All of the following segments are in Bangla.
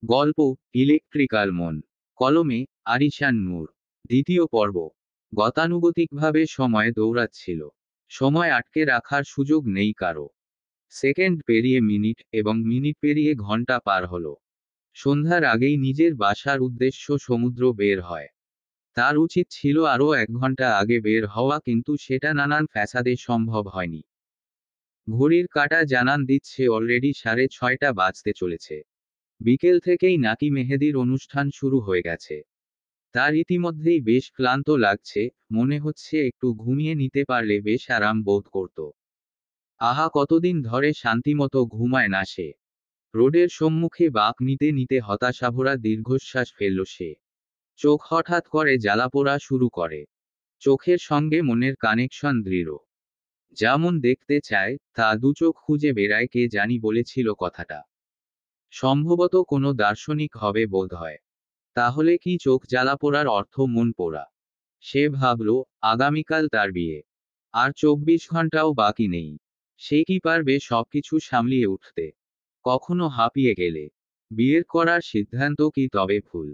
গল্প ইলেকট্রিক্যাল মন। কলমে আরিশান নূর। দ্বিতীয় পর্ব। গতানুগতিকভাবে সময় দৌড়াচ্ছিল। সময় আটকে রাখার সুযোগ নেই কারো। সেকেন্ড পেরিয়ে মিনিট এবং মিনিট পেরিয়ে ঘন্টা পার হলো। সন্ধ্যার আগেই নিজের বাসার উদ্দেশ্য সমুদ্র বের হয়। তার উচিত ছিল আরও 1 ঘন্টা আগে বের হওয়া, কিন্তু সেটা নানান ফ্যাসাদে সম্ভব হয়নি। ঘড়ির কাঁটা জানান দিচ্ছে অলরেডি 6:30 বাজতে চলেছে। বিকেল থেকেই নাকি মেহেদির অনুষ্ঠান শুরু হয়ে গেছে। তার ইতিমধ্যেই বেশ ক্লান্ত লাগছে, মনে হচ্ছে একটু ঘুমিয়ে নিতে পারলে বেশ আরাম বোধ করত। আহা, কতদিন ধরে শান্তিমতো ঘুমায় না সে। রোডের সম্মুখে বাঁক নিতে নিতে হতাশাভরা দীর্ঘশ্বাস ফেলল সে। চোখ হঠাৎ করে জ্বালাপোড়া শুরু করে। চোখের সঙ্গে মনের কানেকশন দৃঢ়। যেমন দেখতে চায় তা দুচোখ খুঁজে বেড়ায়, কে জানি বলেছিল কথাটা। সম্ভবত কোনো দার্শনিক হবে বোধহয়। তাহলে কি চোখ জ্বালা পোড়ার অর্থ মন পোড়া? সে ভাবল, আগামীকাল তার বিয়ে। আর 24 ঘন্টাও বাকি নেই। সে কি পারবে সবকিছু সামলিয়ে উঠতে? কখনো হাঁপিয়ে গেলে? বিয়ের করার সিদ্ধান্ত কি তবে ভুল?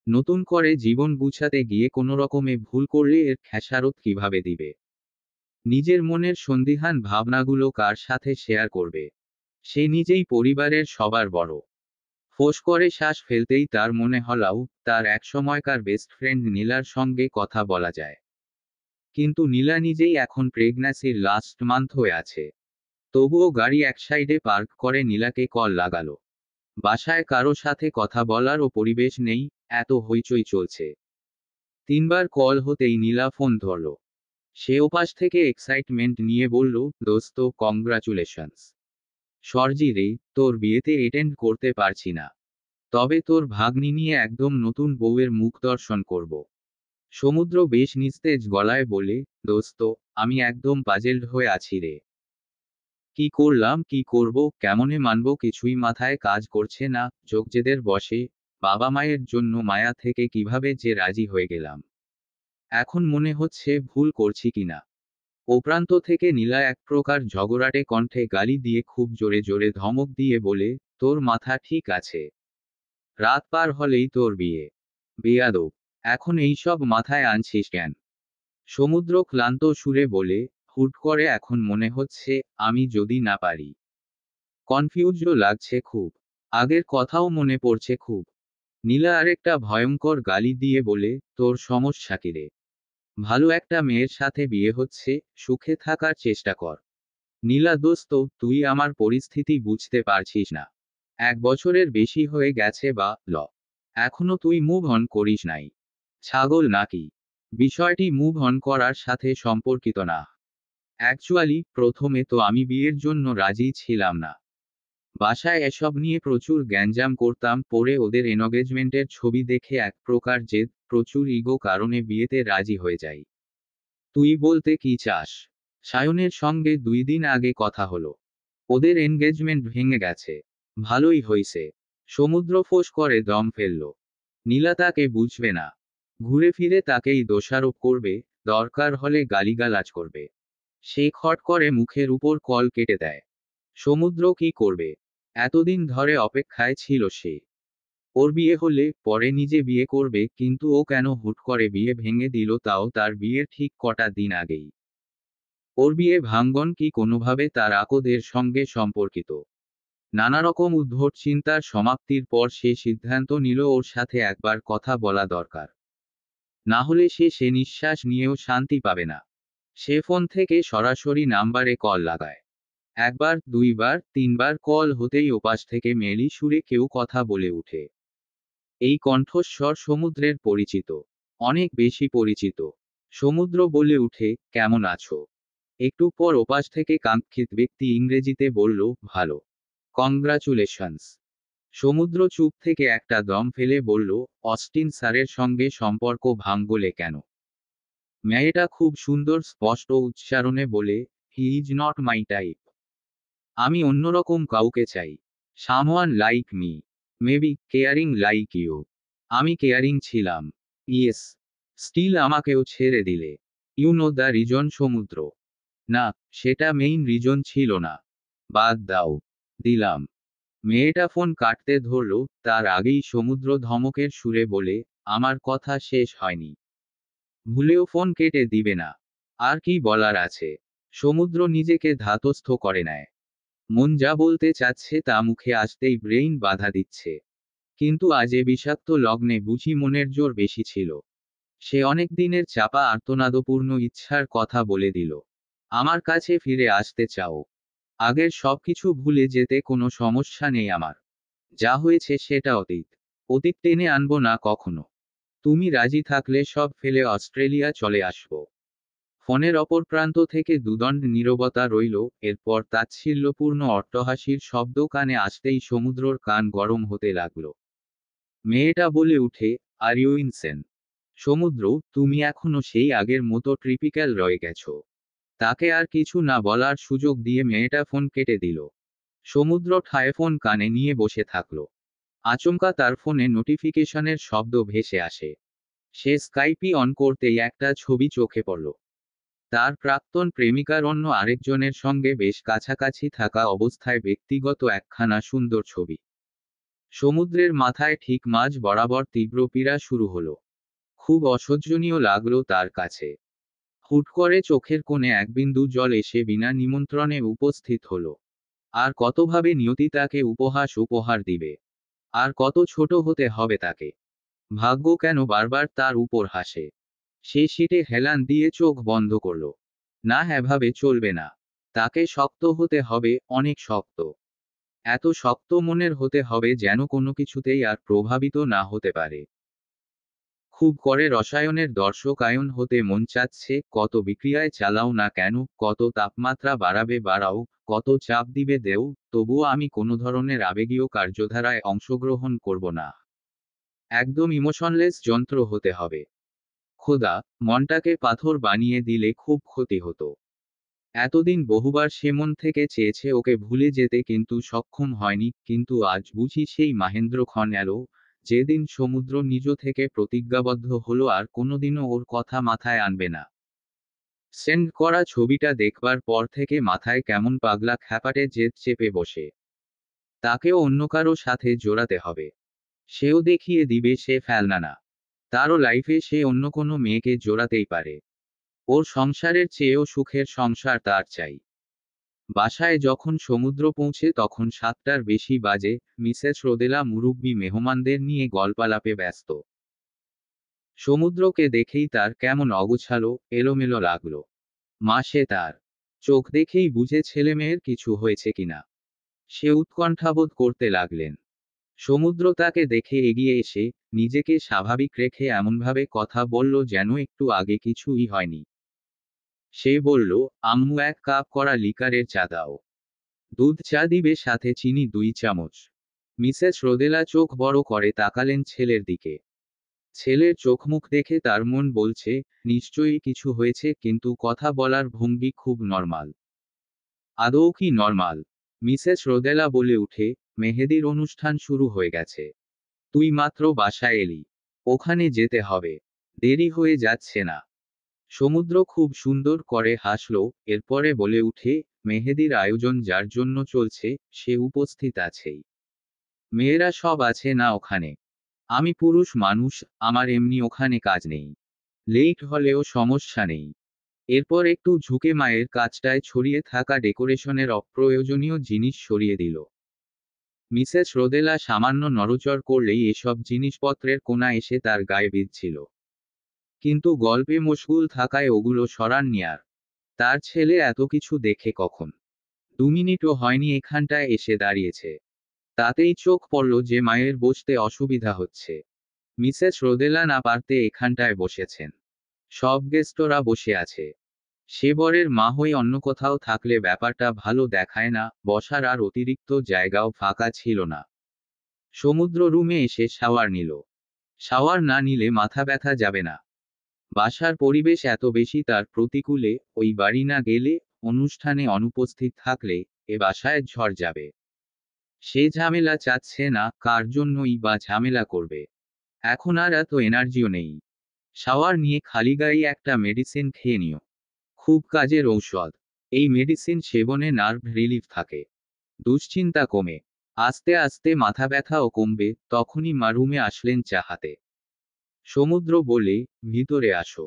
নতুন করে জীবন গুছাতে গিয়ে কোনো রকমে ভুল করলে এর খেসারত কিভাবে দিবে? নিজের মনের সন্দিহান ভাবনাগুলো কার সাথে শেয়ার করবে? সে নিজেই পরিবারের সবার বড়। ফোঁস করে শ্বাস ফেলতেই তার মনে হলাও তার একসময়কার বেস্ট ফ্রেন্ড নীলার সঙ্গে কথা বলা যায়। কিন্তু নীলা নিজেই এখন প্রেগন্যান্সির লাস্ট মান্থ হয়ে আছে। তবুও গাড়ি এক সাইডে পার্ক করে নীলাকে কল লাগালো। বাসায় কারো সাথে কথা বলারও পরিবেশ নেই, এত হইচই চলছে। 3বার কল হতেই নীলা ফোন ধরল। সে ওপাশ থেকে এক্সাইটমেন্ট নিয়ে বলল, দোস্ত, কংগ্রাচুলেশনস। সরজি রে, তোর বিয়েতে অ্যাটেন্ড করতে পারছি না। তবে তোর ভাগ্নি নিয়ে একদম নতুন বউয়ের মুখ দর্শন করব। সমুদ্র বেশ নিস্তেজ গলায় বলে, দোস্ত, আমি একদম পাজেলড হয়ে আছি রে। কি করলাম, কি করব, কেমনে মানব, কিছুই মাথায় কাজ করছে না। যোগজেদের বসে বাবা মায়ের জন্য মায়া থেকে কিভাবে যে রাজি হয়ে গেলাম। এখন মনে হচ্ছে ভুল করছি কিনা। ও প্রান্ত থেকে নীলা এক প্রকার ঝগড়াটে কণ্ঠে গালি দিয়ে খুব জোরে জোরে ধমক দিয়ে বলে, তোর মাথা ঠিক আছে? রাত পার হলেই তোর বিয়ে। বেয়াদব! এখন এইসব মাথায় আনছিস কেন? সমুদ্র ক্লান্ত সুরে বলে, হুট করে এখন মনে হচ্ছে আমি যদি না পারি। কনফিউজও লাগছে খুব। আগের কথাও মনে পড়ছে খুব। নীলা আরেকটা ভয়ঙ্কর গালি দিয়ে বলে, তোর সমস্যা কি রে? ভালো একটা মেয়ের সাথে বিয়ে হচ্ছে, সুখে থাকার চেষ্টা কর। নীলা, দোস্ত, তুই আমার পরিস্থিতি বুঝতে পারছিস না। 1 বছরের বেশি হয়ে গেছে এখনো তুই মুভ অন করিস নাই। ছাগল নাকি? বিষয়টি মুভ অন করার সাথে সম্পর্কিত না। অ্যাকচুয়ালি প্রথমে তো আমি বিয়ের জন্য রাজি ছিলাম না। বাসায় এসব নিয়ে প্রচুর গ্যাঞ্জাম করতাম, পরে ওদের এনগেজমেন্টের ছবি দেখে এক প্রকার জেদ, প্রচুর ইগো কারণে বিয়েতে রাজি হয়ে যাই। তুই বলতে কি চাস? সায়নের সঙ্গে 2 দিন আগে কথা হলো। ওদের এনগেজমেন্ট ভেঙে গেছে। ভালোই হইছে। সমুদ্র ফোঁস করে দম ফেলল। নীলা তাকে বুঝবে না। ঘুরে ফিরে তাকেই দোষারোপ করবে, দরকার হলে গালিগালাজ করবে। সে খট করে মুখের উপর কল কেটে দেয়। সমুদ্র কি করবে? এতদিন ধরে অপেক্ষায় ছিল সে। ওর বিয়ে হলে পরে নিজে বিয়ে করবে, কিন্তু ও কেন হুট করে বিয়ে ভেঙে দিল, তাও তার বিয়ের ঠিক কটা দিন আগেই। ওর বিয়ে ভাঙ্গন কি কোনোভাবে তার আকদের সঙ্গে সম্পর্কিত? নানারকম উদ্ভট চিন্তার সমাপ্তির পর সে সিদ্ধান্ত নিল ওর সাথে একবার কথা বলা দরকার। না হলে সে নিঃশ্বাস নিয়েও শান্তি পাবে না। সে ফোন থেকে সরাসরি নাম্বারে কল লাগায়। 1বার, 2বার, 3বার কল হতেই ওপাশ থেকে মেলি সুরে কেউ কথা বলে উঠে। এই কণ্ঠস্বর সমুদ্রের পরিচিত। অনেক বেশি পরিচিত। সমুদ্র বলে উঠে, কেমন আছো? একটু পর ওপাশ থেকে কাঙ্ক্ষিত ব্যক্তি ইংরেজিতে বলল, ভালো। কংগ্রাচুলেশনস। সমুদ্র চুপ থেকে একটা দম ফেলে বলল, অস্টিন স্যারের সঙ্গে সম্পর্ক ভাঙলে কেন? মেয়েটা খুব সুন্দর স্পষ্ট উচ্চারণে বলে, he is not my type. আমি অন্যরকম কাউকে চাই। Someone like me. Maybe caring like you. আমি কেয়ারিং ছিলাম। ইয়েস। স্টিল আমাকেও ছেড়ে দিলে। ইউ নো দ্য রিজন সমুদ্র? না, সেটা মেইন রিজন ছিল না। বাদ দাও। দিলাম। মেয়েটা ফোন কাটতে ধরল, তার আগেই সমুদ্র ধমকের সুরে বলে, আমার কথা শেষ হয়নি। ভুলেও ফোন কেটে দিবে না। আর কি বলার আছে? সমুদ্র নিজেকে ধাতস্থ করে নেয়। মন যা বলতে চাচ্ছে তা মুখে আসতেই ব্রেইন বাধা দিচ্ছে। কিন্তু আজ এ বিষাক্ত লগ্নে বুঝি মনের জোর বেশি ছিল। সে অনেক দিনের চাপা আর্তনাদপূর্ণ ইচ্ছার কথা বলে দিল। আমার কাছে ফিরে আসতে চাও। আগের সবকিছু ভুলে যেতে কোনো সমস্যা নেই আমার। যা হয়েছে সেটা অতীত। অতীত টেনে আনবো না কখনো। তুমি রাজি থাকলে সব ফেলে অস্ট্রেলিয়া চলে আসবো। ফোনের অপর প্রান্ত থেকে দুদণ্ড নীরবতা রইল। এরপর তাচ্ছিল্যপূর্ণ অট্টহাসির শব্দ কানে আসতেই সমুদ্রর কান গরম হতে লাগলো। মেয়েটা বলে উঠে, আর ইউ ইনসেন? সমুদ্র, তুমি এখনো সেই আগের মতো ট্রিপিক্যাল রয়ে গেছো। তাকে আর কিছু না বলার সুযোগ দিয়ে মেয়েটা ফোন কেটে দিল। সমুদ্র ঠায় ফোন কানে নিয়ে বসে থাকলো। আচমকা তার ফোনে নোটিফিকেশনের শব্দ ভেসে আসে। সে স্কাইপি অন করতেই একটা ছবি চোখে পড়ল। তার প্রাক্তন প্রেমিকার অন্য আরেকজনের সঙ্গে বেশ কাছাকাছি থাকা অবস্থায় ব্যক্তিগত একখানা সুন্দর ছবি। সমুদ্রের মাথায় ঠিক মাঝ বরাবর তীব্র পীড়া শুরু হলো। খুব অসহ্যনীয় লাগলো তার কাছে। হুট করে চোখের কোণে এক বিন্দু জল এসে বিনা নিমন্ত্রণে উপস্থিত হলো। আর কতভাবে নিয়তি তাকে উপহার দিবে। আর কত ছোট হতে হবে তাকে। ভাগ্য কেন বারবার তার উপর হাসে। সে সিটে হেলান দিয়ে চোখ বন্ধ করল। না, এভাবে চলবে না। তাকে শক্ত হতে হবে, অনেক শক্ত। এত শক্ত মনের হতে হবে যেন কোনো কিছুতেই আর প্রভাবিত না হতে পারে। খুব করে রসায়নের দর্শকায়ন হতে মন চাচ্ছে, কত বিক্রিয়ায় চালাও না কেন, কত তাপমাত্রা বাড়াবে বাড়াও, কত চাপ দিবে দেও, তবুও আমি কোনো ধরনের আবেগীয় কার্যধারায় অংশগ্রহণ করব না। একদম ইমোশনলেস যন্ত্র হতে হবে। খোদা, মনটাকে পাথর বানিয়ে দিলে খুব ক্ষতি হতো। এতদিন বহুবার সে মন থেকে চেয়েছে ওকে ভুলে যেতে কিন্তু সক্ষম হয়নি, কিন্তু আজ বুঝি সেই মাহেন্দ্রক্ষণ এলো, যেদিন সমুদ্র নিজ থেকে প্রতিজ্ঞাবদ্ধ হলো আর কোনোদিনও ওর কথা মাথায় আনবে না। সেন্ড করা ছবিটা দেখবার পর থেকে মাথায় কেমন পাগলা খ্যাপাটে জেদ চেপে বসে। তাকেও অন্য কারো সাথে জোড়াতে হবে। সেও দেখিয়ে দিবে সে ফেলনা না। তারও লাইফে সে অন্য কোনো মেয়েকে জোড়াতেই পারে। ওর সংসারের চেয়েও সুখের সংসার তার চাই। বাসায় যখন সমুদ্র পৌঁছে তখন 7টার বেশি বাজে। মিসেস রোদেলা মুরুব্বি মেহমানদের নিয়ে গল্পালাপে ব্যস্ত। সমুদ্রকে দেখেই তার কেমন অগোছালো, এলোমেলো লাগলো। সে তার চোখ দেখেই বুঝে ছেলেমেয়ের কিছু হয়েছে কিনা। সে উৎকণ্ঠাবোধ করতে লাগলেন। সমুদ্র তাকে দেখে এগিয়ে এসে নিজেকে স্বাভাবিক রেখে এমনভাবে কথা বলল যেন একটু আগে কিছুই হয়নি। সে বলল, আম্মু 1 কাপ করা লিকারের চা দাও। দুধ চা দিবে, সাথে চিনি 2 চামচ। মিসেস রোদেলা চোখ বড় করে তাকালেন ছেলের দিকে। ছেলের চোখমুখ দেখে তার মন বলছে, নিশ্চয়ই কিছু হয়েছে, কিন্তু কথা বলার ভঙ্গি খুব নরমাল। আদৌ কি নরমাল? মিসেস রোদেলা বলে উঠে, মেহেদির অনুষ্ঠান শুরু হয়ে গেছে। তুই মাত্র বাসায় এলি। ওখানে যেতে হবে। দেরি হয়ে যাচ্ছে না? সমুদ্র খুব সুন্দর করে হাসল। এরপরে বলে উঠে, মেহেদির আয়োজন যার জন্য চলছে, সে উপস্থিত আছেই। মেয়েরা সব আছে না ওখানে? আমি পুরুষ মানুষ, আমার এমনি ওখানে কাজ নেই। লেট হলেও সমস্যা নেই। এরপর একটু ঝুঁকে মায়ের কাছটায় ছড়িয়ে থাকা ডেকোরেশনের অপ্রয়োজনীয় জিনিস সরিয়ে দিল। মিসেস রোদেলা সামান্য নড়চড় করলেই এসব জিনিসপত্রের কোণা এসে তার গায়ে বিঁধছিল। কিন্তু গল্পে মশগুল থাকায় ওগুলো সরাননি আর। তার ছেলে এত কিছু দেখে কখন 2 মিনিটও হয়নি এখানটায় এসে দাঁড়িয়েছে। তাতেই চোখ পড়ল যে মায়ের বসতে অসুবিধা হচ্ছে। মিসেস রোদেলা না পারতে এখানটায় বসেছেন। সব গেস্টরা বসে আছে। সে বরের মা হয়ে অন্য কোথাও থাকলে ব্যাপারটা ভালো দেখায় না, বসার আর অতিরিক্ত জায়গাও ফাঁকা ছিল না। সমুদ্র রুমে এসে শাওয়ার নিল। শাওয়ার না নিলে মাথা ব্যথা যাবে না। বাসার পরিবেশ এত বেশি তার প্রতিকূলে, ওই বাড়ি না গেলে, অনুষ্ঠানে অনুপস্থিত থাকলে, এ বাসায় ঝড় যাবে। সে ঝামেলা চাচ্ছে না, কার জন্যই বা ঝামেলা করবে। এখন আর এত এনার্জিও নেই। শাওয়ার নিয়ে খালি গায়ে একটা মেডিসিন খেয়ে নিও। খুব কাজের ঔষধ। এই মেডিসিন সেবনে নার্ভ রিলিফ থাকে। দুশ্চিন্তা কমে। আস্তে আস্তে মাথা ব্যথাও কমবে, তখনই মা রুমে আসলেন চা হাতে। সমুদ্র বলে, ভিতরে আসো।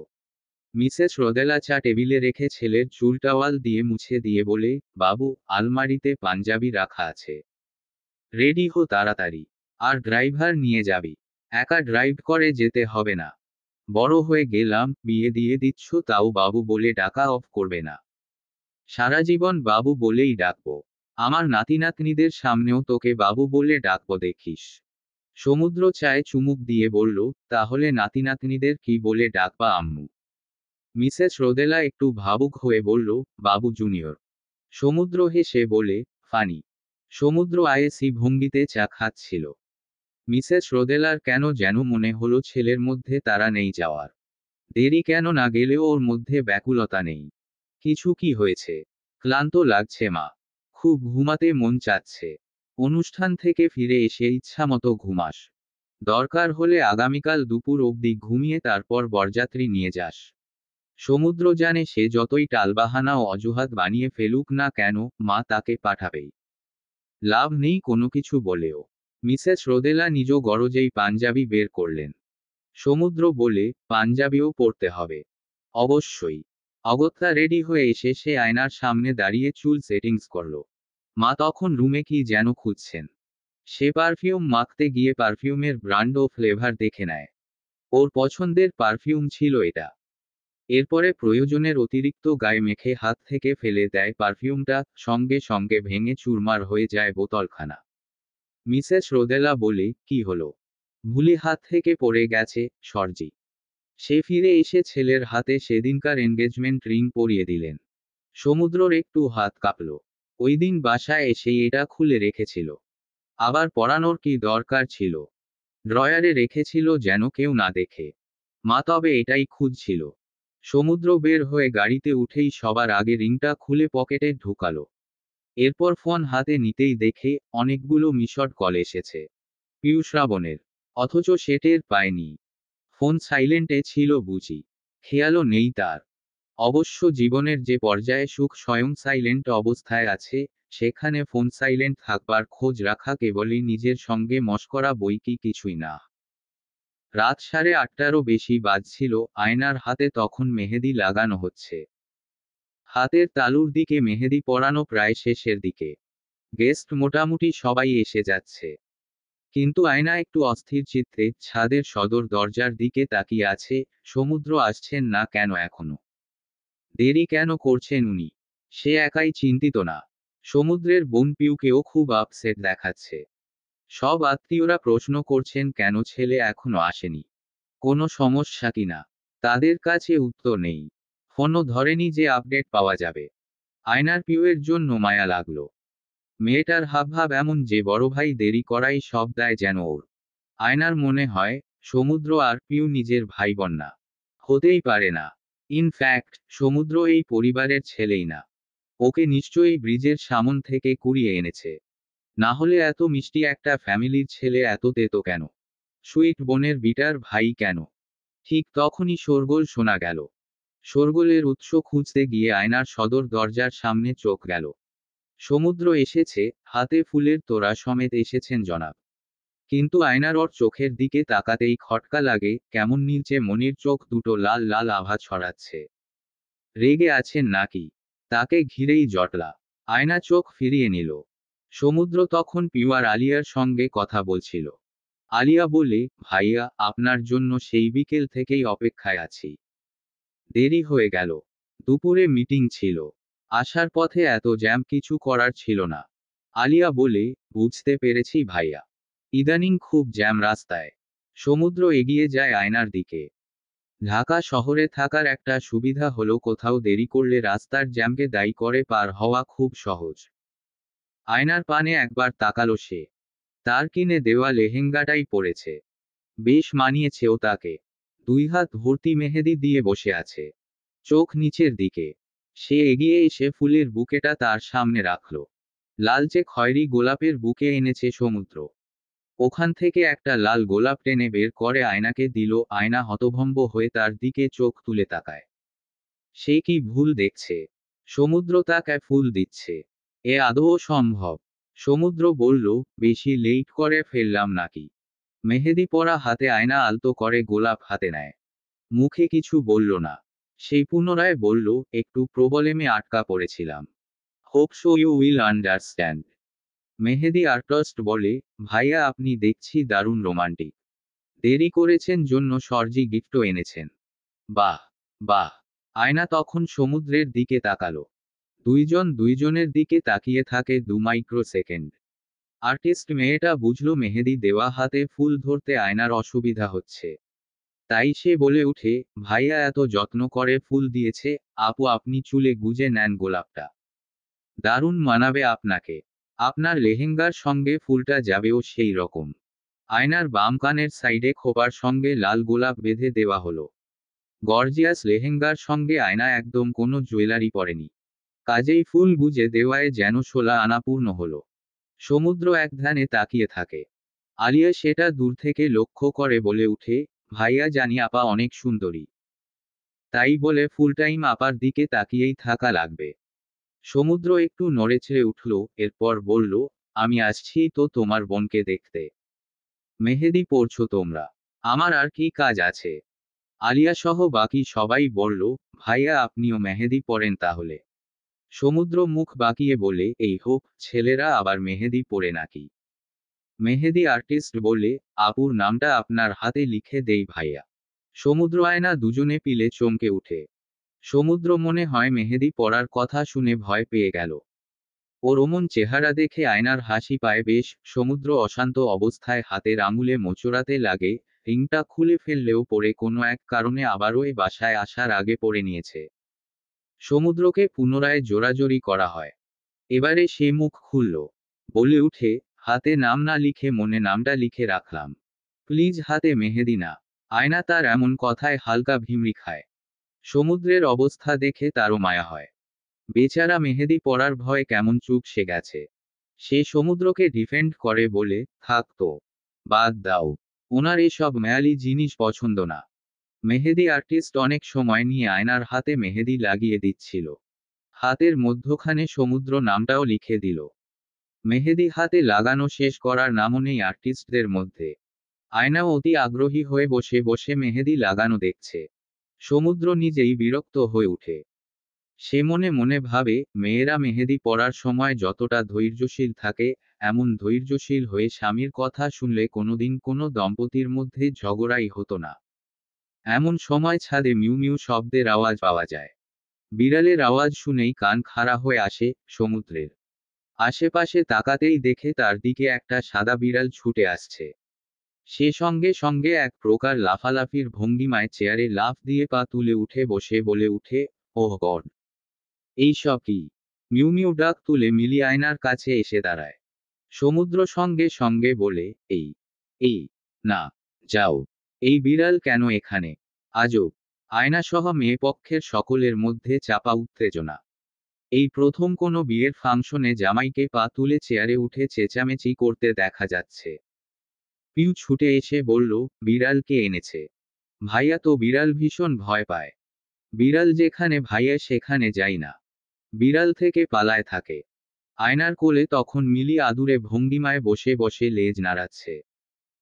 মিসেস রোদেলা চা টেবিলে রেখে ছেলের চুল টাওয়াল দিয়ে মুছে দিয়ে বলে, বাবু, আলমারিতে পাঞ্জাবি রাখা আছে, রেডি হো তাড়াতাড়ি। আর ড্রাইভার নিয়ে যাবি, একা ড্রাইভ করে যেতে হবে না। বড় হয়ে গেলাম, বিয়ে দিয়ে দিচ্ছ, তাও বাবু বলে ডাকা অফ করবে না। সারা জীবন বাবু বলেই ডাকবো। আমার নাতি নাতনিদের সামনেও তোকে বাবু বলে ডাকবো দেখিস। সমুদ্র চায়ে চুমুক দিয়ে বলল, তাহলে নাতি নাতনিদের কি বলে ডাকবা আম্মু? মিসেস রোদেলা একটু ভাবুক হয়ে বলল, বাবু জুনিয়র। সমুদ্র হেসে বলে, ফানি। সমুদ্র আয়েসি ভঙ্গিতে চা খাচ্ছিল। মিসেস রোদেলার কেন যেন মনে হলো ছেলের মধ্যে তারা নেই যাওয়ার। দেরি কেন না গেলেও ওর মধ্যে ব্যাকুলতা নেই। কিছু কি হয়েছে? ক্লান্ত লাগছে মা। খুব ঘুমাতে মন চাচ্ছে। অনুষ্ঠান থেকে ফিরে এসে ইচ্ছামতো ঘুমাস। দরকার হলে আগামীকাল দুপুর অবধি ঘুমিয়ে তারপর বরযাত্রী নিয়ে যাস। সমুদ্র জানে সে যতই টালবাহানা ও অজুহাত বানিয়ে ফেলুক না কেন, মা তাকে পাঠাবেই। লাভ নেই কোনো কিছু বলেও। মিসেস রোদেলা নিজ গরজেই পাঞ্জাবি বের করলেন। সমুদ্র বলে, পাঞ্জাবিও পরতে হবে। অবশ্যই। অগত্যা রেডি হয়ে এসে সে আয়নার সামনে দাঁড়িয়ে চুল সেটিংস করল। মা তখন রুমে কি যেন খুঁজছেন। সে পারফিউম মাখতে গিয়ে পারফিউমের ব্র্যান্ড ও ফ্লেভার দেখে নেয়। ওর পছন্দের পারফিউম ছিল এটা। এরপরে প্রয়োজনের অতিরিক্ত গায়ে মেখে হাত থেকে ফেলে দেয় পারফিউমটা, সঙ্গে সঙ্গে ভেঙে চুরমার হয়ে যায় বোতলখানা। মিসেস রোদেলা বলে, কি হলো? ভুলে হাত থেকে পড়ে গেছে, সরজি। সে ফিরে এসে ছেলের হাতে সেদিনকার এনগেজমেন্ট রিং পরিয়ে দিলেন। সমুদ্রর একটু হাত কাঁপল। ওই দিন বাসায় এসেই এটা খুলে রেখেছিল। আবার পরানোর কি দরকার ছিল? ড্রয়ারে রেখেছিল যেন কেউ না দেখে। মা তবে এটাই খুঁজছিল। সমুদ্র বের হয়ে গাড়িতে উঠেই সবার আগে রিংটা খুলে পকেটে ঢুকালো। এরপর ফোন হাতে নিতেই দেখে অনেকগুলো মিসড কল এসেছে পিয়ুষ রাবণের। অথচ সে টের পায়নি। ফোন সাইলেন্টে ছিল বুঝি। খেয়ালও নেই তার। অবশ্য জীবনের যে পর্যায়ে সুখ স্বয়ং সাইলেন্ট অবস্থায় আছে, সেখানে ফোন সাইলেন্ট থাকবার খোঁজ রাখা কেবলই নিজের সঙ্গে মশকরা, বই কি কিছুই না। রাত 8:30টারও বেশি বাজছিল, আয়নার হাতে তখন মেহেদি লাগানো হচ্ছে। হাতের তালুর দিকে মেহেদি পরানো প্রায় শেষের দিকে। গেস্ট মোটামুটি সবাই এসে যাচ্ছে। কিন্তু আয়না একটু অস্থির চিত্তে ছাদের সদর দরজার দিকে তাকিয়ে আছে। সমুদ্র আসছেন না কেন এখনো? দেরি কেন করছেন উনি? সে একাই চিন্তিত না। সমুদ্রের বোন পিউকেও খুব আপসেট দেখাচ্ছে। সব আত্মীয়রা প্রশ্ন করছেন কেন ছেলে এখনো আসেনি। কোনো সমস্যা কিনা? তাদের কাছে উত্তর নেই। ফোনও ধরেনি যে আপডেট পাওয়া যাবে। আয়নার পিউয়ের জন্য মায়া লাগলো। মেয়েটার হাবভাব এমন যে বড় ভাই দেরি করাই সব দায় যেন ওর। আয়নার মনে হয়, সমুদ্র আর পিউ নিজের ভাই বোন না। হতেই পারে না। ইনফ্যাক্ট, সমুদ্র এই পরিবারের ছেলেই না। ওকে নিশ্চয়ই ব্রিজের সামন থেকে কুড়িয়ে এনেছে। না হলে এত মিষ্টি একটা ফ্যামিলির ছেলে এত তেতো কেন? সুইট বোনের বিটার ভাই কেন? ঠিক তখনই শোরগোল শোনা গেল। শোরগোলের উৎস খুঁজতে গিয়ে আয়নার সদর দরজার সামনে চোখ গেল। সমুদ্র এসেছে, হাতে ফুলের তোড়া সমেত এসেছেন জনাব। কিন্তু আয়নার ওর চোখের দিকে তাকাতেই খটকা লাগে, কেমন নীলচে মনির চোখ দুটো লাল লাল আভা ছড়াচ্ছে। রেগে আছেন নাকি? তাকে ঘিরেই জটলা। আয়না চোখ ফিরিয়ে নিল। সমুদ্র তখন পিউ আর আলিয়ার সঙ্গে কথা বলছিল। আলিয়া বলে, ভাইয়া, আপনার জন্য সেই বিকেল থেকেই অপেক্ষায় আছি। দেরি হয়ে গেল। দুপুরে মিটিং ছিল। আসার পথে এত জ্যাম, কিছু করার ছিল না। আলিয়া বলে, বুঝতে পেরেছি ভাইয়া। ইদানিং খুব জ্যাম রাস্তায়। সমুদ্র এগিয়ে যায় আয়নার দিকে। ঢাকা শহরে থাকার একটা সুবিধা হলো কোথাও দেরি করলে রাস্তার জ্যামকে দায়ী করে পার হওয়া খুব সহজ। আয়নার পানে একবার তাকালো সে। তার কিনে দেওয়া লেহেঙ্গাটাই পরেছে। বেশ মানিয়েছেও তাকে। 2 হাত ভর্তি মেহেদি দিয়ে বসে আছে। চোখ নিচের দিকে। সে এগিয়ে এসে ফুলের বুকেটা তার সামনে রাখল। লালচে খয়েরি গোলাপের বুকে এনেছে সমুদ্র। ওখান থেকে একটা লাল গোলাপ টেনে বের করে আয়নাকে দিল। আয়না হতভম্ব হয়ে তার দিকে চোখ তুলে তাকায়। সে কি ভুল দেখছে? সমুদ্র তাকায় ফুল দিচ্ছে। এ আদৌ সম্ভব? সমুদ্র বলল, বেশি লেট করে ফেললাম নাকি? মেহেদি পরা হাতে আয়না আলতো করে গোলাপ হাতে নেয়। মুখে কিছু বলল না। সেই পুনরায় বলল, একটু প্রবলেমে আটকা পড়েছিলাম। Hope so you will understand. মেহেদি আর্টস্ট বলে, ভাইয়া আপনি দেখছি দারুণ রোমান্টিক। দেরি করেছেন জন্য সর্জি গিফটও এনেছেন। বাহ, বাহ। আয়না তখন সমুদ্রের দিকে তাকালো। দুইজন দুইজনের দিকে তাকিয়ে থাকে 2 মাইক্রো সেকেন্ড। আর্টিস্ট মেয়েটা বুঝল মেহেদি দেওয়া হাতে ফুল ধরতে আয়নার অসুবিধা হচ্ছে। তাই সে বলে উঠে, ভাইয়া এত যত্ন করে ফুল দিয়েছে, আপু আপনি চুলে গুজে নেন গোলাপটা। দারুণ মানাবে আপনাকে। আপনার লেহেঙ্গার সঙ্গে ফুলটা যাবেও সেই রকম। আয়নার বাম কানের সাইডে খোপার সঙ্গে লাল গোলাপ বেঁধে দেওয়া হলো। গর্জিয়াস লেহেঙ্গার সঙ্গে আয়না একদম কোনো জুয়েলারি পরেনি। কাজেই ফুল গুজে দেওয়ায় যেন 16 আনা পূর্ণ হলো। সমুদ্র এক ধ্যানে তাকিয়ে থাকে। আলিয়া সেটা দূর থেকে লক্ষ্য করে বলে উঠে, ভাইয়া জানি আপা অনেক সুন্দরী। তাই বলে ফুল টাইম আপার দিকে তাকিয়েই থাকা লাগবে। সমুদ্র একটু নড়েচড়ে উঠল, এরপর বলল, আমি আসছি তো তোমার বোনকে দেখতে। মেহেদি পরছো তোমরা? আমার আর কি কাজ আছে? আলিয়া সহ বাকি সবাই বলল, ভাইয়া আপনিও মেহেদি পরেন তাহলে। সমুদ্র মুখ বাঁকিয়ে বলে, এই হোক, ছেলেরা আবার মেহেদি পরে নাকি? মেহেদি আর্টিস্ট বলে, আপুর নামটা আপনার হাতে লিখে দেই ভাইয়া। সমুদ্র আয়না দুজনে পিলে চমকে উঠে। সমুদ্র মনে হয় মেহেদি পরার কথা শুনে ভয় পেয়ে গেল। ওর অমন চেহারা দেখে আয়নার হাসি পায় বেশ। সমুদ্র অশান্ত অবস্থায় হাতের আঙুলে মোচড়াতে লাগে। রিংটা খুলে ফেললেও পরে কোনো এক কারণে আবারও এ বাসায় আসার আগে পরে নিয়েছে। সমুদ্রকে পুনরায় জোরাজোরি করা হয়। এবারে সে মুখ খুলল। বলে উঠে, হাতে নাম না লিখে মনে নামটা লিখে রাখলাম। প্লিজ হাতে মেহেদি না। আয়না তার এমন কথায় হালকা ভিমরি খায়। সমুদ্রের অবস্থা দেখে তারও মায়া হয়। বেচারা মেহেদি পরার ভয়ে কেমন চুপ সে গেছে। সে সমুদ্রকে ডিফেন্ড করে বলে, থাক তো, বাদ দাও। ওনার এসব মেয়ালি জিনিস পছন্দ না। মেহেদি আর্টিস্ট অনেক সময় নিয়ে আয়নার হাতে মেহেদি লাগিয়ে দিচ্ছিল। হাতের মধ্যখানে সমুদ্র নামটাও লিখে দিল। মেহেদি হাতে লাগানো শেষ করার নামও নেই আর্টিস্টদের মধ্যে। আয়নাও অতি আগ্রহী হয়ে বসে বসে মেহেদি লাগানো দেখছে। সমুদ্র নিজেই বিরক্ত হয়ে উঠে। সে মনে মনে ভাবে, মেয়েরা মেহেদি পরার সময় যতটা ধৈর্যশীল থাকে, এমন ধৈর্যশীল হয়ে স্বামীর কথা শুনলে কোনোদিন কোনো দম্পতির মধ্যে ঝগড়াই হতো না। এমন সময় ছাদে মিউ মিউ শব্দের আওয়াজ পাওয়া যায়। বিড়ালের আওয়াজ শুনেই কান খাড়া হয়ে আসে সমুদ্রের। আশেপাশে তাকাতেই দেখে তার দিকে একটা সাদা বিড়াল ছুটে আসছে। সে সঙ্গে সঙ্গে এক প্রকার লাফালাফির ভঙ্গিমায় চেয়ারে লাফ দিয়ে পা তুলে উঠে বসে বলে উঠে, ওহ গড, এইসব কি? মিউ মিউ ডাক তুলে মিলি আয়নার কাছে এসে দাঁড়ায়। সমুদ্র সঙ্গে সঙ্গে বলে, এই এই না, যাও। এই বিড়াল কেন এখানে? আজব। আয়না সহ মেয়ে পক্ষের সকলের মধ্যে চাপা উত্তেজনা। এই প্রথম কোনো বিয়ের ফাংশনে জামাইকে পা তুলে চেয়ারে উঠে চেঁচামেচি করতে দেখা যাচ্ছে। পিউ ছুটে এসে বলল, বিড়াল কে এনেছে? ভাইয়া তো বিড়াল ভীষণ ভয় পায়। বিড়াল যেখানে ভাইয়া সেখানে যাই না। বিড়াল থেকে পালায় থাকে। আয়নার কোলে তখন মিলি আদুরে ভঙ্গিমায় বসে বসে লেজ নাড়াচ্ছে।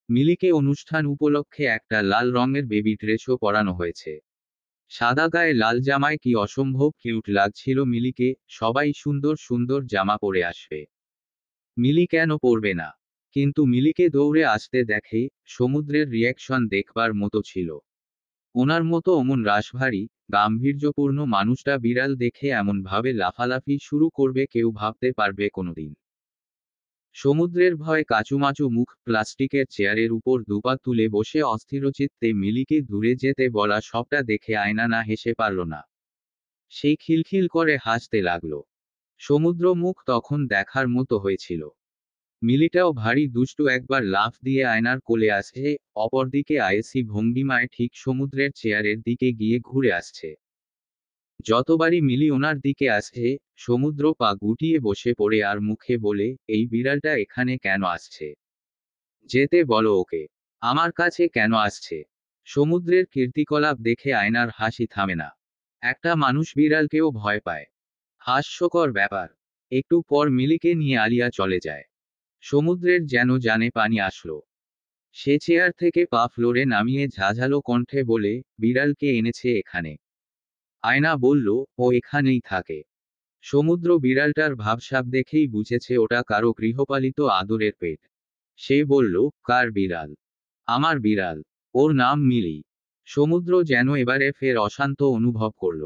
মিলিকে অনুষ্ঠান উপলক্ষে একটা লাল রঙের বেবি ড্রেসও পরানো হয়েছে। সাদা গায়ে লাল জামায় কি অসম্ভব কিউট লাগছিল মিলিকে। সবাই সুন্দর সুন্দর জামা পরে আসবে। মিলি কেন পরবে না? কিন্তু মিলিকে দৌড়ে আসতে দেখে সমুদ্রের রিয়াকশন দেখবার মতো ছিল। ওনার মতো অমন রাশভারী, গাম্ভীর্যপূর্ণ মানুষটা বিড়াল দেখে এমন ভাবে লাফালাফি শুরু করবে কেউ ভাবতে পারবে কোনোদিন? সমুদ্রের ভয়ে কাচুমাচু মুখ প্লাস্টিকের চেয়ারের উপর দুপা তুলে বসে অস্থিরচিত্তে মিলিকে দূরে যেতে বলা সবটা দেখে আয়না না হেসে পারল না। সে খিলখিল করে হাসতে লাগলো। সমুদ্র মুখ তখন দেখার মতো হয়েছিল। মিলিটাও ভারী দুষ্টু একবার লাফ দিয়ে আয়নার কোলে আসে, অপরদিকে আয়েসি ভঙ্গিমায় ঠিক সমুদ্রের চেয়ারের দিকে গিয়ে ঘুরে আসছে। যতবারই মিলি ওনার দিকে আসে, সমুদ্র পা গুটিয়ে বসে পড়ে আর মুখে বলে, এই বিড়ালটা এখানে কেন আসছে? যেতে বলো ওকে। আমার কাছে কেন আসছে? সমুদ্রের কীর্তিকলাপ দেখে আয়নার হাসি থামে না। একটা মানুষ বিড়ালকেও ভয় পায়। হাস্যকর ব্যাপার। একটু পর মিলিকে নিয়ে আলিয়া চলে যায়। সমুদ্রের যেন জানে পানি আসলো। সে চেয়ার থেকে পা ফ্লোরে নামিয়ে ঝাঝালো কণ্ঠে বলে, বিড়ালকে এনেছে এখানে। আয়না বলল, ও এখানেই থাকে। সমুদ্র বিড়ালটার ভাবসাব দেখেই বুঝেছে ওটা কারো গৃহপালিত আদরের পেট। সে বলল, কার বিড়াল? আমার বিড়াল। ওর নাম মিলি। সমুদ্র যেন এবারে ফের অশান্ত অনুভব করল।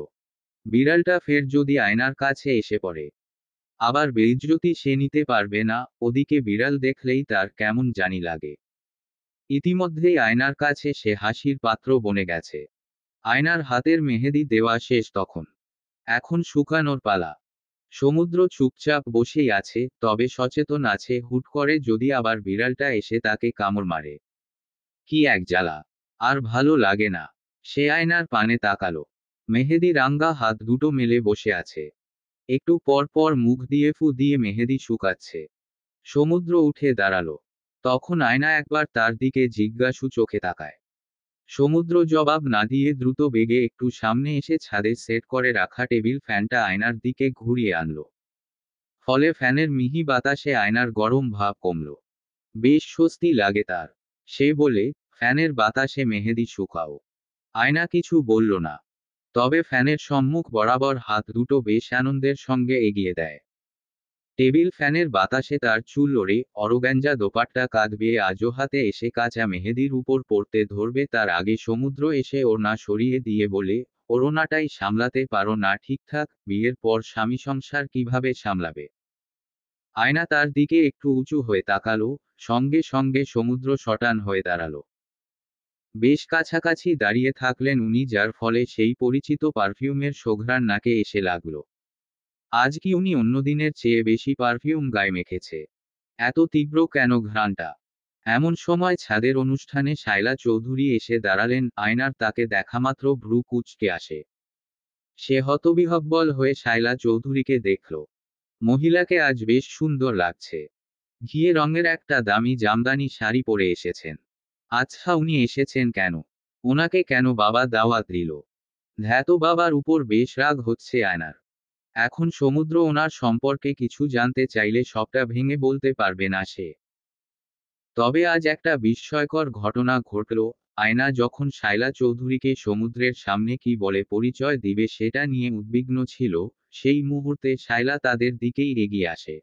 বিড়ালটা ফের যদি আয়নার কাছে এসে পড়ে, আবার বেইজ্জতি সে নিতে পারবে না। ওদিকে বিড়াল দেখলেই তার কেমন জানি লাগে। ইতিমধ্যেই আয়নার কাছে সে হাসির পাত্র বনে গেছে। আয়নার হাতের মেহেদি দেওয়া শেষ তখন। এখন শুকানোর পালা। সমুদ্র চুপচাপ বসেই আছে, তবে সচেতন আছে হুট করে যদি আবার বিড়ালটা এসে তাকে কামড় মারে। কি এক জ্বালা! আর ভালো লাগে না। সে আয়নার পানে তাকালো। মেহেদি রাঙ্গা হাত দুটো মেলে বসে আছে। একটু পর পর মুখ দিয়ে ফু দিয়ে মেহেদি শুকাচ্ছে। সমুদ্র উঠে দাঁড়ালো। তখন আয়না একবার তার দিকে জিজ্ঞাসু চোখে তাকায়। সমুদ্র জবাব না দিয়ে দ্রুত বেগে একটু সামনে এসে ছাদে সেট করে রাখা টেবিল ফ্যানটা আয়নার দিকে ঘুরিয়ে আনলো। ফলে ফ্যানের মিহি বাতাসে আয়নার গরম ভাব কমল। বেশ স্বস্তি লাগে তার। সে বলে, ফ্যানের বাতাসে মেহেদি শুকাও। আয়না কিছু বলল না। তবে ফ্যানের সম্মুখ বরাবর হাত দুটো বেশ আনন্দের সঙ্গে এগিয়ে দেয়। টেবিল ফ্যানের বাতাসে তার চুল ওড়ে, অরগ্যাঞ্জা দোপাট্টা কাঁধ বেয়ে আজোহাতে এসে কাঁচা মেহেদির উপর পড়তে ধরবে তার আগে সমুদ্র এসে ওড়না সরিয়ে দিয়ে বলে, ওড়নাটাই সামলাতে পারো না ঠিকঠাক, বিয়ের পর স্বামী সংসার কিভাবে সামলাবে? আয়না তার দিকে একটু উঁচু হয়ে তাকালো, সঙ্গে সঙ্গে সমুদ্র শটান হয়ে দাঁড়ালো। বেশ কাছাকাছি দাঁড়িয়ে থাকলেন উনি, যার ফলে সেই পরিচিত পারফিউমের সুঘ্রাণ নাকে এসে লাগলো। আজ কি উনি অন্যদিনের চেয়ে বেশি পারফিউম গায়ে মেখেছে? এত তীব্র কেন ঘ্রাণটা? এমন সময় ছাদের অনুষ্ঠানে শায়লা চৌধুরী এসে দাঁড়ালেন। আয়নার তাকে দেখামাত্র ভ্রু কুঁচকে আসে। সে হতবিহ্বল হয়ে শায়লা চৌধুরীকে দেখল। মহিলাকে আজ বেশ সুন্দর লাগছে। ঘিয়ে রঙের একটা দামি জামদানি শাড়ি পরে এসেছেন। আচ্ছা, উনি এসেছেন কেন? ওনাকে কেন বাবা দাওয়াত দিল? ধ্যাত, বাবার উপর বেশ রাগ হচ্ছে আয়নার। এখন সমুদ্র ওনার সম্পর্কে কিছু জানতে চাইলে সবটা ভেঙে বলতে পারবে না সে। তবে আজ একটা বিস্ময়কর ঘটনা ঘটল। আয়না যখন শায়লা চৌধুরীকে সমুদ্রের সামনে কি বলে পরিচয় দিবে সেটা নিয়ে উদ্বিগ্ন ছিল, সেই মুহূর্তে শায়লা তাদের দিকেই এগিয়ে আসে।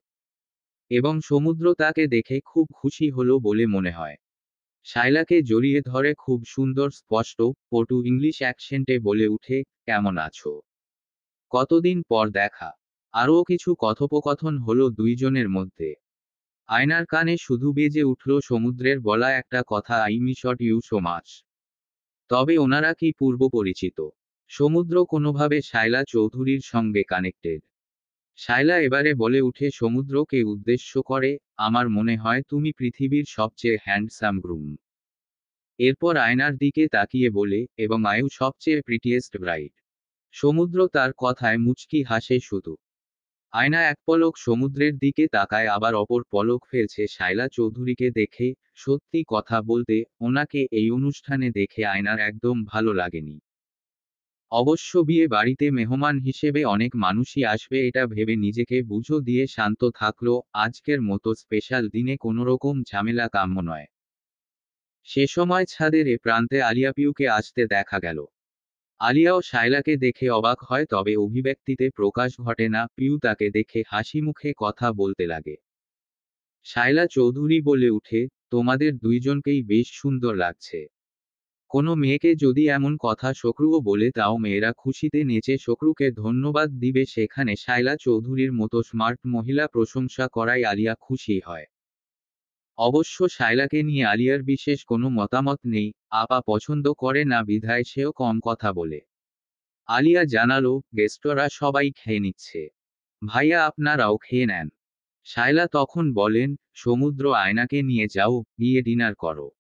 এবং সমুদ্র তাকে দেখে খুব খুশি হলো বলে মনে হয়। শায়লাকে জড়িয়ে ধরে খুব সুন্দর স্পষ্ট, পটু ইংলিশ অ্যাকসেন্টে বলে উঠে, কেমন আছো? কতদিন পর দেখা। আরও কিছু কথোপকথন হলো দুইজনের মধ্যে। আয়নার কানে শুধু বেজে উঠল সমুদ্রের বলা একটা কথা, I miss you so much. তবে ওনারা কি পূর্ব পরিচিত? সমুদ্র কোনোভাবে শায়লা চৌধুরীর সঙ্গে কানেক্টেড। শায়লা এবারে বলে উঠে সমুদ্রকে উদ্দেশ্য করে, আমার মনে হয় তুমি পৃথিবীর সবচেয়ে হ্যান্ডসাম গ্রুম। এরপর আয়নার দিকে তাকিয়ে বলে, এবং আয়ু সবচেয়ে প্রিটিয়েস্ট ব্রাইড। সমুদ্র তার কথায় মুচকি হাসে শুধু। আয়না এক পলক সমুদ্রের দিকে তাকায়, আবার অপর পলক ফেলছে শায়লা চৌধুরীকে দেখে। সত্যি কথা বলতে, ওনাকে এই অনুষ্ঠানে দেখে আয়নার একদম ভালো লাগেনি। অবশ্য বিয়ে বাড়িতে মেহমান হিসেবে অনেক মানুষই আসবে এটা ভেবে নিজেকে বুঝো দিয়ে শান্ত থাকলো। আজকের মতো স্পেশাল দিনে কোনোরকম ঝামেলা কাম্য নয়। সে সময় ছাদের এ প্রান্তে আলিয়া পিউকে আসতে দেখা গেল। আলিয়াও শায়লাকে দেখে অবাক হয়, তবে অভিব্যক্তিতে প্রকাশ ঘটে না। পিউ তাকে দেখে হাসি মুখে কথা বলতে লাগে। শায়লা চৌধুরী বলে উঠে, তোমাদের দুইজনকেই বেশ সুন্দর লাগছে। কোনো মেয়েকে যদি এমন কথা শোকরুও বলে তাও মেয়েরা খুশিতে নেচে শোকরুকে ধন্যবাদ দিবে, সেখানে শায়লা চৌধুরীর মতো স্মার্ট মহিলা প্রশংসা করায় আলিয়া খুশি হয়। অবশ্য শায়লাকে নিয়ে আলিয়ার বিশেষ কোনো মতামত নেই। আপা পছন্দ করে না বিধায় সেও কম কথা বলে। আলিয়া জানালো, গেস্টরা সবাই খেয়ে নিচ্ছে। ভাইয়া আপনারাও খেয়ে নেন। শায়লা তখন বলেন, সমুদ্র আয়নাকে নিয়ে যাও, গিয়ে ডিনার করো।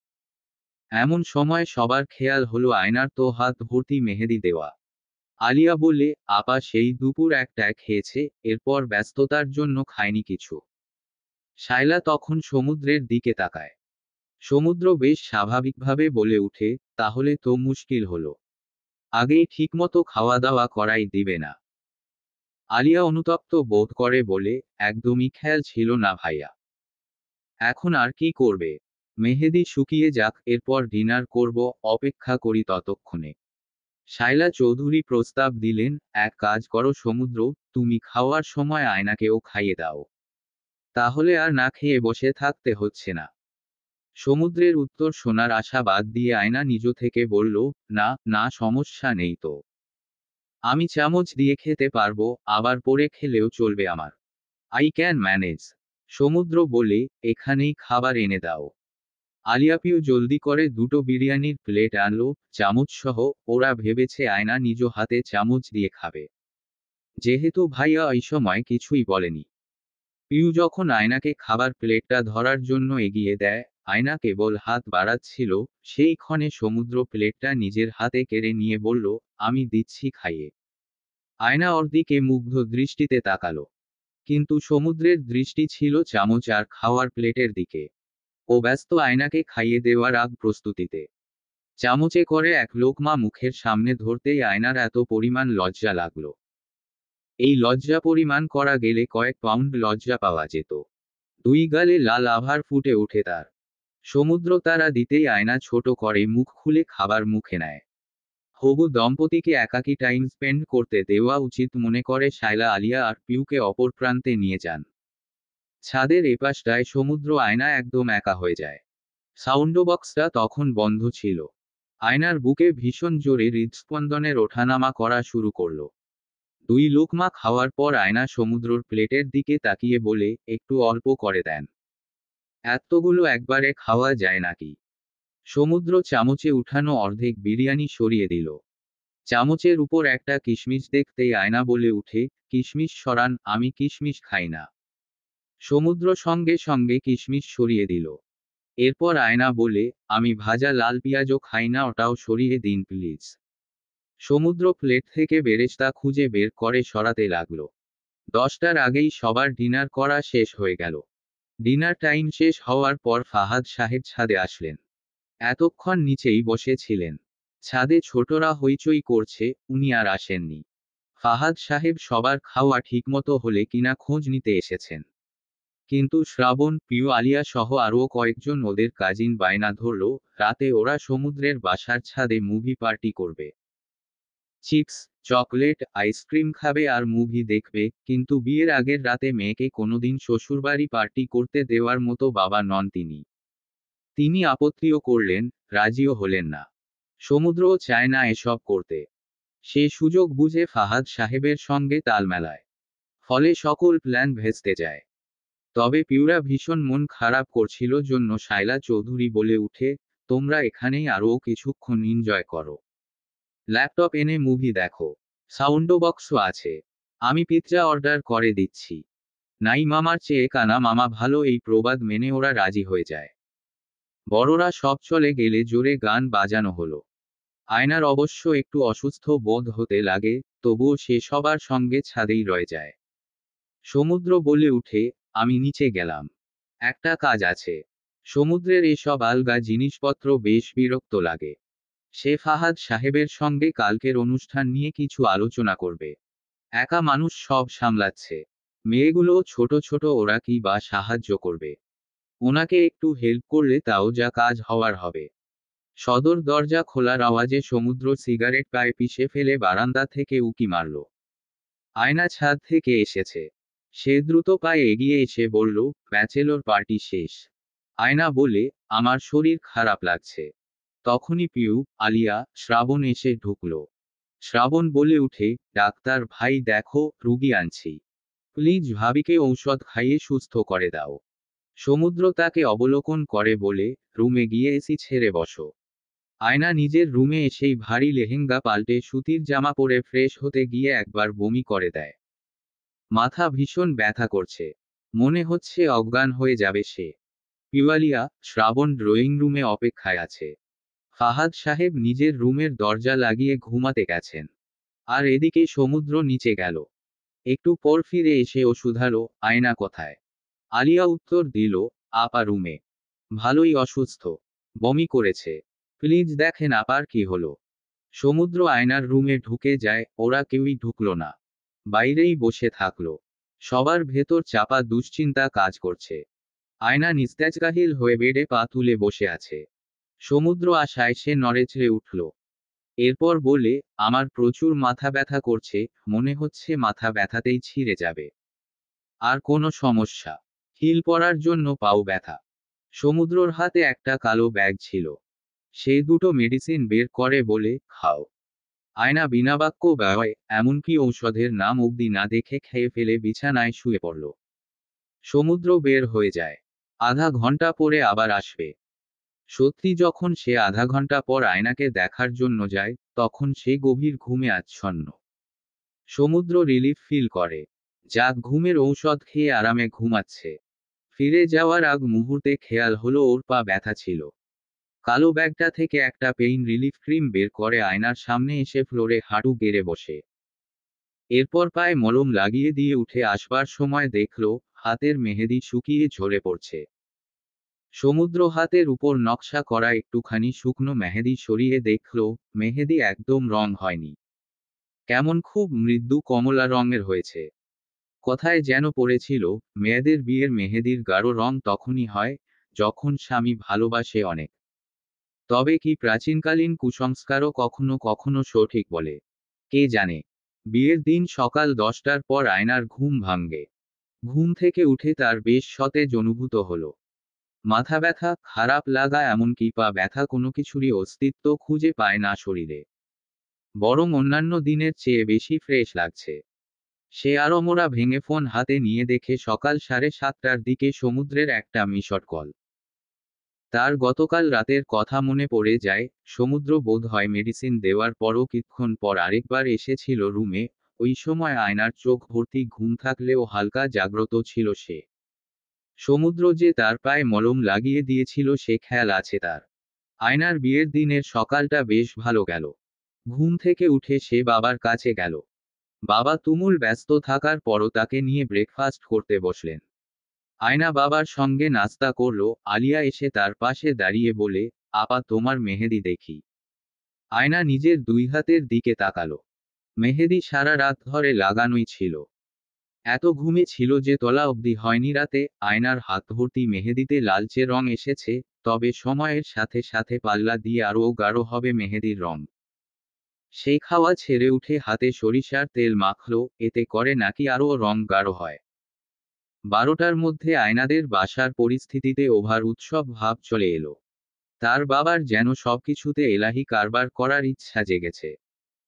এমন সময় সবার খেয়াল হলো আয়নার তো হাত ভর্তি মেহেদি দেওয়া। আলিয়া বলে, আপা সেই দুপুর একটায় খেয়েছে, এরপর ব্যস্ততার জন্য খায়নি কিছু। শায়লা তখন সমুদ্রের দিকে তাকায়। সমুদ্র বেশ স্বাভাবিকভাবে বলে উঠে, তাহলে তো মুশকিল হলো। আগেই ঠিকমতো খাওয়া দাওয়া করাই দিবে না। আলিয়া অনুতপ্ত বোধ করে বলে, একদমই খেয়াল ছিল না ভাইয়া। এখন আর কি করবে? মেহেদি শুকিয়ে যাক, এরপর ডিনার করব, অপেক্ষা করি ততক্ষণে। শায়লা চৌধুরী প্রস্তাব দিলেন, এক কাজ করো সমুদ্র, তুমি খাওয়ার সময় আয়নাকেও খাইয়ে দাও। তাহলে আর না খেয়ে বসে থাকতে হচ্ছে না। সমুদ্রের উত্তর শোনার আশা বাদ দিয়ে আয়না নিজ থেকে বলল, না না, সমস্যা নেই তো। আমি চামচ দিয়ে খেতে পারবো, আবার পরে খেলেও চলবে আমার। I can manage. সমুদ্র বলে, এখানেই খাবার এনে দাও। আলিয়াপিও জলদি করে দুটো বিরিয়ানির প্লেট আনলো, চামচ সহ। ওরা ভেবেছে আয়না নিজ হাতে চামচ দিয়ে খাবে। যেহেতু ভাইয়া এই সময় কিছুই বলেনি, পিউ যখন আয়নাকে খাবার প্লেটটা ধরার জন্য এগিয়ে দেয়, আয়না কেবল হাত বাড়াচ্ছিল, সেই ক্ষণে সমুদ্র প্লেটটা নিজের হাতে কেড়ে নিয়ে বলল, আমি দিচ্ছি খাইয়ে। আয়না ওর দিকে মুগ্ধ দৃষ্টিতে তাকালো, কিন্তু সমুদ্রের দৃষ্টি ছিল চামচ আর খাওয়ার প্লেটের দিকে। ও ব্যস্ত আয়নাকে খাইয়ে দেওয়ার আগ প্রস্তুতিতে। চামচে করে এক লোকমা মুখের সামনে ধরতেই আয়নার এত পরিমাণ লজ্জা লাগলো। এই লজ্জা পরিমাণ করা গেলে কয়েক পাউন্ড লজ্জা পাওয়া যেত। দুই গালে লাল আভার ফুটে ওঠে তার। সমুদ্র তারা দিতেই আয়না ছোট করে মুখ খুলে খাবার মুখে নেয়। হবু দম্পতিকে একাকী টাইম স্পেন্ড করতে দেওয়া উচিত মনে করে শায়লা আলিয়া আর পিউকে অপর প্রান্তে নিয়ে যান। ছাদের এপাশটায় সমুদ্র আয়না একদম একা হয়ে যায়। সাউন্ড বক্সটা তখন বন্ধ ছিল। আয়নার বুকে ভীষণ জোরে হৃদস্পন্দনের ওঠানামা করা শুরু করলো। দুই লোকমা খাওয়ার পর আয়না সমুদ্রর প্লেটের দিকে তাকিয়ে বলে, একটু অল্প করে দেন। এতগুলো একবারে খাওয়া যায় নাকি? সমুদ্র চামচে উঠানো অর্ধেক বিরিয়ানি সরিয়ে দিল। চামচের উপর একটা কিশমিশ দেখতেই আয়না বলে উঠে, কিশমিশ সরান, আমি কিশমিশ খাই না। সমুদ্র সঙ্গে সঙ্গে কিশমিশ সরিয়ে দিল। এরপর আয়না বলে, আমি ভাজা লাল পেঁয়াজও খাই না, ওটাও সরিয়ে দিন প্লিজ। সমুদ্র প্লেট থেকে বেরেস্তা খুঁজে বের করে সরাতে লাগলো। 10টার আগেই সবার ডিনার করা শেষ হয়ে গেল। ডিনার টাইম শেষ হওয়ার পর ফাহাদ সাহেব ছাদে আসলেন। এতক্ষণ নিচেই বসেছিলেন। ছাদে ছোটরা হইচই করছে, উনি আর আসেননি। ফাহাদ সাহেব সবার খাওয়া ঠিকমতো হলে কিনা খোঁজ নিতে এসেছেন। কিন্তু শ্রাবণ, পিউ, আলিয়া সহ আরও কয়েকজন ওদের কাজিন বায়না ধরল, রাতে ওরা সমুদ্রের বাসার ছাদে মুভি পার্টি করবে। চিপস, চকলেট, আইসক্রিম খাবে আর মুভি দেখবে, কিন্তু বিয়ের আগের রাতে মেয়েকে কোনোদিন শ্বশুরবাড়ি পার্টি করতে দেওয়ার মতো বাবা নন তিনি। তিনি আপত্তিও করলেন, রাজিও হলেন না। সমুদ্রও চায় না এসব করতে। সে সুযোগ বুঝে ফাহাদ সাহেবের সঙ্গে তাল মেলায়। ফলে সকল প্ল্যান ভেস্তে যায়। তবে পিউরা ভীষণ মন খারাপ করছিল জন্য শায়লা চৌধুরী বলে উঠে, তোমরা এখানেই আরও কিছুক্ষণ এনজয় করো। ল্যাপটপ এনে মুভি দেখো। সাউন্ড বক্সও আছে। আমি পিৎজা অর্ডার করে দিচ্ছি। নাই মামার চেয়ে কানা মামা ভালো, এই প্রবাদ মেনে ওরা রাজি হয়ে যায়। বড়রা সব চলে গেলে জোরে গান বাজানো হলো। আয়নার অবশ্য একটু অসুস্থ বোধ হতে লাগে, তবুও সে সবার সঙ্গে ছাদেই রয়ে যায়। সমুদ্র বলে উঠে, আমি নিচে গেলাম। একটা কাজ আছে। সমুদ্রের এসব আলগা জিনিসপত্র বেশ বিরক্ত লাগে। সে ফাহাদ সাহেবের সঙ্গে কালকের অনুষ্ঠান নিয়ে কিছু আলোচনা করবে। একা মানুষ সব সামলাচ্ছে। মেয়েগুলো ছোট ছোট, ওরা কি বা সাহায্য করবে? ওনাকে একটু হেল্প করলে তাও যা কাজ হওয়ার হবে। সদর দরজা খোলার আওয়াজে সমুদ্র সিগারেট পায়ে পিষে ফেলে বারান্দা থেকে উকি মারল। আয়না ছাদ থেকে এসেছে। সে দ্রুত পায়ে এগিয়ে এসে বলল, ব্যাচেলর পার্টি শেষ। আয়না বলে, আমার শরীর খারাপ লাগছে। তখনই পিউ, আলিয়া, শ্রাবণ এসে ঢুকল। শ্রাবণ বলে উঠে, ডাক্তার ভাই দেখো, রুগী আনছি। প্লিজ ভাবিকে ঔষধ খাইয়ে সুস্থ করে দাও। সমুদ্র তাকে অবলোকন করে বলে, রুমে গিয়ে এসি ছেড়ে বসো। আয়না নিজের রুমে এসেই ভারী লেহেঙ্গা পাল্টে সুতির জামা পরে ফ্রেশ হতে গিয়ে একবার বমি করে দেয়। মাথা ভীষণ ব্যথা করছে। মনে হচ্ছে অজ্ঞান হয়ে যাবে সে। পিওয়ালিয়া, শ্রাবণ ড্রয়িং রুমে অপেক্ষায় আছে। ফাহাদ সাহেব নিজের রুমের দরজা লাগিয়ে ঘুমাতে গেছেন। আর এদিকে সমুদ্র নিচে গেল। একটু পর ফিরে এসে ও শুধালো, আয়না কোথায়? আলিয়া উত্তর দিল, আপা রুমে। ভালোই অসুস্থ। বমি করেছে। প্লিজ দেখেন আপার কি হলো। সমুদ্র আয়নার রুমে ঢুকে যায়, ওরা কেউই ঢুকলো না। বাইরেই বসে থাকলো। সবার ভেতর চাপা দুশ্চিন্তা কাজ করছে। আয়না নিস্তেজগাহিল হয়ে বেডে পা তুলে বসে আছে। সমুদ্র আশায় সে নড়েচড়ে উঠল। এরপর বলে, আমার প্রচুর মাথা ব্যথা করছে, মনে হচ্ছে মাথা ব্যথাতেই ছিঁড়ে যাবে। আর কোনো সমস্যা? হিল পরার জন্য পাও ব্যথা। সমুদ্রর হাতে একটা কালো ব্যাগ ছিল। সে দুটো মেডিসিন বের করে বলে, খাও। আয়না বিনা বাক্য ব্যয়, এমনকি ঔষধের নাম অবধি না দেখে খেয়ে ফেলে বিছানায় শুয়ে পড়ল। সমুদ্র বের হয়ে যায়। আধা ঘন্টা পরে আবার আসবে। সত্যি যখন সে আধা ঘন্টা পর আয়নাকে দেখার জন্য যায়, তখন সে গভীর ঘুমে আচ্ছন্ন। সমুদ্র রিলিফ ফিল করে। যাক, ঘুমের ঔষধ খেয়ে আরামে ঘুমাচ্ছে। ফিরে যাওয়ার আগ মুহূর্তে খেয়াল হলো ওর পা ব্যথা ছিল। কালো ব্যাগটা থেকে একটা পেইন রিলিফ ক্রিম বের করে আয়নার সামনে এসে ফ্লোরে হাঁটু গেড়ে বসে। এরপর পায়ে মলম লাগিয়ে দিয়ে উঠে আসবার সময় দেখল, হাতের মেহেদি শুকিয়ে ঝরে পড়ছে। সমুদ্র হাতের উপর নকশা করা একটুখানি শুকনো মেহেদি সরিয়ে দেখল, মেহেদি একদম রং হয়নি। কেমন খুব মৃদু কমলা রঙের হয়েছে। কথায় যেন পড়েছিল, মেয়েদের বিয়ের মেহেদির গাঢ় রং তখনই হয়, যখন স্বামী ভালোবাসে অনেক। তবে কি প্রাচীনকালীন কুসংস্কারও কখনো কখনো সঠিক বলে? কে জানে। বিয়ের দিন সকাল 10টার পর আয়নার ঘুম ভাঙে। ঘুম থেকে উঠে তার বেশ সতেজ অনুভূত হলো। মাথা ব্যথা, খারাপ লাগা, এমনকি পা ব্যথা কোনো কিছুরই অস্তিত্ব খুঁজে পায় না শরীরে। বরং অন্যান্য দিনের চেয়ে বেশি ফ্রেশ লাগছে। সে আড়মোড়া ভেঙে ফোন হাতে নিয়ে দেখে সকাল 7:30টার দিকে সমুদ্রের একটা মিসড কল। তার গতকাল রাতের কথা মনে পড়ে যায়। সমুদ্র বোধহয় মেডিসিন দেওয়ার পরও কিছুক্ষণ পর আরেকবার এসেছিল রুমে। ওই সময় আয়নার চোখ ভর্তি ঘুম থাকলেও হালকা জাগ্রত ছিল সে। সমুদ্র যে তার পায়ে মলম লাগিয়ে দিয়েছিল সে খেয়াল আছে তার। আয়নার বিয়ের দিনের সকালটা বেশ ভালো গেল। ঘুম থেকে উঠে সে বাবার কাছে গেল। বাবা তুমুল ব্যস্ত থাকার পরও তাকে নিয়ে ব্রেকফাস্ট করতে বসলেন। আয়না বাবার সঙ্গে নাস্তা করল। আলিয়া এসে তার পাশে দাঁড়িয়ে বলে, আপা তোমার মেহেদি দেখি। আয়না নিজের দুই হাতের দিকে তাকালো। মেহেদি সারা রাত ধরে লাগানোই ছিল। এত ঘুমে ছিল যে তলা অবধি হয়নি রাতে। আয়নার হাত ভর্তি মেহেদিতে লালচে রং এসেছে, তবে সময়ের সাথে সাথে পাল্লা দিয়ে আরও গাঢ় হবে মেহেদির রং। সেই খাওয়া ছেড়ে উঠে হাতে সরিষার তেল মাখলো, এতে করে নাকি আরও রং গাঢ় হয়। 12টার মধ্যে আয়নাদের বাসার পরিস্থিতিতে ওভার উৎসব ভাব চলে এলো। তার বাবার যেন সবকিছুতে এলাহি কারবার করার ইচ্ছা জেগেছে।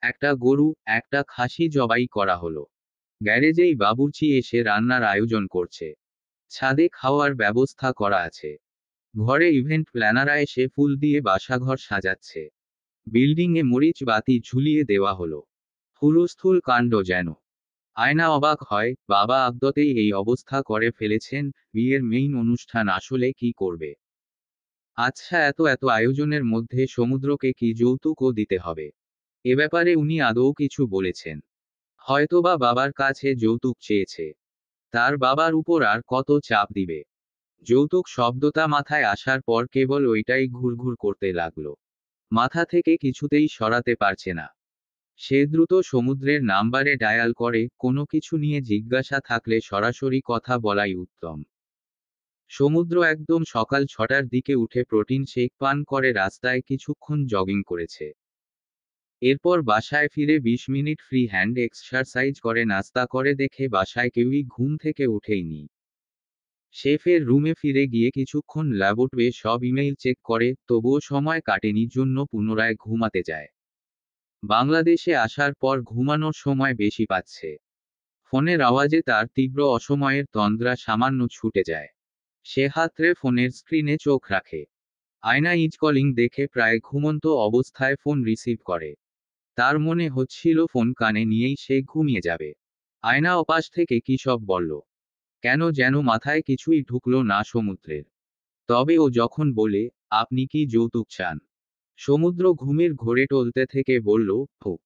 একটা গরু, একটা খাসি জবাই করা হলো। গ্যারেজেই বাবুর্চি এসে রান্নার আয়োজন করছে। ছাদে খাওয়ার ব্যবস্থা করা আছে। ঘরে ইভেন্ট প্ল্যানাররা এসে ফুল দিয়ে বাসাঘর সাজাচ্ছে। বিল্ডিংয়ে মরিচ বাতি ঝুলিয়ে দেওয়া হলো। হুলস্থুল কাণ্ড যেন। আয়না অবাক হয়, বাবা আদতেই এই অবস্থা করে ফেলেছেন, বিয়ের মেইন অনুষ্ঠান আসলে কি করবে? আচ্ছা, এত আয়োজনের মধ্যে সমুদ্রকে কি যৌতুকও দিতে হবে? এ ব্যাপারে উনি আদৌ কিছু বলেছেন? হয়তোবা বাবার কাছে যৌতুক চেয়েছে। তার বাবার উপর আর কত চাপ দিবে? যৌতুক শব্দটা মাথায় আসার পর কেবল ওইটাই ঘুরঘুর করতে লাগলো। মাথা থেকে কিছুতেই সরাতে পারছে না। সে দ্রুত সমুদ্রের নাম্বারে ডায়াল করে, কোনো কিছু নিয়ে জিজ্ঞাসা থাকলে সরাসরি কথা বলাই উত্তম। সমুদ্র একদম সকাল 6টার দিকে উঠে প্রোটিন শেক পান করে রাস্তায় কিছুক্ষণ জগিং করেছে। এরপর বাসায় ফিরে 20 মিনিট ফ্রি হ্যান্ড এক্সারসাইজ করে নাস্তা করে দেখে বাসায় কেউই ঘুম থেকে উঠেইনি। সে ফের রুমে ফিরে গিয়ে কিছুক্ষণ ল্যাপটপে সব ইমেইল চেক করে, তবুও সময় কাটেনি জন্য পুনরায় ঘুমাতে যায়। বাংলাদেশে আসার পর ঘুমানোর সময় বেশি পাচ্ছে। ফোনের আওয়াজে তার তীব্র অসময়ের তন্দ্রা সামান্য ছুটে যায়। সে হাতড়ে ফোনের স্ক্রিনে চোখ রাখে। আয়না ইজ কলিং দেখে প্রায় ঘুমন্ত অবস্থায় ফোন রিসিভ করে। তার মনে হচ্ছিল ফোন কানে নিয়েই সে ঘুমিয়ে যাবে। আয়না ওপাশ থেকে কী সব বলল। কেন যেন মাথায় কিছুই ঢুকল না সমুদ্রের। তবে ও যখন বলে, আপনি কি যৌতুক চান? সমুদ্র ঘুমের ঘোরে টলতে থেকে বলল, হো,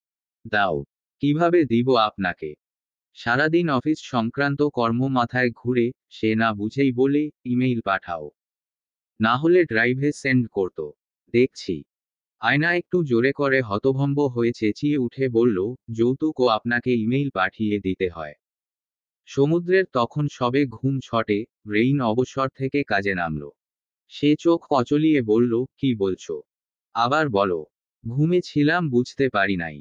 দাও। কিভাবে দিব আপনাকে? সারাদিন অফিস সংক্রান্ত কর্ম মাথায় ঘুরে, সে না বুঝেই বলে, ইমেইল পাঠাও। না হলে ড্রাইভে সেন্ড করতো। দেখছি। আয়না একটু জোরে করে হতভম্ব হয়ে চেঁচিয়ে উঠে বলল, যৌতুকও আপনাকে ইমেইল পাঠিয়ে দিতে হয়? সমুদ্রের তখন সবে ঘুম ছটে, ব্রেইন অবসর থেকে কাজে নামল। সে চোখ কচলিয়ে বলল, কি বলছো? আবার বলো। ঘুমে ছিলাম, বুঝতে পারি নাই।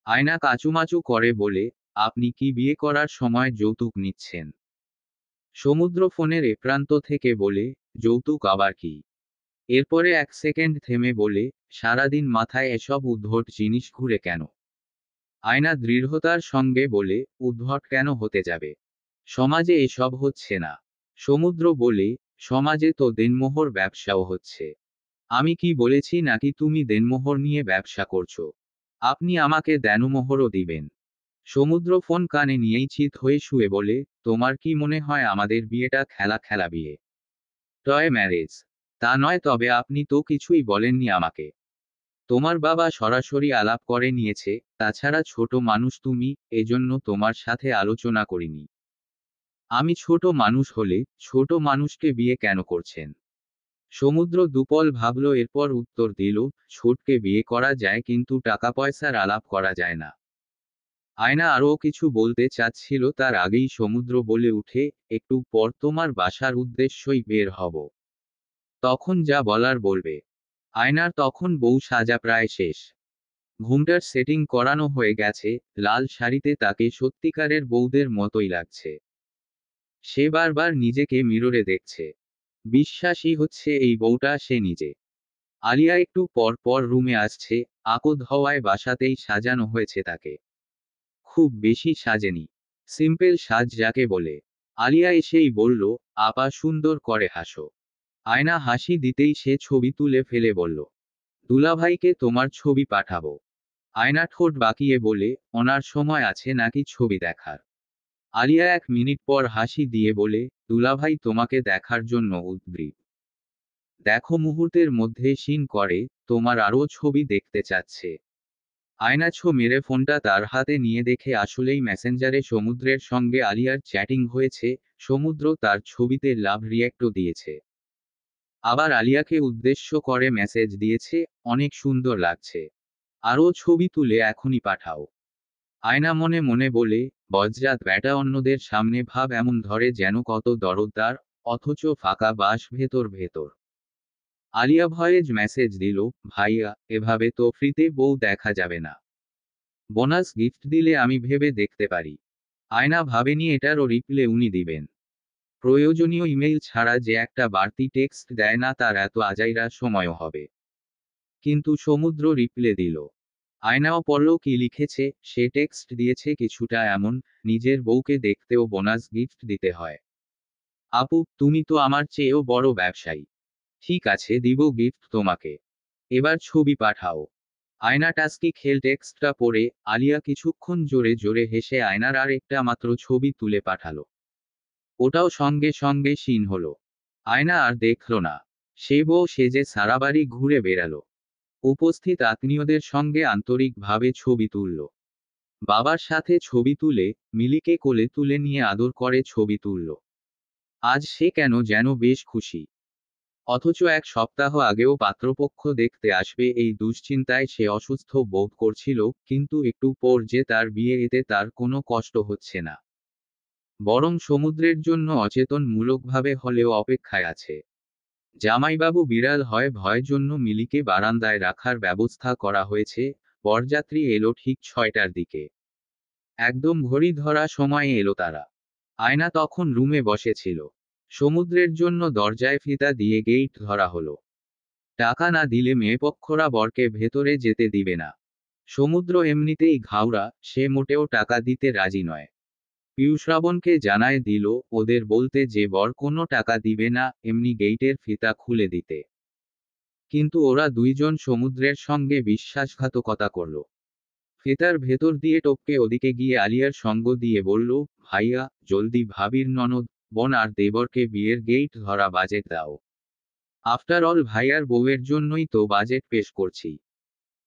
আয়না কাচুমাচু করে বলে, আপনি কি বিয়ে করার সময় যৌতুক নিচ্ছেন? সমুদ্র ফোনের এ প্রান্ত থেকে বলে, যৌতুক আবার কি? এরপরে 1 সেকেন্ড থেমে বলে, সারাদিন মাথায় এসব উদ্ভট জিনিস ঘুরে কেন? আয়না দৃঢ়তার সঙ্গে বলে, উদ্ভট কেন হতে যাবে? সমাজে এসব হচ্ছে না। সমুদ্র বলে, সমাজে তো দেনমোহর ব্যবসাও হচ্ছে। আমি কি বলেছি নাকি তুমি দেনমোহর নিয়ে ব্যবসা করছো? আপনি আমাকে দেনমোহরও দিবেন? সমুদ্র ফোন কানে নিয়েই চিত হয়ে শুয়ে বলে, তোমার কি মনে হয় আমাদের বিয়েটা খেলা খেলা বিয়ে? Toy marriage? তা নয়, তবে আপনি তো কিছুই বলেননি আমাকে। তোমার বাবা সরাসরি আলাপ করে নিয়েছে, তাছাড়া ছোট মানুষ তুমি, এজন্য তোমার সাথে আলোচনা করিনি। আমি ছোট মানুষ হলে, ছোট মানুষকে বিয়ে কেন করছেন? সমুদ্র দুপল ভাবল, এরপর উত্তর দিল, ছোটকে বিয়ে করা যায় কিন্তু টাকা পয়সার আলাপ করা যায় না। আয়না আরও কিছু বলতে চাচ্ছিল, তার আগেই সমুদ্র বলে উঠে, একটু পর তোমার বাসার উদ্দেশ্যই বের হব। তখন যা বলার বলবে। আয়নার তখন বউ সাজা প্রায় শেষ। ঘুমটার সেটিং করানো হয়ে গেছে, লাল শাড়িতে তাকে সত্যিকারের বউদের মতোই লাগছে। সে বারবার নিজেকে মিররে দেখছে। বিশ্বাসই হচ্ছে এই বউটা সে নিজে। আলিয়া একটু পর পর রুমে আসছে, আকদ হওয়ায় বাসাতেই সাজানো হয়েছে তাকে। খুব বেশি সাজেনি। সিম্পল সাজ যাকে বলে। আলিয়া এসেই বলল, আপা সুন্দর করে হাসো। আয়না হাসি দিতেই সে ছবি তুলে ফেলে বলল, দুলাভাইকে তোমার ছবি পাঠাবো। আয়না ঠোঁট বাঁকিয়ে বলে, ওনার সময় আছে নাকি ছবি দেখার? আলিয়া 1 মিনিট পর হাসি দিয়ে বলে, দুলাভাই তোমাকে দেখার জন্য উদ্গ্রীব। দেখো মুহূর্তের মধ্যে সিন করে, তোমার আরও ছবি দেখতে চাচ্ছে। আয়না ছো মেরে ফোনটা তার হাতে নিয়ে দেখে আসলেই মেসেঞ্জারে সমুদ্রের সঙ্গে আলিয়ার চ্যাটিং হয়েছে। সমুদ্র তার ছবিতে লাভ রিয়্যাক্টও দিয়েছে। আবার আলিয়াকে উদ্দেশ্য করে মেসেজ দিয়েছে, অনেক সুন্দর লাগছে। আরও ছবি তুলে এখনই পাঠাও। আয়না মনে মনে বলে, বজ্জাত ব্যাটা, অন্যদের সামনে ভাব এমন ধরে যেন কত দরদদার, অথচ ফাঁকা বাস ভেতর ভেতর। আলিয়া ভয়েজ মেসেজ দিল, ভাইয়া, এভাবে তো ফ্রিতে বউ দেখা যাবে না। বোনাস গিফট দিলে আমি ভেবে দেখতে পারি। আয়না ভাবেনি এটারও রিপ্লে উনি দিবেন। প্রয়োজনীয় ইমেইল ছাড়া যে একটা বাড়তি টেক্সট দেয় না, তার এত আজাইরা সময়ও হবে। কিন্তু সমুদ্র রিপ্লে দিল। আয়নাও পড়ল কি লিখেছে। সে টেক্সট দিয়েছে কিছুটা এমন, নিজের বউকে দেখতেও বোনাস গিফট দিতে হয়। আপু, তুমি তো আমার চেয়েও বড় ব্যবসায়ী। ঠিক আছে, দিব গিফট তোমাকে। এবার ছবি পাঠাও। আয়না টাস্কি খেল টেক্সটটা পড়ে, আলিয়া কিছুক্ষণ জোরে জোরে হেসে আয়নার আর একটা মাত্র ছবি তুলে পাঠালো। ওটাও সঙ্গে সঙ্গে সিন হলো। আয়না আর দেখল না। সে বউ সেজে সারা বাড়ি ঘুরে বেড়ালো। উপস্থিত আত্মীয়দের সঙ্গে আন্তরিকভাবে ছবি তুলল। বাবার সাথে ছবি তুলে, মিলিকে কোলে তুলে নিয়ে আদর করে ছবি তুলল। আজ সে কেন যেন বেশ খুশি। অথচ 1 সপ্তাহ আগেও পাত্রপক্ষ দেখতে আসবে এই দুশ্চিন্তায় সে অসুস্থ বোধ করছিল, কিন্তু একটু পর যে তার বিয়ে, এতে তার কোনো কষ্ট হচ্ছে না। বরং সমুদ্রের জন্য অচেতনমূলকভাবে হলেও অপেক্ষায় আছে। জামাইবাবু বিড়াল হয় ভয়ের জন্য মিলিকে বারান্দায় রাখার ব্যবস্থা করা হয়েছে। বরযাত্রী এলো ঠিক 6টার দিকে। একদম ঘড়ি ধরা সময়ে এলো তারা। আয়না তখন রুমে বসেছিল। সমুদ্রের জন্য দরজায় ফিতা দিয়ে গেইট ধরা হলো। টাকা না দিলে মেয়েপক্ষরা বরকে ভেতরে যেতে দিবে না। সমুদ্র এমনিতেই ঘাউড়া, সে মোটেও টাকা দিতে রাজি নয়। পিয়ুষরাবণকে জানায় দিল, ওদের বলতে যে বর কোনো টাকা দিবে না, এমনি গেইটের ফিতা খুলে দিতে। কিন্তু ওরা দুইজন সমুদ্রের সঙ্গে বিশ্বাসঘাতকতা করল। ফিতার ভেতর দিয়ে টপকে ওদিকে গিয়ে আলিয়ার সঙ্গ দিয়ে বলল, ভাইয়া, জলদি ভাবির ননদ, বোন আর দেবরকে বিয়ের গেইট ধরা বাজেট দাও। আফটার অল ভাইয়ার বউয়ের জন্যই তো বাজেট পেশ করছি।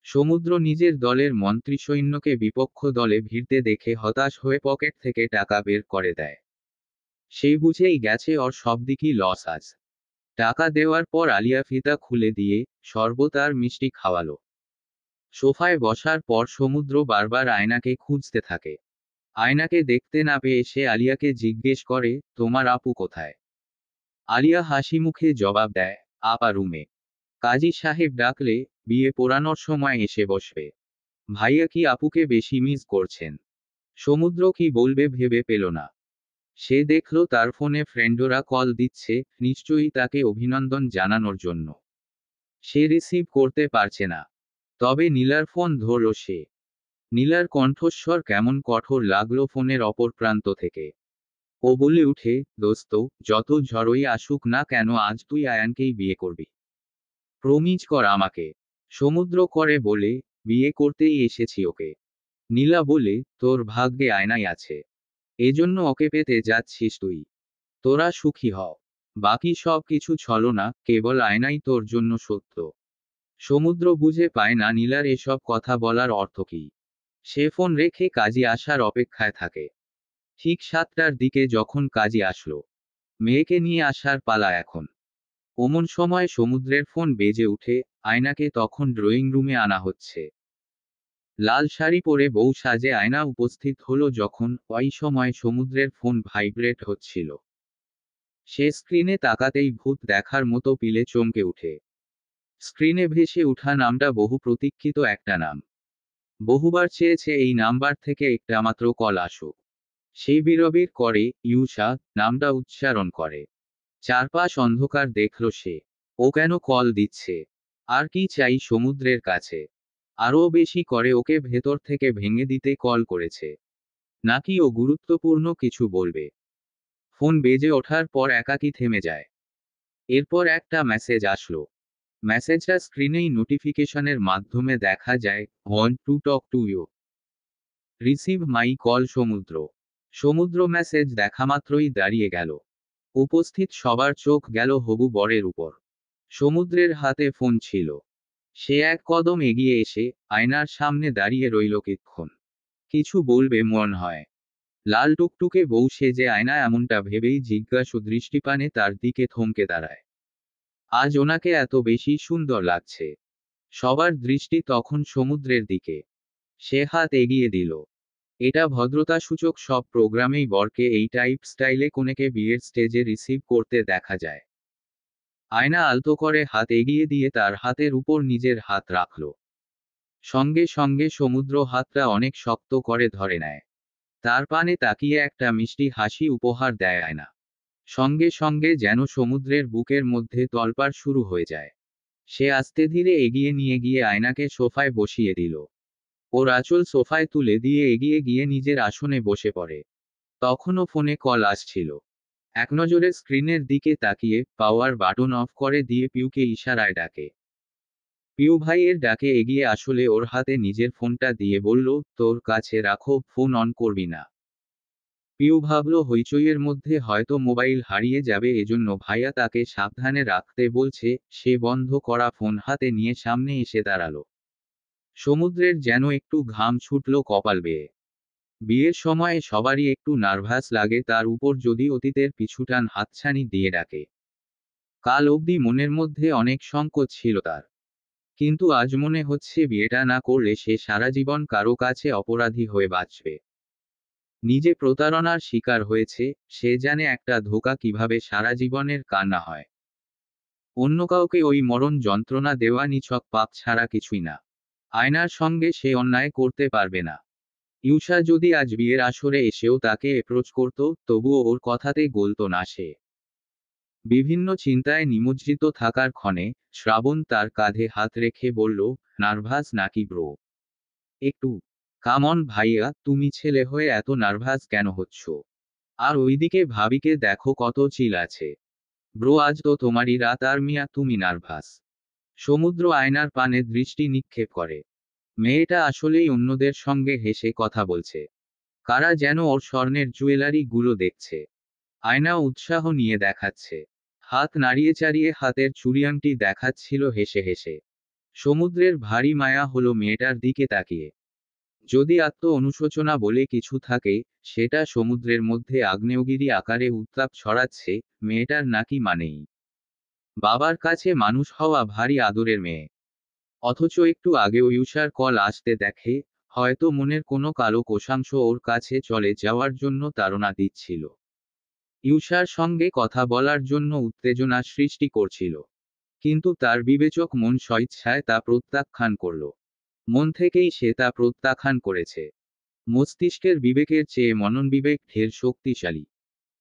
সমুদ্র নিজের দলের মন্ত্রীসৈন্যকে বিপক্ষ দলে ভিড়তে দেখে হতাশ হয়ে পকেট থেকে টাকা বের করে দেয়। সেই বুঝেই গেছে ওর সবদিকই লস আজ। টাকা দেওয়ার পর আলিয়া ফিতা খুলে দিয়ে শরবত আর মিষ্টি খাওয়ালো। সোফায় বসার পর সমুদ্র বারবার আয়নাকে খুঁজতে থাকে। আয়নাকে দেখতে না পেয়ে সে আলিয়াকে জিজ্ঞেস করে, তোমার আপু কোথায়? আলিয়া হাসি মুখে জবাব দেয়, আপা রুমে। কাজী সাহেব ডাকলে বিয়ে পোড়ানোর সময় এসে বসবে। ভাইয়া কি আপুকে বেশি মিস করছেন? সমুদ্র কি বলবে ভেবে পেল না। সে দেখল তার ফোনে ফ্রেন্ডরা কল দিচ্ছে, নিশ্চয়ই তাকে অভিনন্দন জানানোর জন্য। সে রিসিভ করতে পারছে না। তবে নীলার ফোন ধরল সে। নীলার কণ্ঠস্বর কেমন কঠোর লাগলো ফোনের অপর প্রান্ত থেকে। ও বলে উঠে, দোস্ত, যত ঝড়ই আসুক না কেন আজ তুই আয়ানকেই বিয়ে করবি। প্রমিজ কর আমাকে। সমুদ্র করে বলে, বিয়ে করতেই এসেছি ওকে। নীলা বলে, তোর ভাগ্যে আয়নাই আছে। এজন্য ওকে পেতে যাচ্ছিস তুই। তোরা সুখী হ। বাকি সব কিছু ছলনা, কেবল আয়নাই তোর জন্য সত্য। সমুদ্র বুঝে পায় না নীলার এসব কথা বলার অর্থ কি। সে ফোন রেখে কাজী আসার অপেক্ষায় থাকে। ঠিক 7টার দিকে যখন কাজী আসলো, মেয়েকে নিয়ে আসার পালা এখন। অমন সময় সমুদ্রের ফোন বেজে উঠে। আয়নাকে তখন ড্রয়িং রুমে আনা হচ্ছে। লাল শাড়ি পরে বউ সাজে আয়না উপস্থিত হলো যখন, ওই সময় সমুদ্রের ফোন ভাইব্রেট হচ্ছিল। সে স্ক্রিনে তাকাতেই ভূত দেখার মতো পিলে চমকে উঠে। স্ক্রিনে ভেসে উঠা নামটা বহু প্রতীক্ষিত একটা নাম। বহুবার চেয়েছে এই নাম্বার থেকে একটা মাত্র কল আসুক। সেই বিড়বিড় করে, ইউসা, নামটা উচ্চারণ করে। চারপাশ অন্ধকার দেখল সে। ও কেন কল দিচ্ছে? আর কি চাই সমুদ্রের কাছে? আরও বেশি করে ওকে ভেতর থেকে ভেঙে দিতে কল করেছে। নাকি ও গুরুত্বপূর্ণ কিছু বলবে? ফোন বেজে ওঠার পর একাকী থেমে যায়। এরপর একটা মেসেজ আসলো। মেসেজটা স্ক্রিনেই নোটিফিকেশনের মাধ্যমে দেখা যায়, want to talk to you. Receive my call Samudra. Samudra message দেখামাত্রই দাঁড়িয়ে গেল। উপস্থিত সবার চোখ গেল হবু বরের উপর। সমুদ্রের হাতে ফোন ছিল। সে এক কদম এগিয়ে এসে আয়নার সামনে দাঁড়িয়ে রইল কিছুক্ষণ। কিছু বলবে মন হয়। লাল টুকটুকে বউ সেজে আয়না এমনটা ভেবেই জিজ্ঞাসু দৃষ্টিপানে তার দিকে থমকে দাঁড়ায়। আজ ওনাকে এত বেশি সুন্দর লাগছে। সবার দৃষ্টি তখন সমুদ্রের দিকে। সে হাত এগিয়ে দিল। এটা ভদ্রতাসূচক, সব প্রোগ্রামেই বরকে এই টাইপ স্টাইলে কনেকে বিয়ের স্টেজে রিসিভ করতে দেখা যায়। আয়না আলতো করে হাত এগিয়ে দিয়ে তার হাতের উপর নিজের হাত রাখল। সঙ্গে সঙ্গে সমুদ্র হাতটা অনেক শক্ত করে ধরে নেয়। তার পানে তাকিয়ে একটা মিষ্টি হাসি উপহার দেয় আয়না। সঙ্গে সঙ্গে যেন সমুদ্রের বুকের মধ্যে তলপাড় শুরু হয়ে যায়। সে আস্তে ধীরে এগিয়ে নিয়ে গিয়ে আয়নাকে সোফায় বসিয়ে দিল। ওর আঁচল সোফায় তুলে দিয়ে এগিয়ে গিয়ে নিজের আসনে বসে পড়ে। তখনও ফোনে কল আসছিল। এক নজরে স্ক্রিনের দিকে তাকিয়ে পাওয়ার বাটন অফ করে দিয়ে পিউকে ইশারায় ডাকে। পিউ ভাইয়ের ডাকে এগিয়ে আসলে ওর হাতে নিজের ফোনটা দিয়ে বলল, তোর কাছে রাখো, ফোন অন করবি না। পিউ ভাবল হইচইয়ের মধ্যে হয়তো মোবাইল হারিয়ে যাবে, এজন্য ভাইয়া তাকে সাবধানে রাখতে বলছে। সে বন্ধ করা ফোন হাতে নিয়ে সামনে এসে দাঁড়ালো। সমুদ্রের যেন একটু ঘাম ছুটল কপাল বেয়ে। বিয়ের সময় সবারই একটু নার্ভাস লাগে, তার উপর যদি অতীতের পিছুটান হাতছানি দিয়ে ডাকে। কাল অবধি মনের মধ্যে অনেক সংকোচ ছিল তার। কিন্তু আজ মনে হচ্ছে বিয়েটা না করলে সে সারা জীবন কারো কাছে অপরাধী হয়ে বাঁচবে। নিজে প্রতারণার শিকার হয়েছে, সে জানে একটা ধোঁকা কিভাবে সারা জীবনের কান্না হয়। অন্য কাউকে ওই মরণ যন্ত্রণা দেওয়া নিছক পাপ ছাড়া কিছুই না। আয়নার সঙ্গে সে অন্যায় করতে পারবে না। ইউসা যদি আজ বিয়ের আসরে এসেও তাকে অ্যাপ্রোচ করত, তবুও ওর কথাতে গলত না সে। বিভিন্ন চিন্তায় নিমজ্জিত থাকার ক্ষণে শ্রাবণ তার কাঁধে হাত রেখে বলল, নার্ভাস নাকি ব্রো? একটু। কামন ভাইয়া, তুমি ছেলে হয়ে এত নার্ভাস কেন হচ্ছ? আর ওইদিকে ভাবিকে দেখো কত চিল আছে। ব্রো, আজ তো তোমারই রাত আর মিয়া তুমি নার্ভাস। সমুদ্র আয়নার পানে দৃষ্টি নিক্ষেপ করে। মেয়েটা আসলেই অন্যদের সঙ্গে হেসে কথা বলছে। কারা যেন ওর স্বর্ণের জুয়েলারি গুলো দেখছে। আয়না উৎসাহ নিয়ে দেখাচ্ছে। হাত নাড়িয়ে চাড়িয়ে হাতের চুড়িয়াংটি দেখাচ্ছিল হেসে হেসে। সমুদ্রের ভারী মায়া হলো মেয়েটার দিকে তাকিয়ে। যদি আত্ম অনুশোচনা বলে কিছু থাকে, সেটা সমুদ্রের মধ্যে আগ্নেয়গিরি আকারে উত্তাপ ছড়াচ্ছে, মেয়েটার নাকি মানেই। বাবার কাছে মানুষ হওয়া ভারী আদরের মেয়ে। অথচ একটু আগেও ইউষার কল আসতে দেখে, হয়তো মনের কোনো কালো কোষাংশ ওর কাছে চলে যাওয়ার জন্য তাড়না দিচ্ছিল। ইউষার সঙ্গে কথা বলার জন্য উত্তেজনা সৃষ্টি করছিল। কিন্তু তার বিবেচক মন স্বইচ্ছায় তা প্রত্যাখ্যান করল। মন থেকেই সে তা প্রত্যাখ্যান করেছে। মস্তিষ্কের বিবেকের চেয়ে মননবিবেক ঢের শক্তিশালী।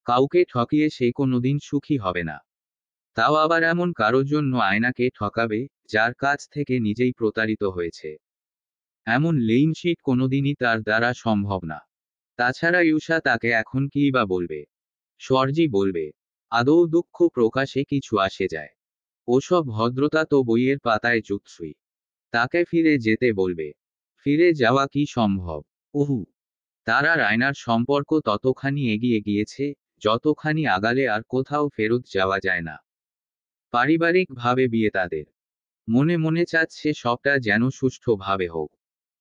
কাউকে ঠকিয়ে সে কোনোদিন সুখী হবে না। তাও আবার এমন কারো জন্য আয়নাকে ঠকাবে, যার কাছ থেকে নিজেই প্রতারিত হয়েছে। এমন লেইম শিট কোনোদিনই তার দ্বারা সম্ভব না। তাছাড়া ইউষা তাকে এখন কী বা বলবে? স্বর্জি বলবে? আদৌ দুঃখ প্রকাশে কিছু আসে যায়? ওসব ভদ্রতা তো বইয়ের পাতায় যুৎসই। তাকে ফিরে যেতে বলবে। ফিরে যাওয়া কি সম্ভব? উহু। তার আর আয়নার সম্পর্ক ততখানি এগিয়ে গিয়েছে, যতখানি আগালে আর কোথাও ফেরত যাওয়া যায় না। পারিবারিকভাবে বিয়ে তাদের। মনে মনে চাচ্ছে সবটা যেন সুষ্ঠুভাবে হোক।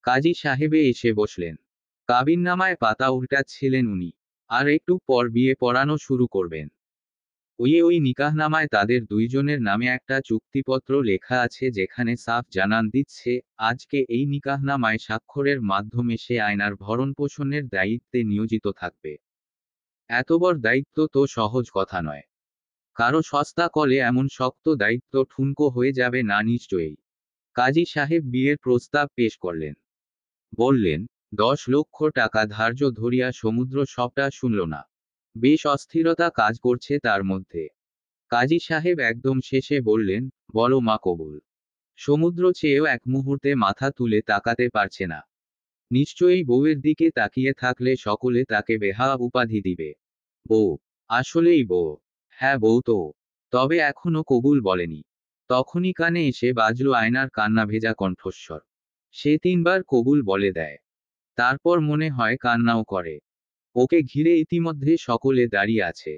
কাজী সাহেবে এসে বসলেন। কাবিননামায় পাতা উল্টাচ্ছিলেন উনি। আর একটু পর বিয়ে পড়ানো শুরু করবেন। ওই নিকাহনামায় তাদের দুইজনের নামে একটা চুক্তিপত্র লেখা আছে, যেখানে সাফ জানান দিচ্ছে, আজকে এই নিকাহনামায় স্বাক্ষরের মাধ্যমে সে আয়নার ভরণপোষণের দায়িত্বে নিয়োজিত থাকবে। এত বড় দায়িত্ব তো সহজ কথা নয়। কারো সস্তা কলে এমন শক্ত দায়িত্ব ঠুনকো হয়ে যাবে না নিশ্চয়ই। কাজী সাহেব বিয়ের প্রস্তাব পেশ করলেন। বললেন, 10 লক্ষ টাকা ধার্য ধরিয়া সমুদ্র সবটা শুনল না। বেশ অস্থিরতা কাজ করছে তার মধ্যে। কাজী সাহেব একদম শেষে বললেন, বলো মা কবুল। সমুদ্র চেয়েও এক মুহূর্তে মাথা তুলে তাকাতে পারছে না। নিশ্চয়ই বউয়ের দিকে তাকিয়ে থাকলে সকলে তাকে বেহায়া উপাধি দিবে। বউ? আসলেই বউ? হ্যাঁ বউ তো। তবে এখনো কবুল বলেনি। তখনই কানে এসে বাজল আয়নার কান্না ভেজা কণ্ঠস্বর। সে 3বার কবুল বলে দেয়। তারপর মনে হয় কান্নাও করে। ওকে ঘিরে ইতিমধ্যে সকলে দাঁড়িয়ে আছে।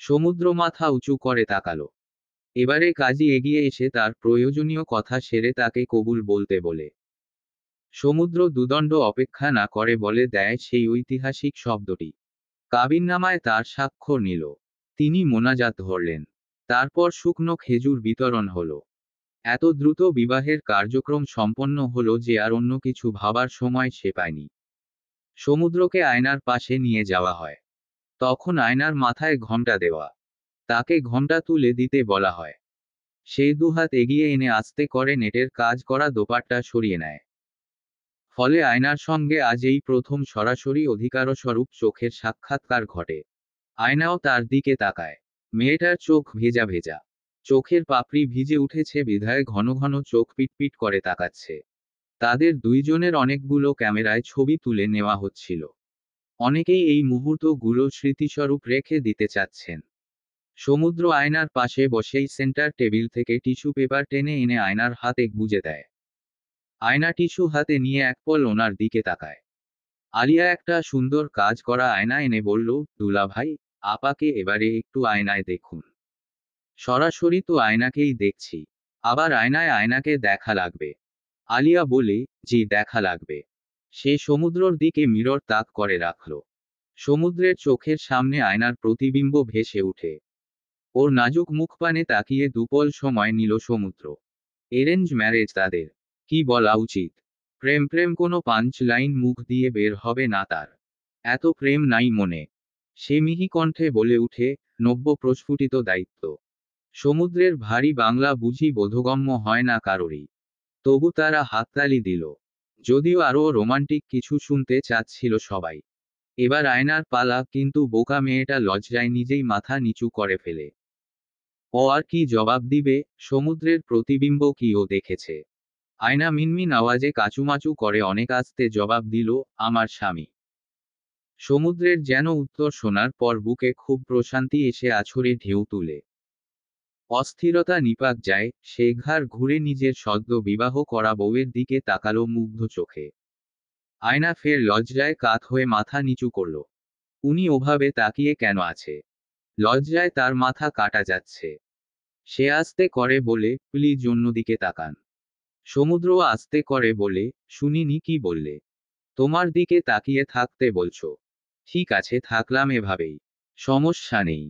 সমুদ্র মাথা উঁচু করে তাকালো। এবারে কাজী এগিয়ে এসে তার প্রয়োজনীয় কথা সেরে তাকে কবুল বলতে বলে। সমুদ্র দুদণ্ড অপেক্ষা না করে বলে দেয় সেই ঐতিহাসিক শব্দটি। কাবিননামায় তার স্বাক্ষর নিল। তিনি মোনাজাত ধরলেন। তারপর শুকনো খেজুর বিতরণ হলো। এত দ্রুত বিবাহের কার্যক্রম সম্পন্ন হলো যে আর অন্য কিছু ভাবার সময় সে পায়নি। সমুদ্রকে আয়নার পাশে নিয়ে যাওয়া হয়। তখন আয়নার মাথায় ঘোমটা দেওয়া। তাকে ঘোমটা তুলে দিতে বলা হয়। সে দুহাত এগিয়ে এনে আস্তে করে নেটের কাজ করা দোপাট্টা সরিয়ে নেয়। ফলে আয়নার সঙ্গে আজ এই প্রথম সরাসরি অধিকারস্বরূপ চোখের সাক্ষাৎকার ঘটে। আয়নাও তার দিকে তাকায়। মেয়েটার চোখ ভেজা ভেজা। চোখের পাপড়ি ভিজে উঠেছে বিধায় ঘন ঘন চোখ পিটপিট করে তাকাচ্ছে। তাদের দুইজনের অনেকগুলো ক্যামেরায় ছবি তুলে নেওয়া হচ্ছিল। অনেকেই এই মুহূর্তগুলো স্মৃতিস্বরূপ রেখে দিতে চাচ্ছেন। সমুদ্র আয়নার পাশে বসেই সেন্টার টেবিল থেকে টিস্যু পেপার টেনে এনে আয়নার হাতে গুজে দেয়। আয়না টিস্যু হাতে নিয়ে একপল ওনার দিকে তাকায়। আলিয়া একটা সুন্দর কাজ করা আয়না এনে বলল, দুলা ভাই, আপাকে এবারে একটু আয়নায় দেখুন। সরাসরি তো আয়নাকেই দেখছি। আবার আয়নায় আয়নাকে দেখা লাগবে। আলিয়া বলে, জি দেখা লাগবে। সে সমুদ্রর দিকে মিরর তাক করে রাখল। সমুদ্রের চোখের সামনে আয়নার প্রতিবিম্ব ভেসে উঠে। ওর নাজুক মুখপানে তাকিয়ে দুপল সময় নিল সমুদ্র। এরেঞ্জ ম্যারেজ তাদের। কি বলা উচিত? প্রেম প্রেম কোনো পাঞ্চ লাইন মুখ দিয়ে বের হবে না তার। এত প্রেম নাই মনে। সে মিহি কণ্ঠে বলে উঠে, নব্য প্রস্ফুটিত দায়িত্ব। সমুদ্রের ভারী বাংলা বুঝি বোধগম্য হয় না কারোরই। তবু তারা হাততালি দিল। যদিও আরও রোমান্টিক কিছু শুনতে চাচ্ছিল সবাই। এবার আয়নার পালা, কিন্তু বোকা মেয়েটা লজ্জায় নিজেই মাথা নিচু করে ফেলে। ও আর কি জবাব দিবে? সমুদ্রের প্রতিবিম্ব কি ও দেখেছে? আয়না মিনমিন আওয়াজে কাচুমাচু করে অনেক আস্তে জবাব দিল, আমার স্বামী। সমুদ্রের যেন উত্তর শোনার পর বুকে খুব প্রশান্তি এসে আছড়ে ঢেউ তুলে। অস্থিরতা নিপাক যায়, সে ঘাড় ঘুরে নিজের সদ্য বিবাহ করা বউয়ের দিকে তাকালো মুগ্ধ চোখে। আয়না ফের লজ্জায় কাত হয়ে মাথা নিচু করল। উনি ওভাবে তাকিয়ে কেন আছে? লজ্জায় তার মাথা কাটা যাচ্ছে। সে আস্তে করে বলে, প্লিজ অন্যদিকে তাকান। সমুদ্র আস্তে করে বলে, শুনিনি কি বললে? তোমার দিকে তাকিয়ে থাকতে বলছো। ঠিক আছে থাকলাম এভাবেই। সমস্যা নেই।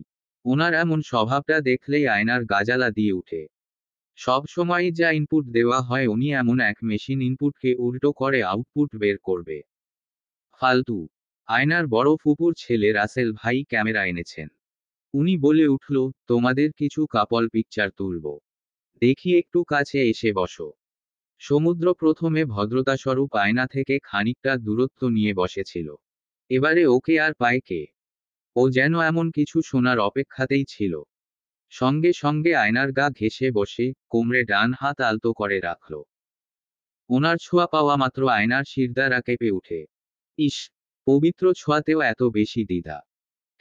ওনার এমন স্বভাবটা দেখলেই আয়নার গাজালা দিয়ে উঠে। সব সময়ই যা ইনপুট দেওয়া হয় উনি এমন এক মেশিন ইনপুটকে উল্টো করে আউটপুট বের করবে। ফালতু। আয়নার বড় ফুপুর ছেলে রাসেল ভাই ক্যামেরা এনেছেন। উনি বলে উঠল, তোমাদের কিছু কাপল পিকচার তুলব। দেখি একটু কাছে এসে বসো। সমুদ্র প্রথমে ভদ্রতাস্বরূপ আয়না থেকে খানিকটা দূরত্ব নিয়ে বসেছিল। এবারে ওকে আর পায় কে? ও যেন এমন কিছু শোনার অপেক্ষাতেই ছিল। সঙ্গে সঙ্গে আয়নার গা ঘেঁষে বসে কোমরে ডান হাত আলতো করে রাখল। ওনার ছোঁয়া পাওয়া মাত্র আয়নার শিরদাঁড়া কেঁপে উঠে। ইস, পবিত্র ছোঁয়াতেও এত বেশি দ্বিধা।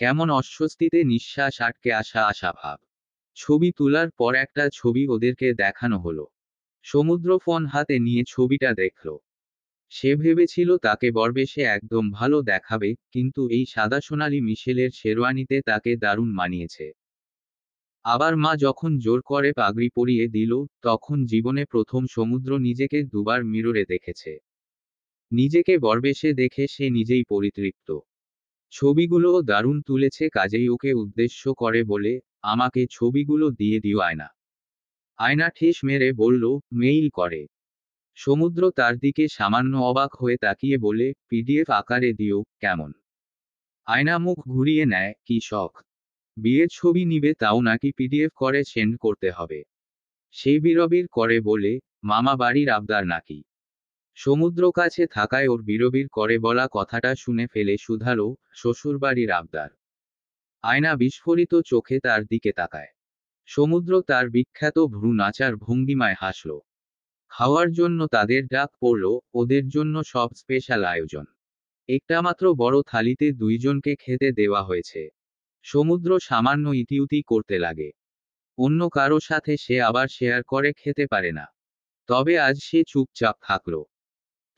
কেমন অস্বস্তিতে নিঃশ্বাস আটকে আসা আসা ভাব। ছবি তোলার পর একটা ছবি ওদেরকে দেখানো হলো। সমুদ্র ফোন হাতে নিয়ে ছবিটা দেখল। সে ভেবেছিল তাকে বরবেশে একদম ভালো দেখাবে, কিন্তু এই সাদা সোনালি মিশেলের শেরওয়ানিতে তাকে দারুণ মানিয়েছে। আবার মা যখন জোর করে পাগড়ি পরিয়ে দিল, তখন জীবনে প্রথম সমুদ্র নিজেকে দুবার মিররে দেখেছে। নিজেকে বরবেশে দেখে সে নিজেই পরিতৃপ্ত। ছবিগুলোও দারুণ তুলেছে, কাজেই ওকে উদ্দেশ্য করে বলে, আমাকে ছবিগুলো দিয়ে দিও আয়না। আয়না ঠেস মেরে বলল, মেইল করে। সমুদ্র তার দিকে সামান্য অবাক হয়ে তাকিয়ে বলে, পিডিএফ আকারে দিও, কেমন? আয়না মুখ ঘুরিয়ে নেয়, কি শখ! বিয়ের ছবি নিবে, তাও নাকি পিডিএফ করে সেন্ড করতে হবে। সে বিড়বিড় করে বলে, মামা বাড়ির আবদার নাকি? সমুদ্র কাছে থাকায় ওর বিড়বিড় করে বলা কথাটা শুনে ফেলে শুধালো, শ্বশুরবাড়ির আবদার। আয়না বিস্ফোরিত চোখে তার দিকে তাকায়। সমুদ্র তার বিখ্যাত ভ্রু নাচার ভঙ্গিমায় হাসল। খাওয়ার জন্য তাদের ডাক পড়ল, ওদের জন্য সব স্পেশাল আয়োজন। একটা মাত্র বড় থালিতে দুইজনকে খেতে দেওয়া হয়েছে। সমুদ্র সামান্য ইতিউতি করতে লাগে। অন্য কারো সাথে সে আবার শেয়ার করে খেতে পারে না। তবে আজ সে চুপচাপ থাকল।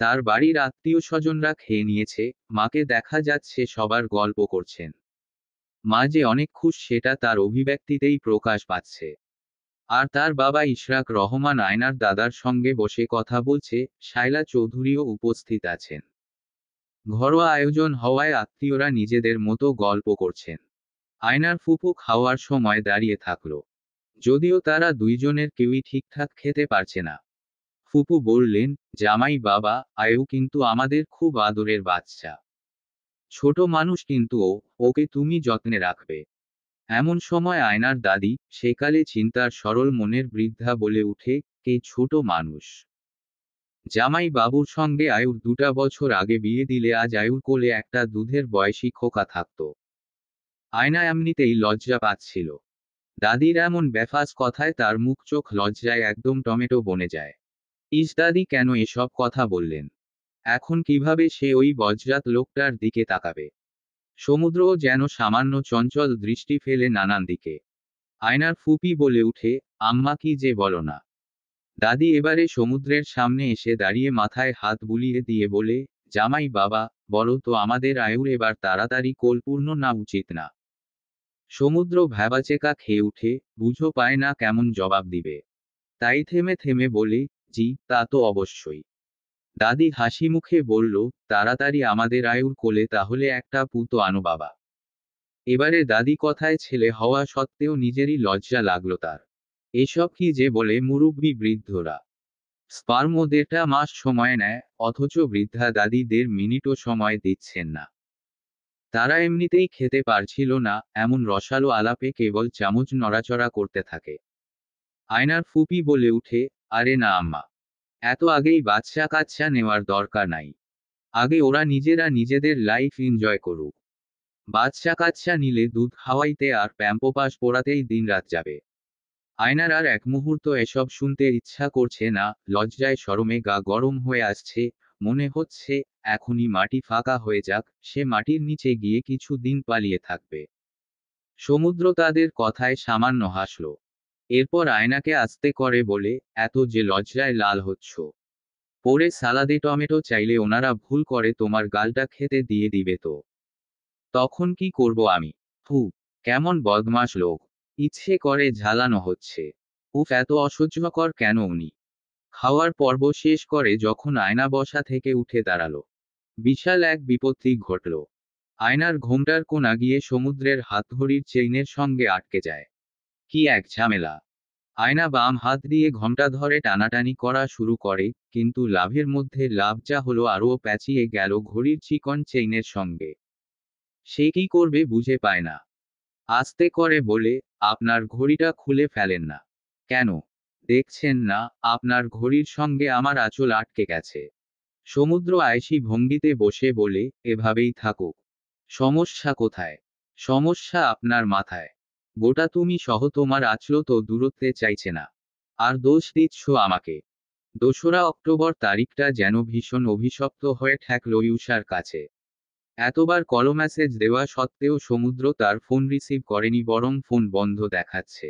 তার বাড়ির আত্মীয় স্বজনরা খেয়ে নিয়েছে, মাকে দেখা যাচ্ছে সবার গল্প করছেন। মা যে অনেক খুশ সেটা তার অভিব্যক্তিতেই প্রকাশ পাচ্ছে। আর তার বাবা ইশরাক রহমান আয়নার দাদার সঙ্গে বসে কথা বলছে, শায়লা চৌধুরীও উপস্থিত আছেন। ঘরোয়া আয়োজন হওয়ায় আত্মীয়রা নিজেদের মতো গল্প করছেন। আয়নার ফুপু খাওয়ার সময় দাঁড়িয়ে থাকল। যদিও তারা দুইজনের কেউই ঠিকঠাক খেতে পারছে না। ফুপু বললেন, জামাই বাবা, আয়ু কিন্তু আমাদের খুব আদরের বাচ্চা। ছোট মানুষ কিন্তু ওকে তুমি যত্নে রাখবে। এমন সময় আয়নার দাদি, সেকালে চিন্তার সরল মনের বৃদ্ধা বলে উঠে, কে ছোট মানুষ? জামাই বাবুর সঙ্গে আয়ুর 2টা বছর আগে বিয়ে দিলে আজ আয়ুর কোলে একটা দুধের বয়সী খোকা থাকত। আয়না এমনিতেই লজ্জা পাচ্ছিল। দাদির এমন বেফাস কথায় তার মুখ চোখ লজ্জায় একদম টমেটো বনে যায়। ইস, দাদি কেন এসব কথা বললেন? এখন কিভাবে সে ওই বজ্জাত লোকটার দিকে তাকাবে? সমুদ্রও যেন সামান্য চঞ্চল দৃষ্টি ফেলে নানান দিকে। আয়নার ফুপি বলে উঠে, আম্মা কি যে বলো না। দাদি এবারে সমুদ্রের সামনে এসে দাঁড়িয়ে মাথায় হাত বুলিয়ে দিয়ে বলে, জামাই বাবা, বলো তো আমাদের আয়ুর এবার তাড়াতাড়ি কোলপূর্ণ না উচিত না? সমুদ্র ভ্যাবাচেকা খেয়ে উঠে, বুঝো পায় না কেমন জবাব দিবে। তাই থেমে থেমে বলে, জি, তা তো অবশ্যই। দাদি হাসি মুখে বলল, তাড়াতাড়ি আমাদের আয়ুর কোলে তাহলে একটা পুতো আনো বাবা। এবারে দাদি কথায় ছেলে হওয়া সত্ত্বেও নিজেরই লজ্জা লাগলো তার। এসব কি যে বলে মুরুব্বি বৃদ্ধরা। স্পার্মও 1.5 মাস সময় নেয়, অথচ বৃদ্ধা দাদি 1.5 মিনিটও সময় দিচ্ছেন না। তারা এমনিতেই খেতে পারছিল না, এমন রসালো আলাপে কেবল চামচ নড়াচড়া করতে থাকে। আয়নার ফুপি বলে উঠে, আরে না আম্মা, এত আগেই বাচ্চা কাচ্চা নেওয়ার দরকার নাই। আগে ওরা নিজেরা নিজেদের লাইফ এনজয় করুক। বাচ্চা কাচ্চা নিলে দুধ খাওয়াইতে আর প্যাম্পোপাস পরাতেই দিনরাত যাবে। আয়নার আর এক মুহূর্ত এসব শুনতে ইচ্ছা করছে না, লজ্জায় শরমে গা গরম হয়ে আসছে। মনে হচ্ছে, এখনই মাটি ফাঁকা হয়ে যাক, সে মাটির নিচে গিয়ে কিছু দিন পালিয়ে থাকবে। সমুদ্র তাদের কথায় সামান্য হাসল। এরপর আয়নাকে আস্তে করে বলে, এত যে লজ্জায় লাল হচ্ছ। পরে সালাদে টমেটো চাইলে ওনারা ভুল করে তোমার গালটা খেতে দিয়ে দিবে তো? তখন কি করব আমি? হু, কেমন বদমাশ লোক! ইচ্ছে করে ঝালানো হচ্ছে। উফ, এত অসহ্যকর কেন উনি? খাওয়ার পর্ব শেষ করে যখন আয়না বসা থেকে উঠে দাঁড়ালো, বিশাল এক বিপত্তি ঘটল। আয়নার ঘোমটার কোণা গিয়ে সমুদ্রের হাতঘড়ির চেইনের সঙ্গে আটকে যায়। কি এক ঝামেলা! আয়না বাম হাত দিয়ে ঘোমটা ধরে টানাটানি করা শুরু করে, কিন্তু লাভের মধ্যে লাভ যা হলো আরও প্যাঁচিয়ে গেল ঘড়ির চিকন চেইনের সঙ্গে। সে কি করবে বুঝে পায় না। আস্তে করে বলে, আপনার ঘড়িটা খুলে ফেলেন না। কেন? দেখছেন না, আপনার ঘড়ির সঙ্গে আমার আঁচল আটকে গেছে। সমুদ্র আয়েশি ভঙ্গিতে বসে বলে, এভাবেই থাকুক। সমস্যা কোথায়? সমস্যা আপনার মাথায়। গোটা তুমি সহ তোমার আঁচলও তো দূরত্বে চাইছে না। আর দোষ দিচ্ছ আমাকে। ২রা অক্টোবর তারিখটা যেন ভীষণ অভিশপ্ত হয়ে ঠেকল ইউষার কাছে। এতবার কল মেসেজ দেওয়া সত্ত্বেও সমুদ্র তার ফোন রিসিভ করেনি, বরং ফোন বন্ধ দেখাচ্ছে।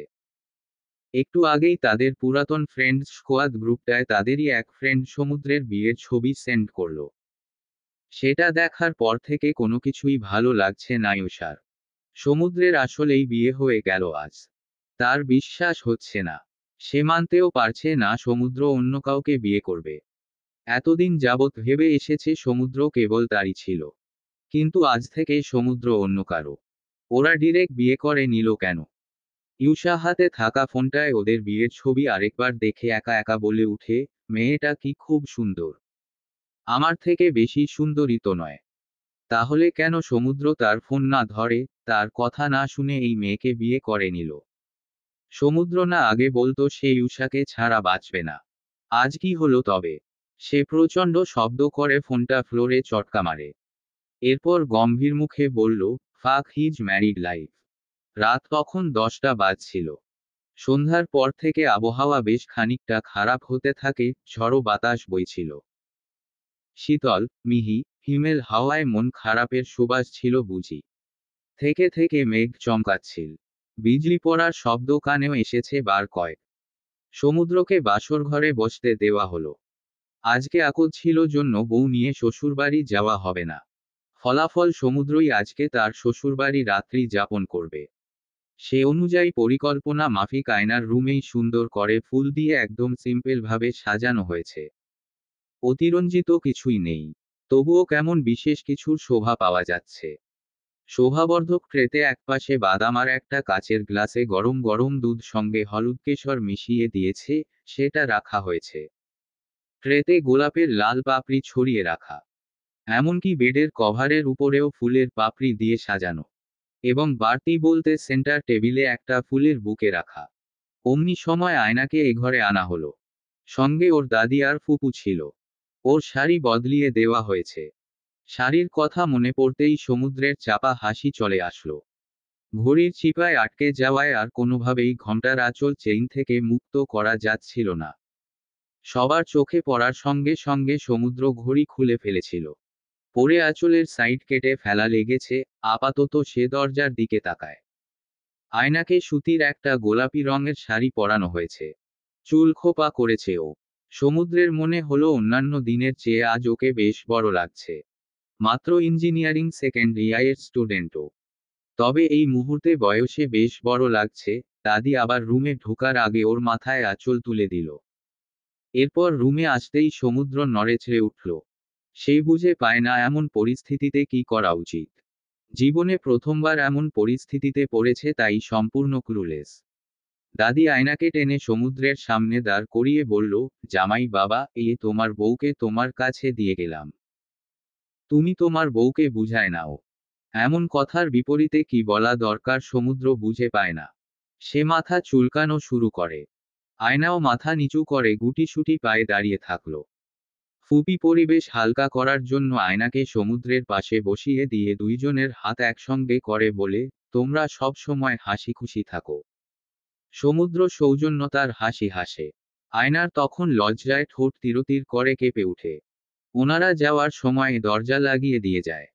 একটু আগেই তাদের পুরাতন ফ্রেন্ডস স্কোয়াদ গ্রুপটায় তাদেরই এক ফ্রেন্ড সমুদ্রের বিয়ের ছবি সেন্ড করল। সেটা দেখার পর থেকে কোনো কিছুই ভালো লাগছে না ইউষার। সমুদ্রের আসলেই বিয়ে হয়ে গেল আজ। তার বিশ্বাস হচ্ছে না। সে মানতেও পারছে না সমুদ্র অন্য কাউকে বিয়ে করবে। এতদিন যাবৎ ভেবে এসেছে সমুদ্র কেবল তারই ছিল। কিন্তু আজ থেকে সমুদ্র অন্য কারো। ওরা ডিরেক্ট বিয়ে করে নিল কেন? ইউষা হাতে থাকা ফোনটায় ওদের বিয়ের ছবি আরেকবার দেখে একা একা বলে উঠে, মেয়েটা কি খুব সুন্দর। আমার থেকে বেশি সুন্দরী তো নয়। তাহলে কেন সমুদ্র তার ফোন না ধরে, তার কথা না শুনে এই মেয়েকে বিয়ে করে নিল? সমুদ্র না আগে বলতো সে ইউষাকে ছাড়া বাঁচবে না। আজ কি হলো তবে? সে প্রচণ্ড শব্দ করে ফোনটা ফ্লোরে চটকা মারে। এরপর গম্ভীর মুখে বলল, ফাক হিজ ম্যারিড লাইফ। রাত তখন 10টা বাজছিল। সন্ধ্যার পর থেকে আবহাওয়া বেশ খানিকটা খারাপ হতে থাকে, ঝড়ো বাতাস বইছিল। শীতল, মিহি, হিমেল হাওয়ায় মন খারাপের সুবাস ছিল বুঝি। থেকে থেকে মেঘ চমকাচ্ছিল। বিজলি পড়ার শব্দ কানেও এসেছে বার কয়েক। সমুদ্রকে বাসর ঘরে বসতে দেওয়া হলো। আজকে আকদ ছিল জন্য বউ নিয়ে শ্বশুরবাড়ি যাওয়া হবে না। ফলাফল সমুদ্রই আজকে তার শ্বশুরবাড়ি রাত্রি যাপন করবে। সে অনুযায়ী পরিকল্পনা মাফিক আয়নার রুমেই সুন্দর করে ফুল দিয়ে একদম সিম্পল ভাবে সাজানো হয়েছে। অতিরঞ্জিত কিছুই নেই। তবুও কেমন বিশেষ কিছুর শোভা পাওয়া যাচ্ছে। শোভাবর্ধক ট্রেতে একপাশে বাদাম আর একটা কাচের গ্লাসে গরম গরম দুধ সঙ্গে হলুদ কেশর মিশিয়ে দিয়েছে, সেটা রাখা হয়েছে। ট্রেতে গোলাপের লাল পাপড়ি ছড়িয়ে রাখা। এমনকি বেডের কভারের উপরেও ফুলের পাপড়ি দিয়ে সাজানো। এবং বাড়তি বলতে সেন্টার টেবিলে একটা ফুলের বুকে রাখা। অমনি সময় আয়নাকে এ ঘরে আনা হলো। সঙ্গে ওর দাদি আর ফুপু ছিল। ওর শাড়ি বদলিয়ে দেওয়া হয়েছে। শাড়ির কথা মনে পড়তেই সমুদ্রের চাপা হাসি চলে আসলো। ঘড়ির চিপায় আটকে যাওয়ায় আর কোনোভাবেই ঘণ্টার আঁচল চেইন থেকে মুক্ত করা যাচ্ছিল না। সবার চোখে পড়ার সঙ্গে সঙ্গে সমুদ্র ঘড়ি খুলে ফেলেছিল। পরে আঁচলের সাইড কেটে ফেলা লেগেছে, আপাতত সে দরজার দিকে তাকায়। আয়নাকে সুতির একটা গোলাপি রঙের শাড়ি পরানো হয়েছে। চুল খোপা করেছে ও। সমুদ্রের মনে হলো অন্যান্য দিনের চেয়ে আজ ওকে বেশ বড় লাগছে। মাত্র ইঞ্জিনিয়ারিং সেকেন্ড ইয়ারের স্টুডেন্টও। তবে এই মুহূর্তে বয়সে বেশ বড় লাগছে। দাদি আবার রুমে ঢোকার আগে ওর মাথায় আঁচল তুলে দিল। এরপর রুমে আসতেই সমুদ্র নড়েচড়ে উঠল। সে বুঝে পায় না এমন পরিস্থিতিতে কি করা উচিত। জীবনে প্রথমবার এমন পরিস্থিতিতে পড়েছে, তাই সম্পূর্ণ ক্লুলেস। দাদি আয়নাকে টেনে সমুদ্রের সামনে দাঁড় করিয়ে বলল, জামাই বাবা, এই তোমার বউকে তোমার কাছে দিয়ে গেলাম। তুমি তোমার বউকে বুঝায় নাও। এমন কথার বিপরীতে কি বলা দরকার সমুদ্র বুঝে পায় না। সে মাথা চুলকানো শুরু করে। আয়নাও মাথা নিচু করে গুটিসুটি পায়ে দাঁড়িয়ে থাকলো। ফুপি পরিবেশ হালকা করার জন্য আয়নাকে সমুদ্রের পাশে বসিয়ে দিয়ে দুইজনের হাত একসঙ্গে করে বলে, তোমরা সব সময় হাসি খুশি থাকো। সমুদ্র সৌজন্যতার হাসি হাসে। আয়নার তখন লজ্জায় ঠোঁট তিরতির করে কেঁপে উঠে। ওনারা যাওয়ার সময় দরজা লাগিয়ে দিয়ে যায়।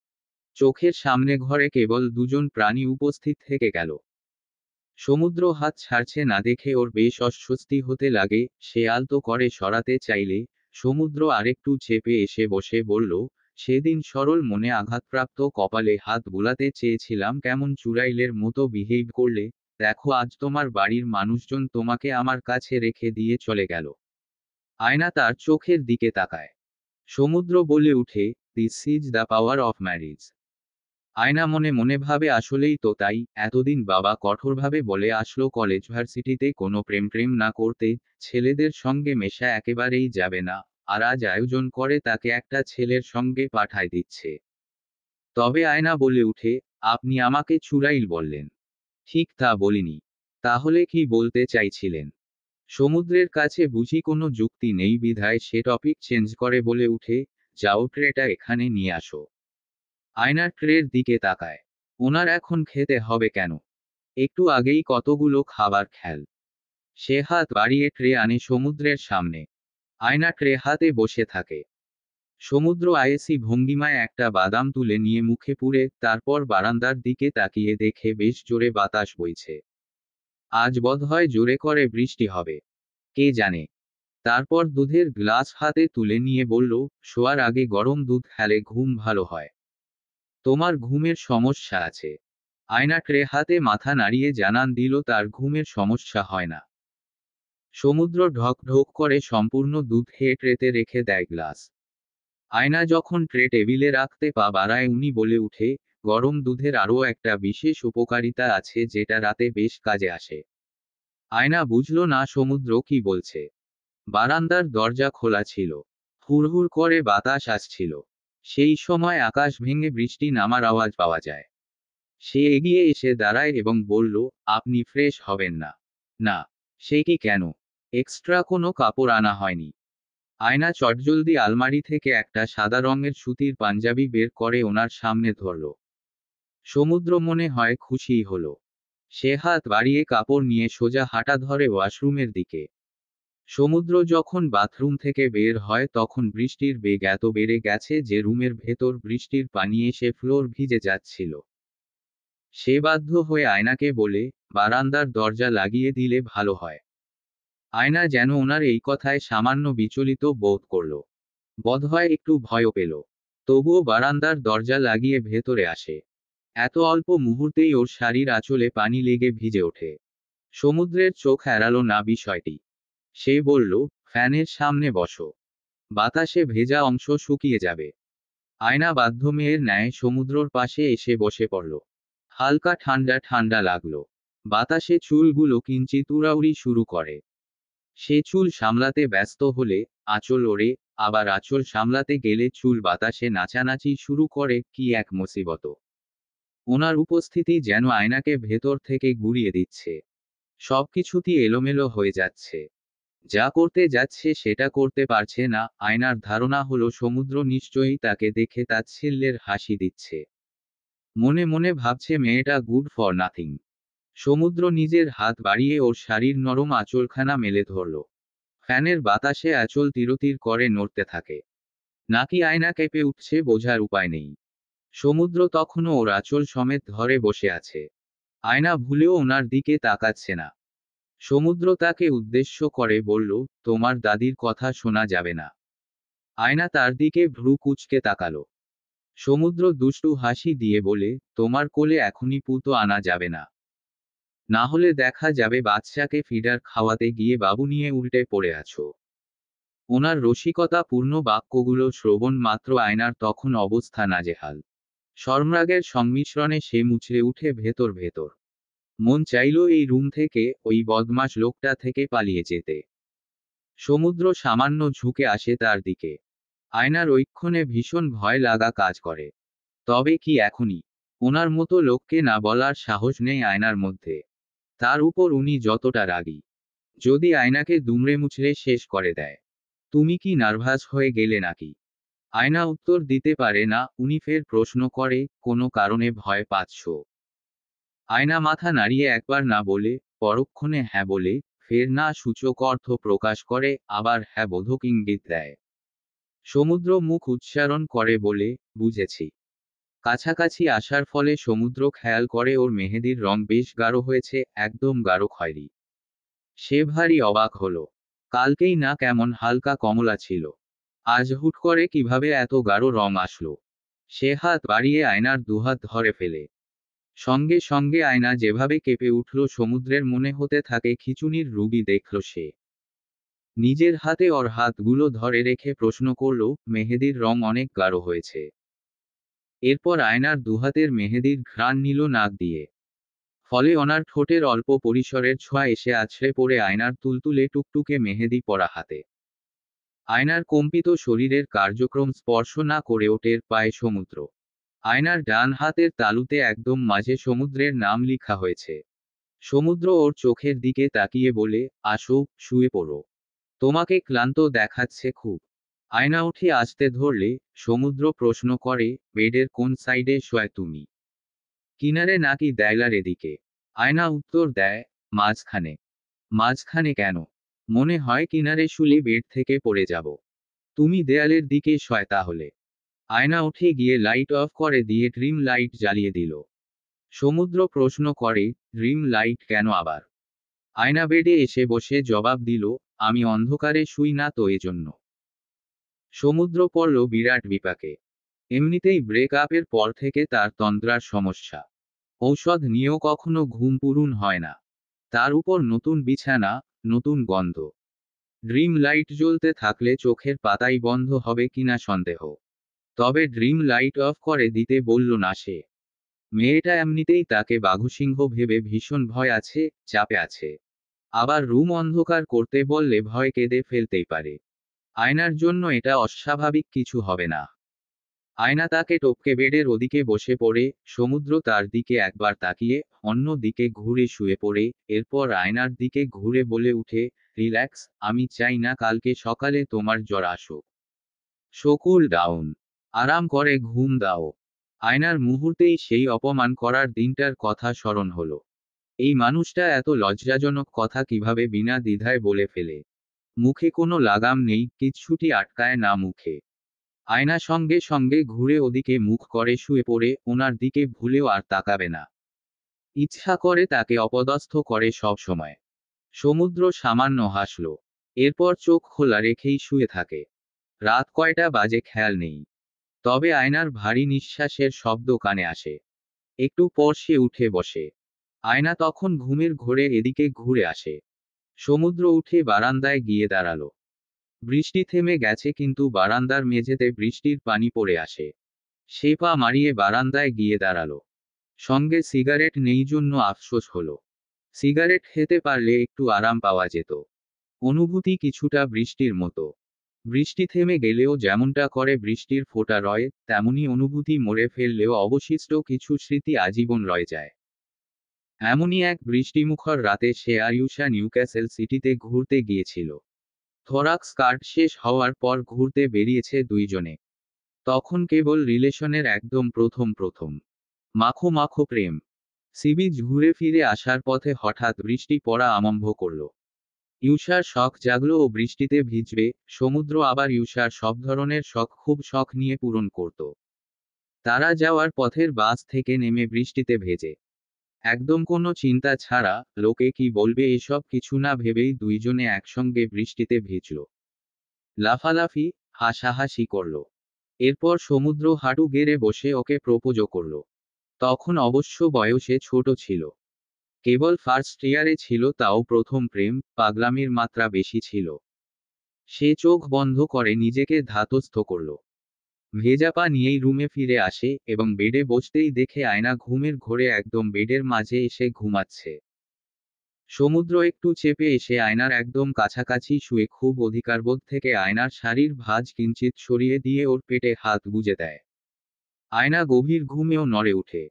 চোখের সামনে ঘরে কেবল দুজন প্রাণী উপস্থিত থেকে গেল। সমুদ্র হাত ছাড়ছে না দেখে ওর বেশ অস্বস্তি হতে লাগে। সে আলতো করে সরাতে চাইলে সমুদ্র আরেকটু চেপে এসে বসে বলল, সেদিন সরল মনে আঘাতপ্রাপ্ত কপালে হাত বুলাতে চেয়েছিলাম, কেমন চুড়াইলের মতো বিহেভ করলে। দেখো আজ তোমার বাড়ির মানুষজন তোমাকে আমার কাছে রেখে দিয়ে চলে গেল। আয়না তার চোখের দিকে তাকায়। সমুদ্র বলে উঠে, this is the power of marriage. Ayna মনে মনে ভাবে আসলেই তো তাই, এতদিন বাবা কঠোরভাবে বলে আসলো কলেজ ভার্সিটিতে কোনো প্রেম প্রেম না করতে, ছেলেদের সঙ্গে মেশা একেবারেই যাবে না, আর আজ আয়োজন করে তাকে একটা ছেলের সঙ্গে পাঠায় দিচ্ছে। তবে আয়না বলে উঠে, আপনি আমাকে চুড়াইল বললেন। ঠিক তা বলিনি। তাহলে কি বলতে চাইছিলেন? সমুদ্রের কাছে বুঝি কোনো যুক্তি নেই বিধায় সে টপিক চেঞ্জ করে বলে উঠে, যাও ট্রেটা এখানে নিয়ে আসো। আয়না ট্রের দিকে তাকায়। ওনার এখন খেতে হবে কেন? একটু আগেই কতগুলো খাবার খেল। সে হাত বাড়িয়ে ট্রে আনে সমুদ্রের সামনে। আয়না ট্রে হাতে বসে থাকে। সমুদ্র আয়েসি ভঙ্গিমায় একটা বাদাম তুলে নিয়ে মুখে পুরে, তারপর বারান্দার দিকে তাকিয়ে দেখে বেশ জোরে বাতাস বইছে। আজ বোধহয় জোরে করে বৃষ্টি হবে। কে জানে। তারপর দুধের গ্লাস হাতে তুলে নিয়ে বলল, শোয়ার আগে গরম দুধ খেলে ঘুম ভালো হয়। তোমার ঘুমের সমস্যা আছে। আয়না ট্রে হাতে মাথা নাড়িয়ে জানান দিল তার ঘুমের সমস্যা হয় না। সমুদ্র ঢক ঢক করে সম্পূর্ণ দুধ খেয়ে ট্রেতে রেখে দেয় গ্লাস। আয়না যখন ট্রে টেবিলে রাখতে পা বাড়ায় উনি বলে উঠে, গরম দুধের আরও একটা বিশেষ উপকারিতা আছে যেটা রাতে বেশ কাজে আসে। আয়না বুঝল না সমুদ্র কি বলছে। বারান্দার দরজা খোলা ছিল। হুড়হুড় করে বাতাস আসছিল। সেই সময় আকাশ ভেঙে বৃষ্টি নামার আওয়াজ পাওয়া যায়। সে এগিয়ে এসে দাঁড়ায় এবং বলল, আপনি ফ্রেশ হবেন না? না। সে কি কেন? এক্সট্রা কোনো কাপড় আনা হয়নি? আয়না চটজলদি আলমারি থেকে একটা সাদা রঙের সুতির পাঞ্জাবি বের করে ওনার সামনে ধরল। সমুদ্র মনে হয় খুশিই হলো। সে হাত বাড়িয়ে কাপড় নিয়ে সোজা হাঁটা ধরে ওয়াশরুমের দিকে। সমুদ্র যখন বাথরুম থেকে বের হয় তখন বৃষ্টির বেগ এত বেড়ে গেছে যে রুমের ভেতর বৃষ্টির পানি এসে ফ্লোর ভিজে যাচ্ছিল। সে বাধ্য হয়ে আয়নাকে বলে, বারান্দার দরজা লাগিয়ে দিলে ভালো হয়। আয়না যেন ওনার এই কথায় সামান্য বিচলিত বোধ করল। বোধহয় একটু ভয়ও পেল। তবুও বারান্দার দরজা লাগিয়ে ভেতরে আসে। এত অল্প মুহূর্তেই ওর শাড়ির আঁচলে পানি লেগে ভিজে ওঠে। সমুদ্রের চোখ এড়ালো না বিষয়টি। সে বলল, ফ্যানের সামনে বসো। বাতাসে ভেজা অংশ শুকিয়ে যাবে। আয়না বাধ্য মেয়ের ন্যায় সমুদ্রর পাশে এসে বসে পড়ল। হালকা ঠান্ডা ঠান্ডা লাগলো। বাতাসে চুলগুলো কিঞ্চিত উড়াউড়ি শুরু করে। সে চুল সামলাতে ব্যস্ত হলে আঁচল ওড়ে, আবার আঁচল সামলাতে গেলে চুল বাতাসে নাচানাচি শুরু করে, কি এক মুসিবত। ওনার উপস্থিতি যেন আয়নাকে ভেতর থেকে গুড়িয়ে দিচ্ছে। সবকিছুতেই এলোমেলো হয়ে যাচ্ছে। যা করতে যাচ্ছে সেটা করতে পারছে না। আয়নার ধারণা হলো সমুদ্র নিশ্চয়ই তাকে দেখে তাচ্ছিল্যের হাসি দিচ্ছে। মনে মনে ভাবছে মেয়েটা গুড ফর নাথিং। সমুদ্র নিজের হাত বাড়িয়ে ওর শাড়ির নরম আঁচলখানা মেলে ধরল। ফ্যানের বাতাসে আঁচল তিরতির করে নড়তে থাকে। নাকি আয়না কেঁপে উঠছে বোঝার উপায় নেই। সমুদ্র তখনও ওর আঁচল সমেত ধরে বসে আছে। আয়না ভুলেও ওনার দিকে তাকাচ্ছে না। সমুদ্র তাকে উদ্দেশ্য করে বলল, তোমার দাদির কথা শোনা যাবে না। আয়না তার দিকে ভ্রু কুঁচকে তাকালো। সমুদ্র দুষ্টু হাসি দিয়ে বলে, তোমার কোলে এখনই পুতো আনা যাবে না। না হলে দেখা যাবে বাচ্চাকে ফিডার খাওয়াতে গিয়ে বাবু নিয়ে উল্টে পড়ে আছো। ওনার রসিকতা পূর্ণ বাক্যগুলো শ্রবণ মাত্র আয়নার তখন অবস্থা নাজেহাল। শর্মরাগের সংমিশ্রণে সে মুচড়ে উঠে ভেতর ভেতর। মন চাইল এই রুম থেকে, ওই বদমাশ লোকটা থেকে পালিয়ে যেতে। সমুদ্র সামান্য ঝুঁকে আসে তার দিকে। আয়নার ঐক্ষণে ভীষণ ভয় লাগা কাজ করে। তবে কি এখনই? ওনার মতো লোককে না বলার সাহস নেই আয়নার মধ্যে। তার উপর উনি যতটা রাগী। যদি আয়নাকে দুমড়ে মুচড়ে শেষ করে দেয়। তুমি কি নার্ভাস হয়ে গেলে নাকি? আয়না উত্তর দিতে পারে না। উনি ফের প্রশ্ন করে, কোনো কারণে ভয় পাচ্ছ? আয়না মাথা নাড়িয়ে একবার না বলে, পরক্ষণে হ্যাঁ বলে, ফের না সূচক অর্থ প্রকাশ করে, আবার হ্যাঁ বোধক ইঙ্গিত দেয়। সমুদ্র মুখ উচ্চারণ করে বলে, বুঝেছি। কাছাকাছি আসার ফলে সমুদ্র খেয়াল করে ওর মেহেদির রং বেশ গাঢ় হয়েছে, একদম গাঢ় খয়েরি। সে ভারী অবাক হলো। কালকেই না কেমন হালকা কমলা ছিল। আজ হুট করে কিভাবে এত গাঢ় রং আসলো? সে হাত বাড়িয়ে আয়নার দুহাত ধরে ফেলে। সঙ্গে সঙ্গে আয়না যেভাবে কেঁপে উঠল সমুদ্রের মনে হতে থাকে খিঁচুনির রুগী দেখল সে। নিজের হাতে ওর হাতগুলো ধরে রেখে প্রশ্ন করল, মেহেদির রং অনেক গাঢ় হয়েছে? এরপর আয়নার দুহাতের মেহেদির ঘ্রাণ নিল নাক দিয়ে। ফলে ওনার ঠোঁটের অল্প পরিসরের ছোঁয়া এসে আছড়ে পড়ে আয়নার তুলতুলে টুকটুকে মেহেদি পরা হাতে। আয়নার কম্পিত শরীরের কার্যক্রম স্পর্শ না করেও টের পায় সমুদ্র। আয়নার ডান হাতের তালুতে একদম মাঝে সমুদ্রের নাম লিখা হয়েছে। সমুদ্র ওর চোখের দিকে তাকিয়ে বলে, আসো, শুয়ে পড়ো। তোমাকে ক্লান্ত দেখাচ্ছে খুব। আয়না উঠে আসতে ধরলে সমুদ্র প্রশ্ন করে, বেডের কোন সাইডে শোয় তুমি? কিনারে নাকি দেয়লার এদিকে? আয়না উত্তর দেয়, মাঝখানে। মাঝখানে কেন? মনে হয় কিনারে শুলে বেড থেকে পড়ে যাব। তুমি দেয়ালের দিকে শয় তাহলে। আয়না উঠে গিয়ে লাইট অফ করে দিয়ে ড্রিম লাইট জ্বালিয়ে দিল। সমুদ্র প্রশ্ন করে, ড্রিম লাইট কেন আবার? আয়না বেডে এসে বসে জবাব দিল, আমি অন্ধকারে শুই না তো এজন্য। সমুদ্র পড়ল বিরাট বিপাকে। এমনিতেই ব্রেক আপের পর থেকে তার তন্দ্রার সমস্যা। ঔষধ নিয়েও কখনো ঘুম পূরণ হয় না। তার উপর নতুন বিছানা, নতুন গন্ধ। ড্রিম লাইট জ্বলতে থাকলে চোখের পাতাই বন্ধ হবে কিনা সন্দেহ। তবে ড্রিম লাইট অফ করে দিতে বলল না সে। মেয়েটা এমনিতেই তাকে বাঘুসিংহ ভেবে ভীষণ ভয় আছে, চাপে আছে। আবার রুম অন্ধকার করতে বললে ভয় কেঁদে ফেলতেই পারে। আয়নার জন্য এটা অস্বাভাবিক কিছু হবে না। আয়না তাকে টপকে বেডের ওদিকে বসে পড়ে, সমুদ্র তার দিকে একবার তাকিয়ে অন্য দিকে ঘুরে শুয়ে পড়ে, এরপর আয়নার দিকে ঘুরে বলে উঠে, রিল্যাক্স, আমি চাই না কালকে সকালে তোমার জ্বর আসুক। Cool down. আরাম করে ঘুম দাও। আয়নার মুহূর্তেই সেই অপমান করার দিনটার কথা স্মরণ হলো। এই মানুষটা এত লজ্জাজনক কথা কিভাবে বিনা দ্বিধায় বলে ফেলে। মুখে কোনো লাগাম নেই, কিচ্ছুটি আটকায় না মুখে। আয়না সঙ্গে সঙ্গে ঘুরে ওদিকে মুখ করে শুয়ে পড়ে, ওনার দিকে ভুলেও আর তাকাবে না। ইচ্ছা করে তাকে অপদস্থ করে সব সময়। সমুদ্র সামান্য হাসল। এরপর চোখ খোলা রেখেই শুয়ে থাকে। রাত কয়টা বাজে খেয়াল নেই। তবে আয়নার ভারী নিঃশ্বাসের শব্দ কানে আসে। একটু পর সে উঠে বসে। আয়না তখন ঘুমের ঘোরে এদিকে ঘুরে আসে। সমুদ্র উঠে বারান্দায় গিয়ে দাঁড়ালো। বৃষ্টি থেমে গেছে কিন্তু বারান্দার মেঝেতে বৃষ্টির পানি পড়ে আসে। সে পা মারিয়ে বারান্দায় গিয়ে দাঁড়ালো। সঙ্গে সিগারেট নেই জন্য আফসোস হলো। সিগারেট খেতে পারলে একটু আরাম পাওয়া যেত। অনুভূতি কিছুটা বৃষ্টির মতো। বৃষ্টি থেমে গেলেও যেমনটা করে বৃষ্টির ফোঁটা রয়, তেমনি অনুভূতি মরে ফেললেও অবশিষ্ট কিছু স্মৃতি আজীবন রয়ে যায়। এমনই এক বৃষ্টিমুখর রাতে সে আর ইউশা নিউক্যাসল সিটিতে ঘুরতে গিয়েছিল। থোরাক্স কার্ড শেষ হওয়ার পর ঘুরতে বেরিয়েছে দুইজনে। তখন কেবল রিলেশনের একদম প্রথম। মাখো মাখো প্রেম। সিবিচ ঘুরে ফিরে আসার পথে হঠাৎ বৃষ্টি পড়া আরম্ভ করল। ইউশার শখ জাগলো ও বৃষ্টিতে ভিজবে। সমুদ্র আবার ইউশার সব ধরনের শখ খুব শখ নিয়ে পূরণ করত। তারা যাওয়ার পথের বাস থেকে নেমে বৃষ্টিতে ভেজে। একদম কোনো চিন্তা ছাড়া, লোকে কি বলবে এসব কিছু না ভেবেই দুইজনে একসঙ্গে বৃষ্টিতে ভিজল। লাফালাফি, হাসাহাসি করল। এরপর সমুদ্র হাঁটু গেড়ে বসে ওকে প্রপোজও করল। তখন অবশ্য বয়সে ছোট ছিল। কেবল ফার্স্ট ইয়ারে ছিল, তাও প্রথম প্রেম, পাগলামির মাত্রা বেশি ছিল। সে চোখ বন্ধ করে নিজেকে ধাতস্থ করল। ভেজা পা নিয়েই রুমে ফিরে আসে এবং বেডে বসতেই দেখে আয়না ঘুমের ঘোরে একদম বেডের মাঝে এসে ঘুমাচ্ছে। সমুদ্র একটু চেপে এসে আয়নার একদম কাছাকাছি শুয়ে খুব অধিকারবোধ থেকে আয়নার শাড়ির ভাঁজ কিঞ্চিত সরিয়ে দিয়ে ওর পেটে হাত গুজে দেয়। আয়না গভীর ঘুমেও নড়ে উঠে।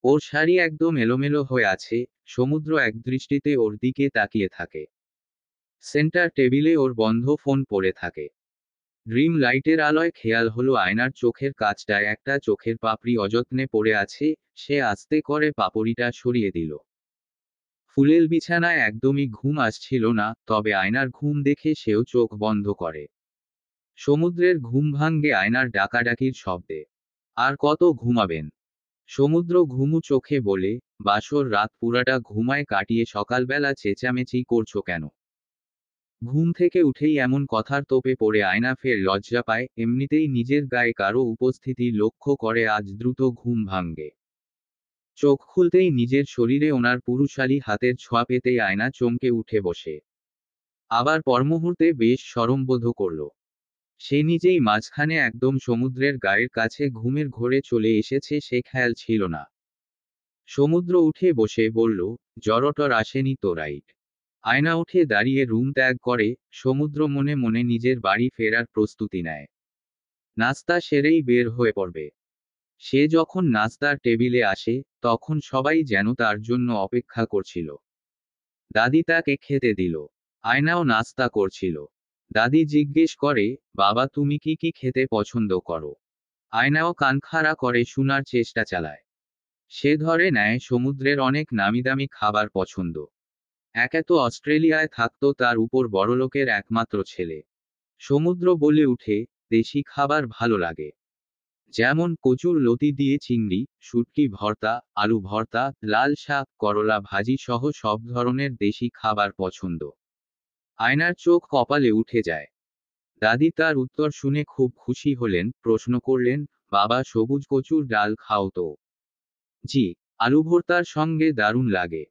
ওর শাড়ি একদম এলোমেলো হয়ে আছে। সমুদ্র একদৃষ্টিতে ওর দিকে তাকিয়ে থাকে। সেন্টার টেবিলে ওর বন্ধ ফোন পড়ে থাকে। ড্রিম লাইটের আলোয় খেয়াল হলো আয়নার চোখের কাছটায় একটা চোখের পাপড়ি অযত্নে পড়ে আছে। সে আস্তে করে পাপড়িটা সরিয়ে দিল। ফুলেল বিছানায় একদমই ঘুম আসছিল না, তবে আয়নার ঘুম দেখে সেও চোখ বন্ধ করে। সমুদ্রের ঘুম ভাঙ্গে আয়নার ডাকাডাকির শব্দে। আর কত ঘুমাবেন? সমুদ্র ঘুমু চোখে বলে, বাসর রাত পুরাটা ঘুমায় কাটিয়ে সকালবেলা চেঁচামেচি করছো কেন? ঘুম থেকে উঠেই এমন কথার তোপে পড়ে আয়না ফের লজ্জা পায়। এমনিতেই নিজের গায়ে কারো উপস্থিতি লক্ষ্য করে আজ দ্রুত ঘুম ভাঙ্গে। চোখ খুলতেই নিজের শরীরে ওনার পুরুষালী হাতের ছোঁয়া পেতেই আয়না চমকে উঠে বসে। আবার পরমুহূর্তে বেশ শরমবোধ করল। সে নিজেই মাঝখানে একদম সমুদ্রের গায়ের কাছে ঘুমের ঘোরে চলে এসেছে সে খেয়াল ছিল না। সমুদ্র উঠে বসে বলল, জড়টর আসেনি তো রাইট। আয়না উঠে দাঁড়িয়ে রুম ত্যাগ করে। সমুদ্র মনে মনে নিজের বাড়ি ফেরার প্রস্তুতি নেয়। নাস্তা সেরেই বের হয়ে পড়বে। সে যখন নাস্তার টেবিলে আসে, তখন সবাই যেন তার জন্য অপেক্ষা করছিল। দাদি তাকে খেতে দিল। আয়নাও নাস্তা করছিল। দাদি জিজ্ঞেস করে, বাবা তুমি কি কি খেতে পছন্দ করো? আয়নাও কান খাড়া করে শোনার চেষ্টা চালায়। সে ধরে নেয় সমুদ্রের অনেক নামিদামি খাবার পছন্দ। একে তো অস্ট্রেলিয়ায় থাকতো তার উপর বড়লোকের একমাত্র ছেলে। সমুদ্র বলে উঠে, দেশি খাবার ভালো লাগে। যেমন কচুর লতি দিয়ে চিংড়ি, শুটকি ভর্তা, আলু ভর্তা, লাল শাক, করলা ভাজি সহ সব ধরনের দেশি খাবার পছন্দ। আয়নার চোখ কপালে উঠে যায়। দাদি তার উত্তর শুনে খুব খুশি হলেন, প্রশ্ন করলেন, বাবা সবুজ কচুর ডাল খাও তো? জি, আলু ভর্তার সঙ্গে দারুণ লাগে।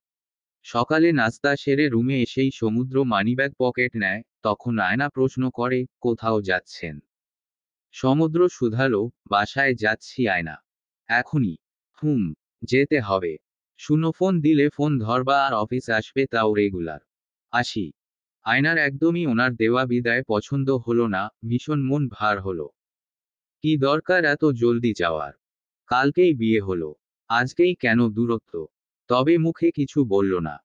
সকালে নাস্তা সেরে রুমে এসেই সমুদ্র মানিব্যাগ পকেট নেয়, তখন আয়না প্রশ্ন করে, কোথাও যাচ্ছেন? সমুদ্র শুধালো, বাসায় যাচ্ছি আয়না। এখনই? হুম, যেতে হবে। শুনো ফোন দিলে ফোন ধরবা আর অফিস আসবে তাও রেগুলার। আসি। আয়নার একদমই ওনার দেওয়া বিদায় পছন্দ হলো না, ভীষণ মন ভার হলো। কি দরকার এত জলদি যাওয়ার? কালকেই বিয়ে হলো। আজকেই কেন দূরত্ব? তবে মুখে কিছু বলল না।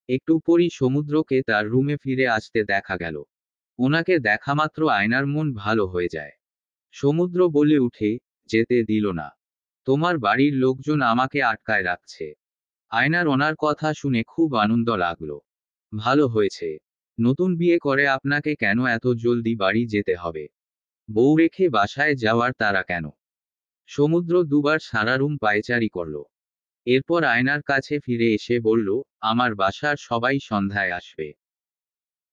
একটু পরই সমুদ্রকে তার রুমে ফিরে আসতে দেখা গেল। ওনাকে দেখামাত্র আয়নার মন ভালো হয়ে যায়। সমুদ্র বলে উঠে, যেতে দিল না। তোমার বাড়ির লোকজন আমাকে আটকায় রাখছে। আয়নার ওনার কথা শুনে খুব আনন্দ লাগলো। ভালো হয়েছে। নতুন বিয়ে করে আপনাকে কেন এত জলদি বাড়ি যেতে হবে? বউ রেখে বাসায় যাওয়ার তাড়া কেন? সমুদ্র দুবার সারা রুম পায়চারি করল। এরপর আয়নার কাছে ফিরে এসে বলল, আমার বাসার সবাই সন্ধ্যায় আসবে।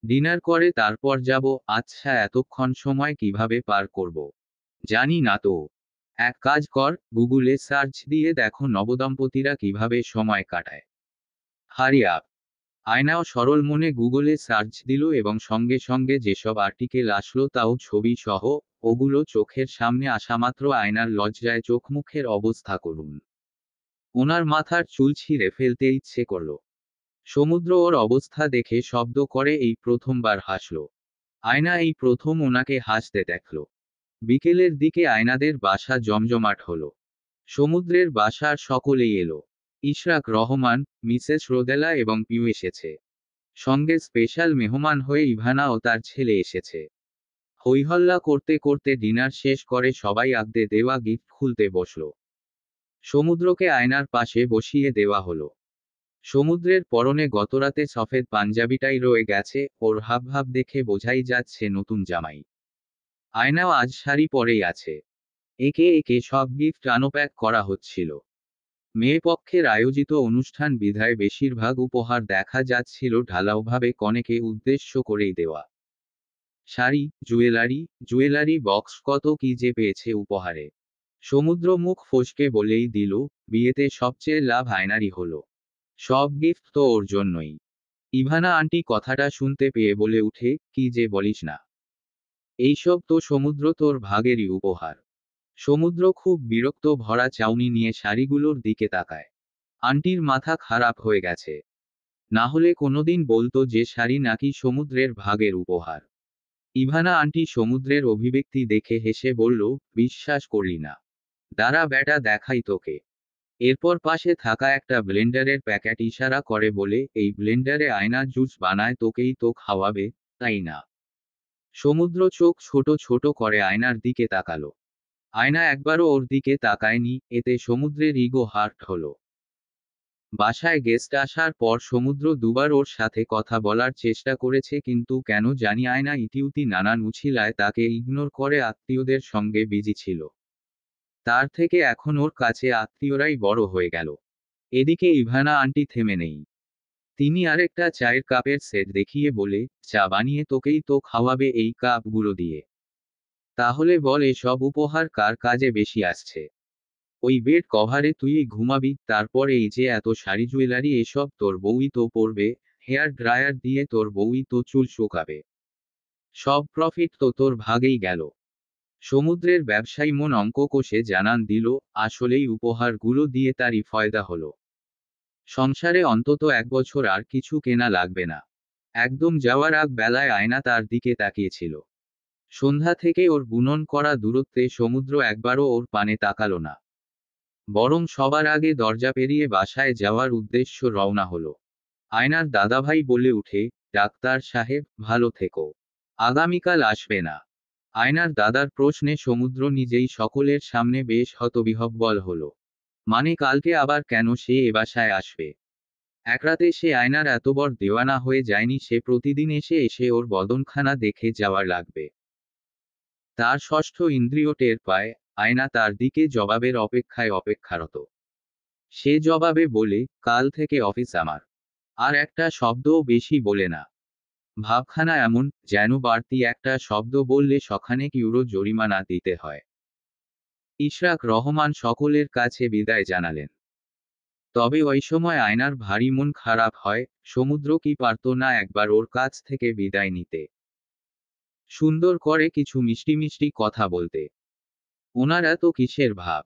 ডিনার করে তারপর যাব। আচ্ছা এতক্ষণ সময় কিভাবে পার করব? জানি না তো। এক কাজ কর, গুগলে সার্চ দিয়ে দেখো নবদম্পতিরা কিভাবে সময় কাটায়। Hurry up. আয়নাও সরল মনে গুগলে সার্চ দিল এবং সঙ্গে সঙ্গে যেসব আর্টিকেল আসলো তাও ছবি সহ। ওগুলো চোখের সামনে আসামাত্র আয়নার লজ্জায় চোখ মুখের অবস্থা করুন। ওনার মাথার চুল ছিঁড়ে ফেলতে ইচ্ছে করল। সমুদ্র ওর অবস্থা দেখে শব্দ করে এই প্রথমবার হাসল। আয়না এই প্রথম ওনাকে হাসতে দেখল। বিকেলের দিকে আয়নাদের বাসা জমজমাট হলো। সমুদ্রের বাসার সকলেই এলো। ইশরাক রহমান, মিসেস রোদেলা এবং পিউ এসেছে। সঙ্গে স্পেশাল মেহমান হয়ে ইভানা ও তার ছেলে এসেছে। হইহল্লা করতে করতে ডিনার শেষ করে সবাই আগদে দেওয়া গিফট খুলতে বসল। সমুদ্রকে আয়নার পাশে বসিয়ে দেওয়া হলো। সমুদ্রের পরনে গতরাতে সফেদ পাঞ্জাবিটাই রয়ে গেছে, ওর হাবভাব দেখে বোঝাই যাচ্ছে নতুন জামাই। আয়নাও আজ শাড়ি পরেই আছে। একে একে সব গিফট আনপ্যাক করা হচ্ছিল। মেয়ে পক্ষের আয়োজিত অনুষ্ঠান বিধায় বেশিরভাগ উপহার দেখা যাচ্ছিল ঢালাওভাবে কনেকে উদ্দেশ্য করেই দেওয়া। শাড়ি, জুয়েলারি বক্স, কত কি যে পেয়েছে উপহারে। সমুদ্র মুখ ফসকে বলেই দিল, বিয়েতে সবচেয়ে লাভ আয়নারই হলো। সব গিফট তো ওর জন্যই। ইভানা আন্টি কথাটা শুনতে পেয়ে বলে উঠে, কি যে বলিস না। এইসব তো সমুদ্র তোর ভাগেরই উপহার। সমুদ্র খুব বিরক্ত ভরা চাউনি নিয়ে শাড়িগুলোর দিকে তাকায়। আন্টির মাথা খারাপ হয়ে গেছে। না হলে কোনোদিন বলতো যে শাড়ি নাকি সমুদ্রের ভাগের উপহার। ইভানা আন্টি সমুদ্রের অভিব্যক্তি দেখে হেসে বলল, বিশ্বাস করলি না? দাঁড়া বেটা দেখাই তোকে। এরপর পাশে থাকা একটা ব্লেন্ডারের প্যাকেট ইশারা করে বলে, এই ব্লেন্ডারে আয়না জুস বানায়, তোকেই তো খাওয়াবে, তাই না? সমুদ্র চোখ ছোট ছোট করে আয়নার দিকে তাকালো। আয়না একবারও ওর দিকে তাকায়নি, এতে সমুদ্রের ইগো হার্ট হলো। বাসায় গেস্ট আসার পর সমুদ্র দুবার ওর সাথে কথা বলার চেষ্টা করেছে, কিন্তু কেন জানি আয়না ইতিউতি নানান উছিলায় তাকে ইগনোর করে আত্মীয়দের সঙ্গে বিজি ছিল। তার থেকে এখন ওর কাছে আত্মীয়রাই বড় হয়ে গেল। এদিকে ইভানা আন্টি থেমে নেই। তিনি আরেকটা চায়ের কাপের সেট দেখিয়ে বলে, চা বানিয়ে তোকেই তো খাওয়াবে এই কাপগুলো দিয়ে। তাহলে বল এসব উপহার কার কাজে বেশি আসছে? ওই বেড কভারে তুই ঘুমাবি, তারপর এই যে এত শাড়ি জুয়েলারি এসব তোর বউই তো পরবে। হেয়ার ড্রায়ার দিয়ে তোর বউই তো চুল শুকাবে। সব প্রফিট তো তোর ভাগেই গেল। সমুদ্রের ব্যবসায়ী মন অঙ্ক কষে জানান দিল, আসলেই উপহারগুলো দিয়ে তারই ফয়দা হলো। সংসারে অন্তত 1 বছর আর কিছু কেনা লাগবে না। একদম যাওয়ার আগ বেলায় আয়না তার দিকে তাকিয়েছিল। সন্ধ্যা থেকে ওর বুনন করা দূরত্বে সমুদ্র একবারও ওর পানে তাকালো না। বরং সবার আগে দরজা পেরিয়ে বাসায় যাওয়ার উদ্দেশ্য রওনা হলো। আয়নার দাদাভাই বলে উঠে, ডাক্তার সাহেব, ভালো থেকো। আগামীকাল আসবে না? আয়নার দাদার প্রশ্নে সমুদ্র নিজেই সকলের সামনে বেশ হতবিহ্বল হলো। মানে কালকে আবার কেন সে এ বাসায় আসবে? এক রাতে সে আয়নার এত বড় দেওয়ানা হয়ে যায়নি সে প্রতিদিন এসে এসে ওর বদনখানা দেখে যাওয়ার লাগবে। তার ষষ্ঠ ইন্দ্রিয় টের পায়, আয়না তার দিকে জবাবের অপেক্ষায় অপেক্ষারত। সে জবাবে বলে, কাল থেকে অফিস আমার। আর একটা শব্দও বেশি বলে না। ভাবখানা এমন, যেন বাড়তি একটা শব্দ বললে শখানেক ইউরো জরিমানা দিতে হয়। ইশরাক রহমান সকলের কাছে বিদায় জানালেন। তবে ওই সময় আয়নার ভারী মন খারাপ হয়, সমুদ্র কি পারত না একবার ওর কাছ থেকে বিদায় নিতে? সুন্দর করে কিছু মিষ্টি মিষ্টি কথা বলতে। ওনার এত কিসের ভাব?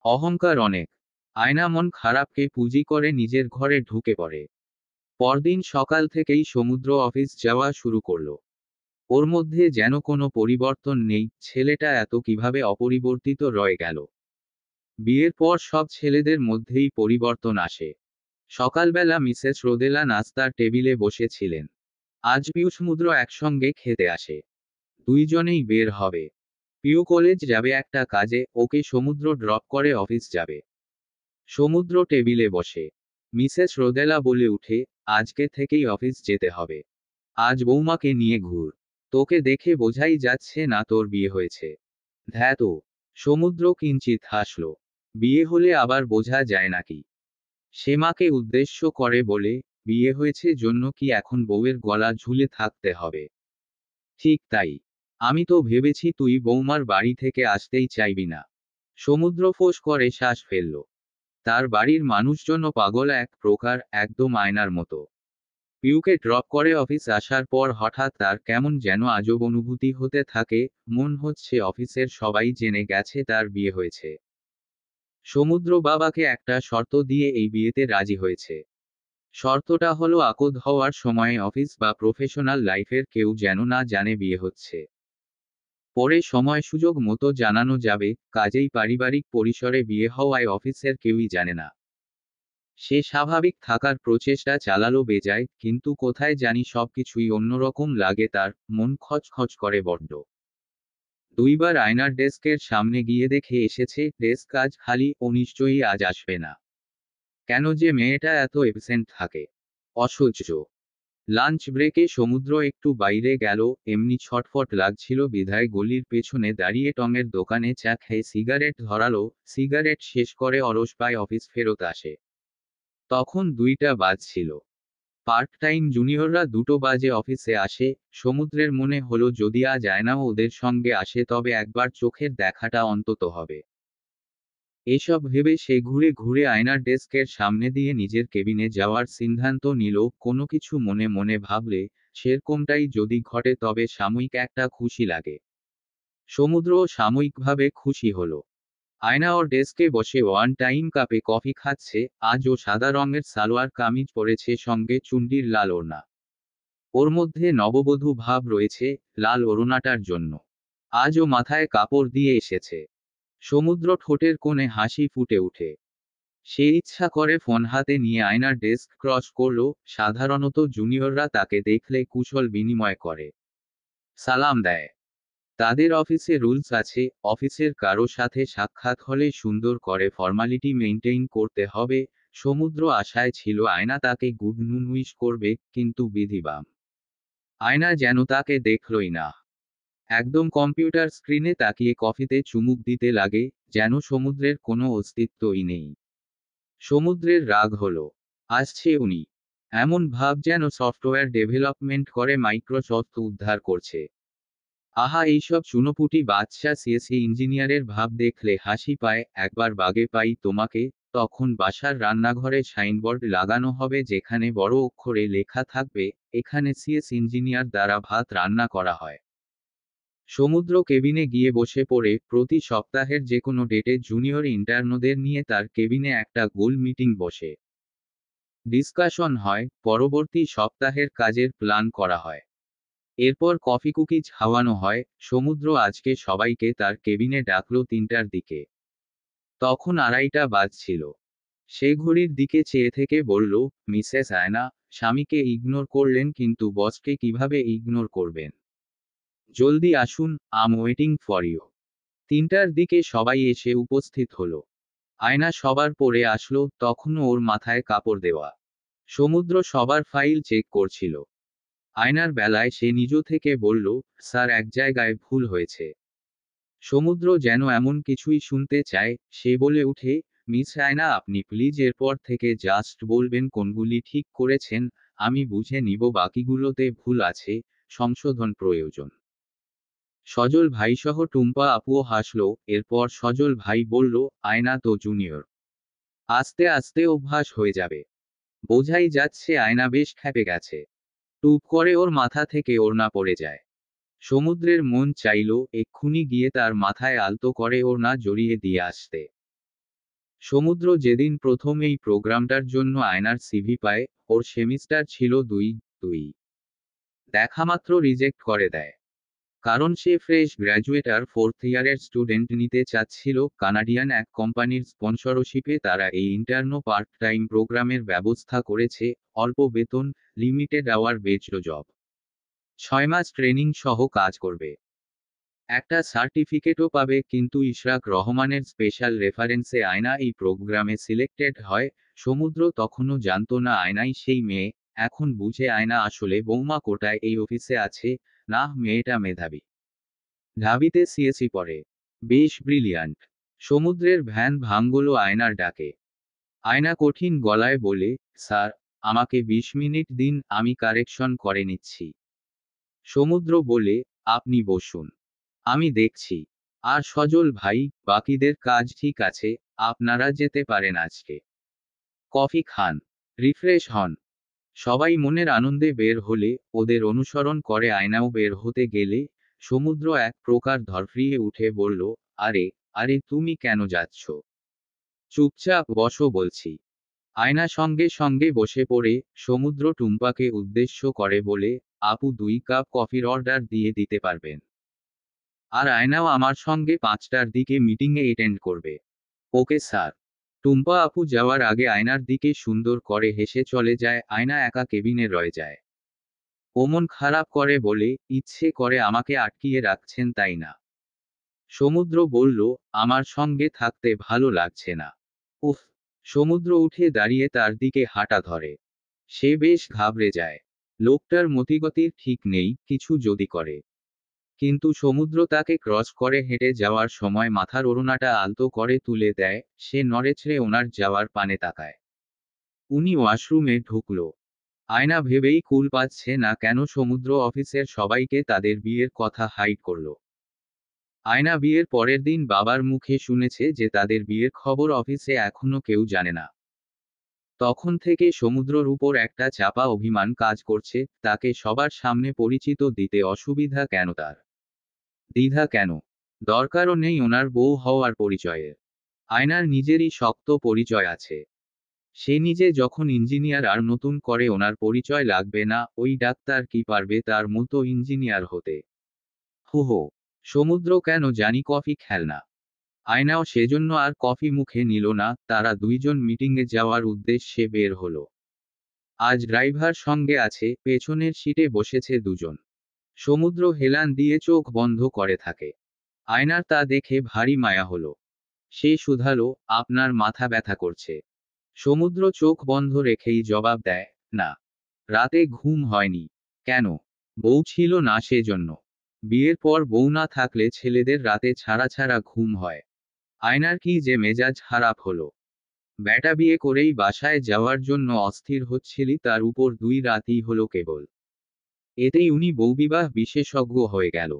অহংকার অনেক। আয়না মন খারাপকে পুঁজি করে নিজের ঘরে ঢুকে পড়ে। পরদিন সকাল থেকেই সমুদ্র অফিস যাওয়া শুরু করলো। ওর মধ্যে যেন কোনো পরিবর্তন নেই, ছেলেটা এত কিভাবে অপরিবর্তিত রয়ে গেল। বিয়ের পর সব ছেলেদের মধ্যেই পরিবর্তন আসে। সকালবেলা মিসেস রোদেলা নাস্তার টেবিলে বসেছিলেন। আজ পিউ সমুদ্র একসঙ্গে খেতে আসে। দুইজনেই বের হবে। পিউ কলেজ যাবে একটা কাজে, ওকে সমুদ্র ড্রপ করে অফিস যাবে। সমুদ্র টেবিলে বসে। মিসেস রোদেলা বলে উঠে, আজকে থেকেই অফিস যেতে হবে। আজ বৌমাকে নিয়ে ঘুর। তোকে দেখে বোঝাই যাচ্ছে না তোর বিয়ে হয়েছে। ধ্যাতো। সমুদ্র কিঞ্চিত হাসল। বিয়ে হলে আবার বোঝা যায় নাকি? সে মাকে উদ্দেশ্য করে বলে, বিয়ে হয়েছে জন্য কি এখন বউয়ের গলা ঝুলে থাকতে হবে? ঠিক তাই। আমি তো ভেবেছি তুই বৌমার বাড়ি থেকে আসতেই চাইবি না। সমুদ্র ফোঁস করে শ্বাস ফেলল। তার বাড়ির মানুষজনও পাগল এক প্রকার, একদম আয়নার মতো। পিউকে ড্রপ করে অফিস আসার পর হঠাৎ তার কেমন যেন আজব অনুভূতি হতে থাকে, মন হচ্ছে অফিসের সবাই জেনে গেছে তার বিয়ে হয়েছে। সমুদ্র বাবাকে একটা শর্ত দিয়ে এই বিয়েতে রাজি হয়েছে। শর্তটা হলো আকদ হওয়ার সময়ে অফিস বা প্রফেশনাল লাইফের কেউ যেন না জানে বিয়ে হচ্ছে। পরে সময় সুযোগ মতো জানানো যাবে, কাজেই পারিবারিক পরিসরে বিয়ে হওয়ায় অফিসের কেউই জানে না। সে স্বাভাবিক থাকার প্রচেষ্টা চালালো বেজায়, কিন্তু কোথায় জানি সবকিছুই অন্যরকম লাগে তার, মন খচখচ করে বড্ড। দুইবার আয়নার ডেস্কের সামনে গিয়ে দেখে এসেছে ডেস্ক আজ খালি, ও নিশ্চয়ই আজ আসবে না। কেন যে মেয়েটা এত এবসেন্ট থাকে? অসহ্য। লাঞ্চ ব্রেকে সমুদ্র একটু বাইরে গেল, এমনি ছটফট লাগছিল বিধায় গলির পেছনে দাঁড়িয়ে টঙের দোকানে চা খেয়ে সিগারেট ধরালো, সিগারেট শেষ করে অলস পায়ে অফিস ফেরত আসে। তখন 2টা বাজছিল। পার্ট টাইম জুনিয়ররা 2টো বাজে অফিসে আসে। সমুদ্রের মনে হলো যদি আজ আয়নাও ওদের সঙ্গে আসে তবে একবার চোখের দেখাটা অন্তত হবে। এসব ভেবে সে ঘুরে ঘুরে আয়নার ডেস্কের সামনে দিয়ে নিজের কেবিনে যাওয়ার সিদ্ধান্ত নিল, কোনো কিছু মনে মনে ভাবলে, সেরকমটাই যদি ঘটে তবে সাময়িক একটা খুশি লাগে। সমুদ্রও সাময়িকভাবে খুশি হলো। আয়না ওর ডেস্কে বসে ওয়ান টাইম কাপে কফি খাচ্ছে, আজ ও সাদা রঙের সালোয়ার কামিজ পরেছে সঙ্গে চুন্ডির লাল ওড়না। ওর মধ্যে নববধূ ভাব রয়েছে, লাল ওড়নাটার জন্য। আজ ও মাথায় কাপড় দিয়ে এসেছে। সমুদ্র ঠোঁটের কোণে হাসি ফুটে উঠে। সে ইচ্ছা করে ফোন হাতে নিয়ে আয়নার ডেস্ক ক্রস করল। সাধারণত জুনিয়ররা তাকে দেখলে কুশল বিনিময় করে, সালাম দেয়। তাদের অফিসে রুলস আছে, অফিসের কারো সাথে সাক্ষাৎ হলে সুন্দর করে ফর্মালিটি মেইনটেইন করতে হবে। সমুদ্র আশায় ছিল আয়না তাকে গুড নুন উইশ করবে, কিন্তু বিধিবাম। আয়না যেন তাকে দেখলই না। একদম কম্পিউটার স্ক্রিনে তাকিয়ে কফিতে চুমুক দিতে লাগে, যেন সমুদ্রের কোনো অস্তিত্বই নেই। সমুদ্রের রাগ হলো। আসছে উনি। এমন ভাব যেন সফটওয়্যার ডেভেলপমেন্ট করে মাইক্রোসফট উদ্ধার করছে। আহা, এইসব চুনোপুটি বাচ্চা সিএসসি ইঞ্জিনিয়ারের ভাব দেখলে হাসি পায়। একবার বাগে পাই তোমাকে। তখন বাসার রান্নাঘরে সাইনবোর্ড লাগানো হবে যেখানে বড় অক্ষরে লেখা থাকবে, এখানে সিএস ইঞ্জিনিয়ার দ্বারা ভাত রান্না করা হয়। সমুদ্র কেবিনে গিয়ে বসে পড়ে প্রতি সপ্তাহের যে কোনো ডেটে জুনিয়র ইন্টার্নদের নিয়ে তার কেবিনে একটা গোল মিটিং বসে। ডিসকাশন হয়, পরবর্তী সপ্তাহের কাজের প্ল্যান করা হয়। এরপর কফি কুকিজ খাওয়ানো হয়। সমুদ্র আজকে সবাইকে তার কেবিনে ডাকলো 3টার দিকে। তখন 2:30 বাজছিল। সে ঘড়ির দিকে চেয়ে থেকে বলল, মিসেস আয়না, স্বামীকে ইগনোর করলেন কিন্তু বসকে কিভাবে ইগনোর করবেন? জলদি আসুন, আম ওয়েটিং ফর ইউ। 3টার দিকে সবাই এসে উপস্থিত হলো। আয়না সবার পরে আসলো, তখনও ওর মাথায় কাপড় দেওয়া। সমুদ্র সবার ফাইল চেক করছিল। আয়নার বেলায় সে নিজ থেকে বলল, স্যার এক জায়গায় ভুল হয়েছে। সমুদ্র যেন এমন কিছুই শুনতে চায়, সে বলে উঠে, মিস আয়না আপনি প্লিজ এরপর থেকে জাস্ট বলবেন কোনগুলি ঠিক করেছেন, আমি বুঝে নিব বাকিগুলোতে ভুল আছে, সংশোধন প্রয়োজন। সজল ভাইসহ টুম্পা আপুও হাসলো। এরপর সজল ভাই বলল, আয়না তো জুনিয়র, আস্তে আস্তে অভ্যাস হয়ে যাবে। বোঝাই যাচ্ছে আয়না বেশ ক্ষেপে গেছে। টুপ করে ওর মাথা থেকে ওড়না পড়ে যায়। সমুদ্রের মন চাইল এক্ষুনি গিয়ে তার মাথায় আলতো করে ওড়না জড়িয়ে দিয়ে আসতে। সমুদ্র যেদিন প্রথম এই প্রোগ্রামটার জন্য আয়নার সিভি পায়, ওর সেমিস্টার ছিল 2 দেখামাত্র রিজেক্ট করে দেয়। কারণ সে ফ্রেশ গ্র্যাজুয়েট আর 4th ইয়ারের স্টুডেন্ট নিতে চাচ্ছিল। কানাডিয়ান এক কোম্পানির স্পন্সরশিপে তারা এই ইন্টার্ন পার্ট টাইম প্রোগ্রামের ব্যবস্থা করেছে। অল্প বেতন, লিমিটেড আওয়ার বেজড জব। 6 মাস ট্রেনিং সহ কাজ করবে। একটা সার্টিফিকেটও পাবে। কিন্তু ইশরাক রহমানের স্পেশাল রেফারেন্সে আয়না এই প্রোগ্রামে সিলেক্টেড হয়। সমুদ্র তখনও জানত না আয়নাই সেই মেয়ে। এখন বুঝে আয়না আসলে বৌমা কোটায় এই অফিসে আছে। না, মেয়েটা মেধাবী। ঢাবিতে সিএসি পড়ে। বেশ ব্রিলিয়ান্ট। সমুদ্রের ভ্যান ভাঙল আয়নার ডাকে। আয়না কঠিন গলায় বলে, স্যার, আমাকে 20 মিনিট দিন, আমি কারেকশন করে নিচ্ছি। সমুদ্র বলে, আপনি বসুন, আমি দেখছি। আর সজল ভাই, বাকিদের কাজ ঠিক আছে, আপনারা যেতে পারেন আজকে। কফি খান, রিফ্রেশ হন। সবাই মনের আনন্দে বের হলে, ওদের অনুসরণ করে আয়নাও বের হতে গেলে, সমুদ্র এক প্রকার ধরফরিয়ে উঠে বলল, আরে আরে তুমি কেন যাচ্ছ? চুপচাপ বসো বলছি। আয়না সঙ্গে সঙ্গে বসে পড়ে। সমুদ্র টুম্পাকে উদ্দেশ্য করে বলে, আপু 2 কাপ কফির অর্ডার দিয়ে দিতে পারবেন? আর আয়নাও আমার সঙ্গে 5টার দিকে মিটিংয়ে অ্যাটেন্ড করবে। Okay sir. টুম্পা আপু যাওয়ার আগে আয়নার দিকে সুন্দর করে হেসে চলে যায়। আয়না একা কেবিনে রয়ে যায়। ও মন খারাপ করে বলে, ইচ্ছে করে আমাকে আটকিয়ে রাখছেন তাই না? সমুদ্র বলল, আমার সঙ্গে থাকতে ভালো লাগছে না। উফ। সমুদ্র উঠে দাঁড়িয়ে তার দিকে হাঁটা ধরে। সে বেশ ঘাবড়ে যায়। লোকটার মতিগতির ঠিক নেই, কিছু যদি করে। কিন্তু সমুদ্র তাকে ক্রস করে হেঁটে যাওয়ার সময় মাথার ওড়নাটা আলতো করে তুলে দেয়। সে নড়েচড়ে ওনার যাওয়ার পানে তাকায়। উনি ওয়াশরুমে ঢুকল। আয়না ভেবেই কুল পাচ্ছে না কেন সমুদ্র অফিসের সবাইকে তাদের বিয়ের কথা হাইড করল। আয়না বিয়ের পরের দিন বাবার মুখে শুনেছে যে তাদের বিয়ের খবর অফিসে এখনো কেউ জানে না। তখন থেকে সমুদ্রর উপর একটা চাপা অভিমান কাজ করছে, তাকে সবার সামনে পরিচিত দিতে অসুবিধা কেন তার? দ্বিধা কেন? দরকারও নেই ওনার বউ হওয়ার পরিচয়ের। আয়নার নিজেরই শক্ত পরিচয় আছে। সে নিজে যখন ইঞ্জিনিয়ার, আর নতুন করে ওনার পরিচয় লাগবে না। ওই ডাক্তার কি পারবে তার মতো ইঞ্জিনিয়ার হতে? হো হো। সমুদ্র কেন জানি কফি খেলনা। আয়নাও সেজন্য আর কফি মুখে নিল না। তারা দুইজন মিটিংয়ে যাওয়ার উদ্দেশ্যে বের হলো। আজ ড্রাইভার সঙ্গে আছে, পেছনের সিটে বসেছে দুজন। সমুদ্র হেলান দিয়ে চোখ বন্ধ করে থাকে। আয়নার তা দেখে ভারী মায়া হলো। সে শুধালো, আপনার মাথা ব্যথা করছে? সমুদ্র চোখ বন্ধ রেখেই জবাব দেয়, না। রাতে ঘুম হয়নি। কেন? বউ ছিল না সেজন্য। বিয়ের পর বউ না থাকলে ছেলেদের রাতে ছাড়া ছাড়া ঘুম হয়। আয়নার কি যে মেজাজ খারাপ হলো। ব্যাটা বিয়ে করেই বাসায় যাওয়ার জন্য অস্থির হচ্ছিলি, তার উপর 2 রাতই হলো কেবল। এতেই উনি বউবিবাহ বিশেষজ্ঞ হয়ে গেল।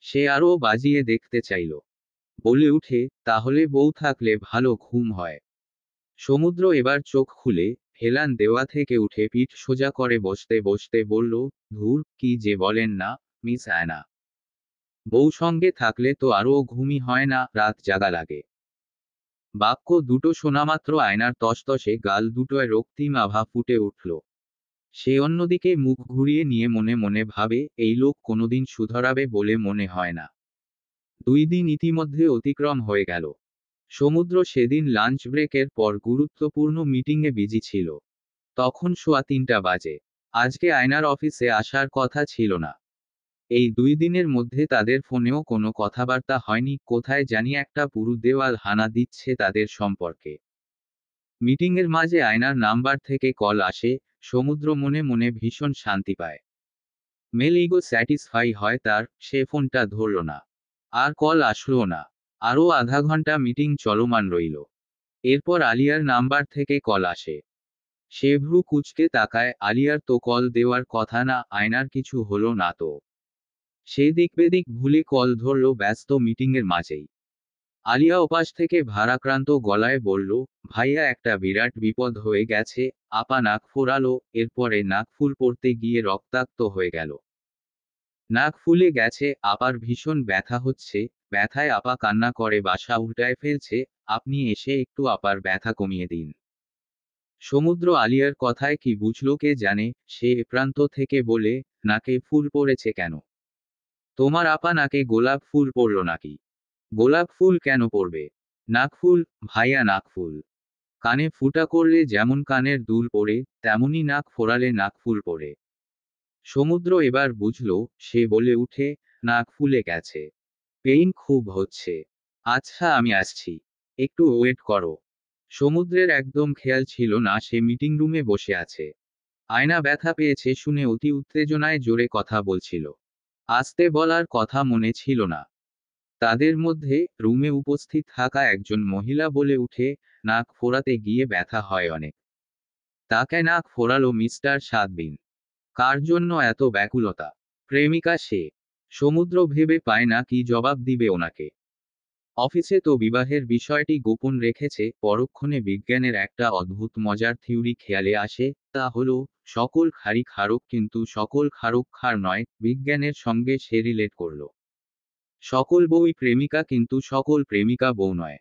সে আরও বাজিয়ে দেখতে চাইল। বলে উঠে, তাহলে বউ থাকলে ভালো ঘুম হয়। সমুদ্র এবার চোখ খুলে, হেলান দেওয়া থেকে উঠে পিঠ সোজা করে বসতে বসতে বলল, ধুর, কি যে বলেন না, মিস আয়না। বউ সঙ্গে থাকলে তো আরও ঘুমই হয় না, রাত জাগা লাগে। বাক্য দুটো শোনামাত্র আয়নার তসতসে গাল দুটোয় রক্তিম আভা ফুটে উঠল। সে অন্যদিকে মুখ ঘুরিয়ে নিয়ে মনে মনে ভাবে, এই লোক কোনোদিন শুধরাবে বলে মনে হয় না। 2 দিন ইতিমধ্যে অতিক্রম হয়ে গেল। সমুদ্র সেদিন লাঞ্চ ব্রেকের পর গুরুত্বপূর্ণ মিটিংয়ে বিজি ছিল। তখন সোয়া 3টা বাজে। আজকে আয়নার অফিসে আসার কথা ছিল না। এই 2 দিনের মধ্যে তাদের ফোনেও কোনো কথাবার্তা হয়নি, কোথায় জানি একটা পুরু দেওয়াল হানা দিচ্ছে তাদের সম্পর্কে। মিটিংয়ের মাঝে আয়নার নাম্বার থেকে কল আসে। সমুদ্র মনে মনে ভীষণ শান্তি পায়। মেল ইগো স্যাটিসফাই হয় তার, সে ফোনটা ধরল না। আর কল আসলো না। আরও আধা ঘন্টা মিটিং চলমান রইল। এরপর আলিয়ার নাম্বার থেকে কল আসে। সে ভ্রু কুঁচকে তাকায়, আলিয়ার তো কল দেওয়ার কথা না, আয়নার কিছু হলো না তো। সে দিক বেদিক ভুলে কল ধরল ব্যস্ত মিটিংয়ের মাঝেই। আলিয়া ওপাশ থেকে ভারাক্রান্ত গলায় বলল, ভাইয়া একটা বিরাট বিপদ হয়ে গেছে। আপা নাক ফোরালো, এরপরে নাক ফুল পড়তে গিয়ে রক্তাক্ত হয়ে গেল। নাক ফুলে গেছে, আপার ভীষণ ব্যথা হচ্ছে। ব্যথায় আপা কান্না করে বাসা উল্টায় ফেলছে। আপনি এসে একটু আপার ব্যথা কমিয়ে দিন। সমুদ্র আলিয়ার কথায় কি বুঝল কে জানে, সে এ প্রান্ত থেকে বলে, নাকে ফুল পড়েছে কেন? তোমার আপা নাকে গোলাপ ফুল পড়ল নাকি? গোলাপ ফুল কেন পড়বে? নাকফুল, ভাইয়া নাকফুল। কানে ফুটা করলে যেমন কানের দুল পড়ে, তেমনি নাক ফোরালে নাকফুল পড়ে। সমুদ্র এবার বুঝল। সে বলে উঠে, নাক ফুলে গেছে। পেইন খুব হচ্ছে। আচ্ছা আমি আসছি। একটু ওয়েট করো। সমুদ্রের একদম খেয়াল ছিল না সে মিটিং রুমে বসে আছে। আয়না ব্যথা পেয়েছে শুনে অতি উত্তেজনায় জোরে কথা বলছিল। আস্তে বলার কথা মনে ছিল না। তাদের মধ্যে রুমে উপস্থিত থাকা একজন মহিলা বলে উঠে, নাক ফোরাতে গিয়ে ব্যথা হয় অনেক। তাকে নাক ফোরালো মিস্টার সাদবিন। কার জন্য এত ব্যাকুলতা? প্রেমিকা সে। সমুদ্র ভেবে পায় না কি জবাব দিবে ওনাকে। অফিসে তো বিবাহের বিষয়টি গোপন রেখেছে, পরক্ষণে বিজ্ঞানের একটা অদ্ভুত মজার থিওরি খেয়ালে আসে, তা হলো, সকল খারই ক্ষারক কিন্তু সকল ক্ষারক ক্ষার নয়। বিজ্ঞানের সঙ্গে সে রিলেট করল। সকল বউই প্রেমিকা কিন্তু সকল প্রেমিকা বউ নয়।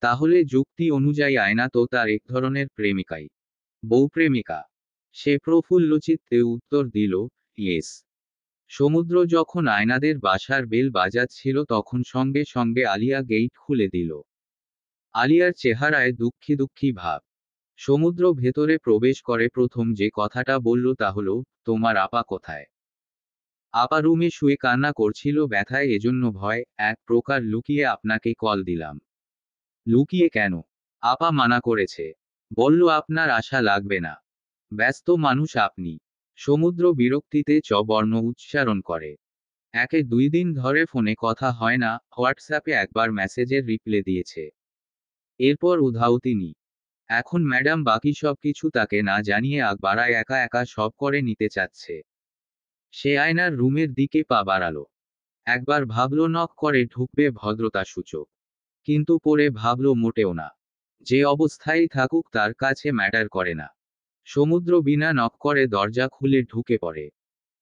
তাহলে যুক্তি অনুযায়ী আয়না তো তার এক ধরনের প্রেমিকাই। বউ প্রেমিকা। সে প্রফুল্ল চিত্তে উত্তর দিল, ইয়েস। সমুদ্র যখন আয়নাদের বাসার বেল বাজাচ্ছিল তখন সঙ্গে সঙ্গে আলিয়া গেইট খুলে দিল। আলিয়ার চেহারায় দুঃখী দুঃখী ভাব। সমুদ্র ভেতরে প্রবেশ করে প্রথম যে কথাটা বলল তা হলো, তোমার আপা কোথায়? আপা রুমে শুয়ে কান্না করছিল ব্যথায়, এজন্য ভয় এক প্রকার লুকিয়ে আপনাকে কল দিলাম। লুকিয়ে কেন? আপা মানা করেছে। বলল আপনার আশা লাগবে না। ব্যস্ত মানুষ আপনি। সমুদ্র বিরক্তিতে চ বর্ণ উচ্চারণ করে। একে 2 দিন ধরে ফোনে কথা হয় না, হোয়াটসঅ্যাপে একবার মেসেজের রিপ্লে দিয়েছে। এরপর উধাও তিনি। এখন ম্যাডাম বাকি সব কিছু তাকে না জানিয়ে আগ বাড়ায় একা একা সব করে নিতে চাচ্ছে। সে আয়নার রুমের দিকে পা বাড়ালো। একবার ভাবল নক করে ঢুকবে ভদ্রতা সূচক। কিন্তু পরে ভাবল মোটেও না। যে অবস্থায় থাকুক তার কাছে ম্যাটার করে না। সমুদ্র বিনা নক করে দরজা খুলে ঢুকে পড়ে।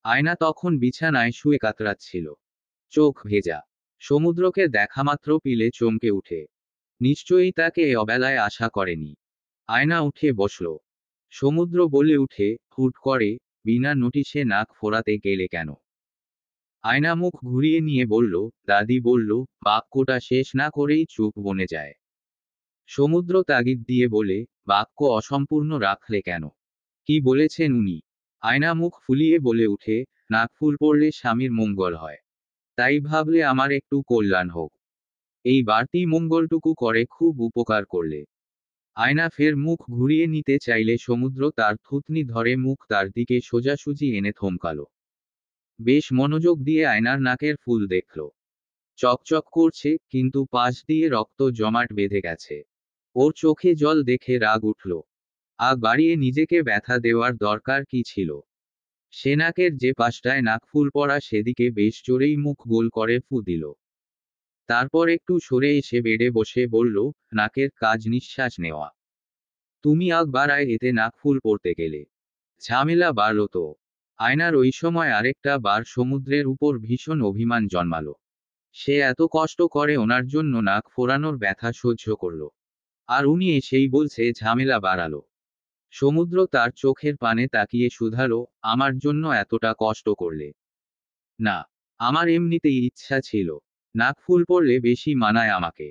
আয়না তখন বিছানায় শুয়ে কাতরাচ্ছিল। চোখ ভেজা। সমুদ্রকে দেখামাত্র পিলে চমকে উঠে। নিশ্চয়ই তাকে এ অবেলায় আশা করেনি। আয়না উঠে বসল। সমুদ্র বলে উঠে, হুট করে, বিনা নোটিশে নাক ফোরাতে গেলে কেন? আয়না মুখ ঘুরিয়ে নিয়ে বলল, দাদি বলল, বাক্যটা শেষ না করেই চুপ বনে যায়। সমুদ্র তাগিদ দিয়ে বলে, বাক্য অসম্পূর্ণ রাখলে কেন? কি বলেছেন উনি? আয়না মুখ ফুলিয়ে বলে উঠে, নাক ফুল পড়লে স্বামীর মঙ্গল হয়। তাই ভাবলে আমার একটু কল্যাণ হোক। এই বাড়তি মঙ্গলটুকু করে খুব উপকার করলে। আয়না ফের মুখ ঘুরিয়ে নিতে চাইলে সমুদ্র তার থুতনি ধরে মুখ তার দিকে সোজাসুজি এনে থমকালো। বেশ মনোযোগ দিয়ে আয়নার নাকের ফুল দেখল। চকচক করছে, কিন্তু পাশ দিয়ে রক্ত জমাট বেঁধে গেছে। ওর চোখে জল দেখে রাগ উঠল। আগ বাড়িয়ে নিজেকে ব্যথা দেওয়ার দরকার কি ছিল? সে নাকের যে পাশটায় নাকফুল পড়া সেদিকে বেশ জোরেই মুখ গোল করে ফু দিল। তারপর একটু সরে এসে বেডে বসে বলল, নাকের কাজ নিঃশ্বাস নেওয়া। তুমি আগ বাড়ায় এতে নাকফুল পড়তে গেলে ঝামেলা বাড়ল তো। আয়নার ওই সময় আরেকটা বার সমুদ্রের উপর ভীষণ অভিমান জন্মালো। সে এত কষ্ট করে ওনার জন্য নাক ফোরানোর ব্যথা সহ্য করল, আর উনি এসেই বলছে ঝামেলা বাড়ালো। সমুদ্র তার চোখের পানে তাকিয়ে শুধালো, আমার জন্য এতটা কষ্ট করলে? না, আমার এমনিতেই ইচ্ছা ছিল। নাক ফুল পড়লে বেশি মানায় আমাকে।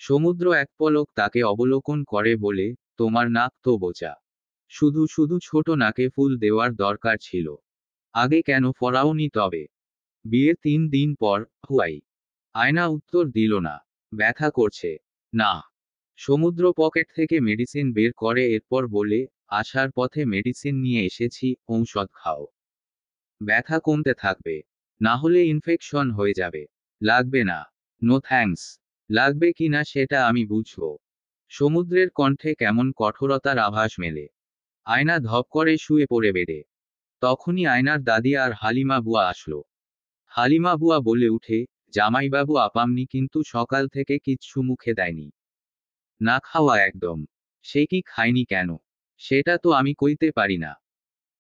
সমুদ্র এক পলক তাকে অবলোকন করে বলে, তোমার নাক তো বোচা। শুধু শুধু ছোট নাকে ফুল দেওয়ার দরকার ছিল। আগে কেন ফরাওনি তবে? বিয়ের 3 দিন পর, হুয়াই। আয়না উত্তর দিল না। ব্যথা করছে? না। সমুদ্র পকেট থেকে মেডিসিন বের করে এরপর বলে, আসার পথে মেডিসিন নিয়ে এসেছি, ঔষধ খাও। ব্যথা কমতে থাকবে। না হলে ইনফেকশন হয়ে যাবে। লাগবে না। No thanks. লাগবে কিনা সেটা আমি বুঝব। সমুদ্রের কণ্ঠে কেমন কঠোরতার আভাস মেলে। আয়না ধপ করে শুয়ে পড়ে বেডে। তখনই আয়নার দাদি আর হালিমা বুয়া আসলো। হালিমা বুয়া বলে উঠে, জামাইবাবু আপামনি কিন্তু সকাল থেকে কিচ্ছু মুখে দেয়নি। না খাওয়া একদম। সে কি খায়নি কেন? সেটা তো আমি কইতে পারি না।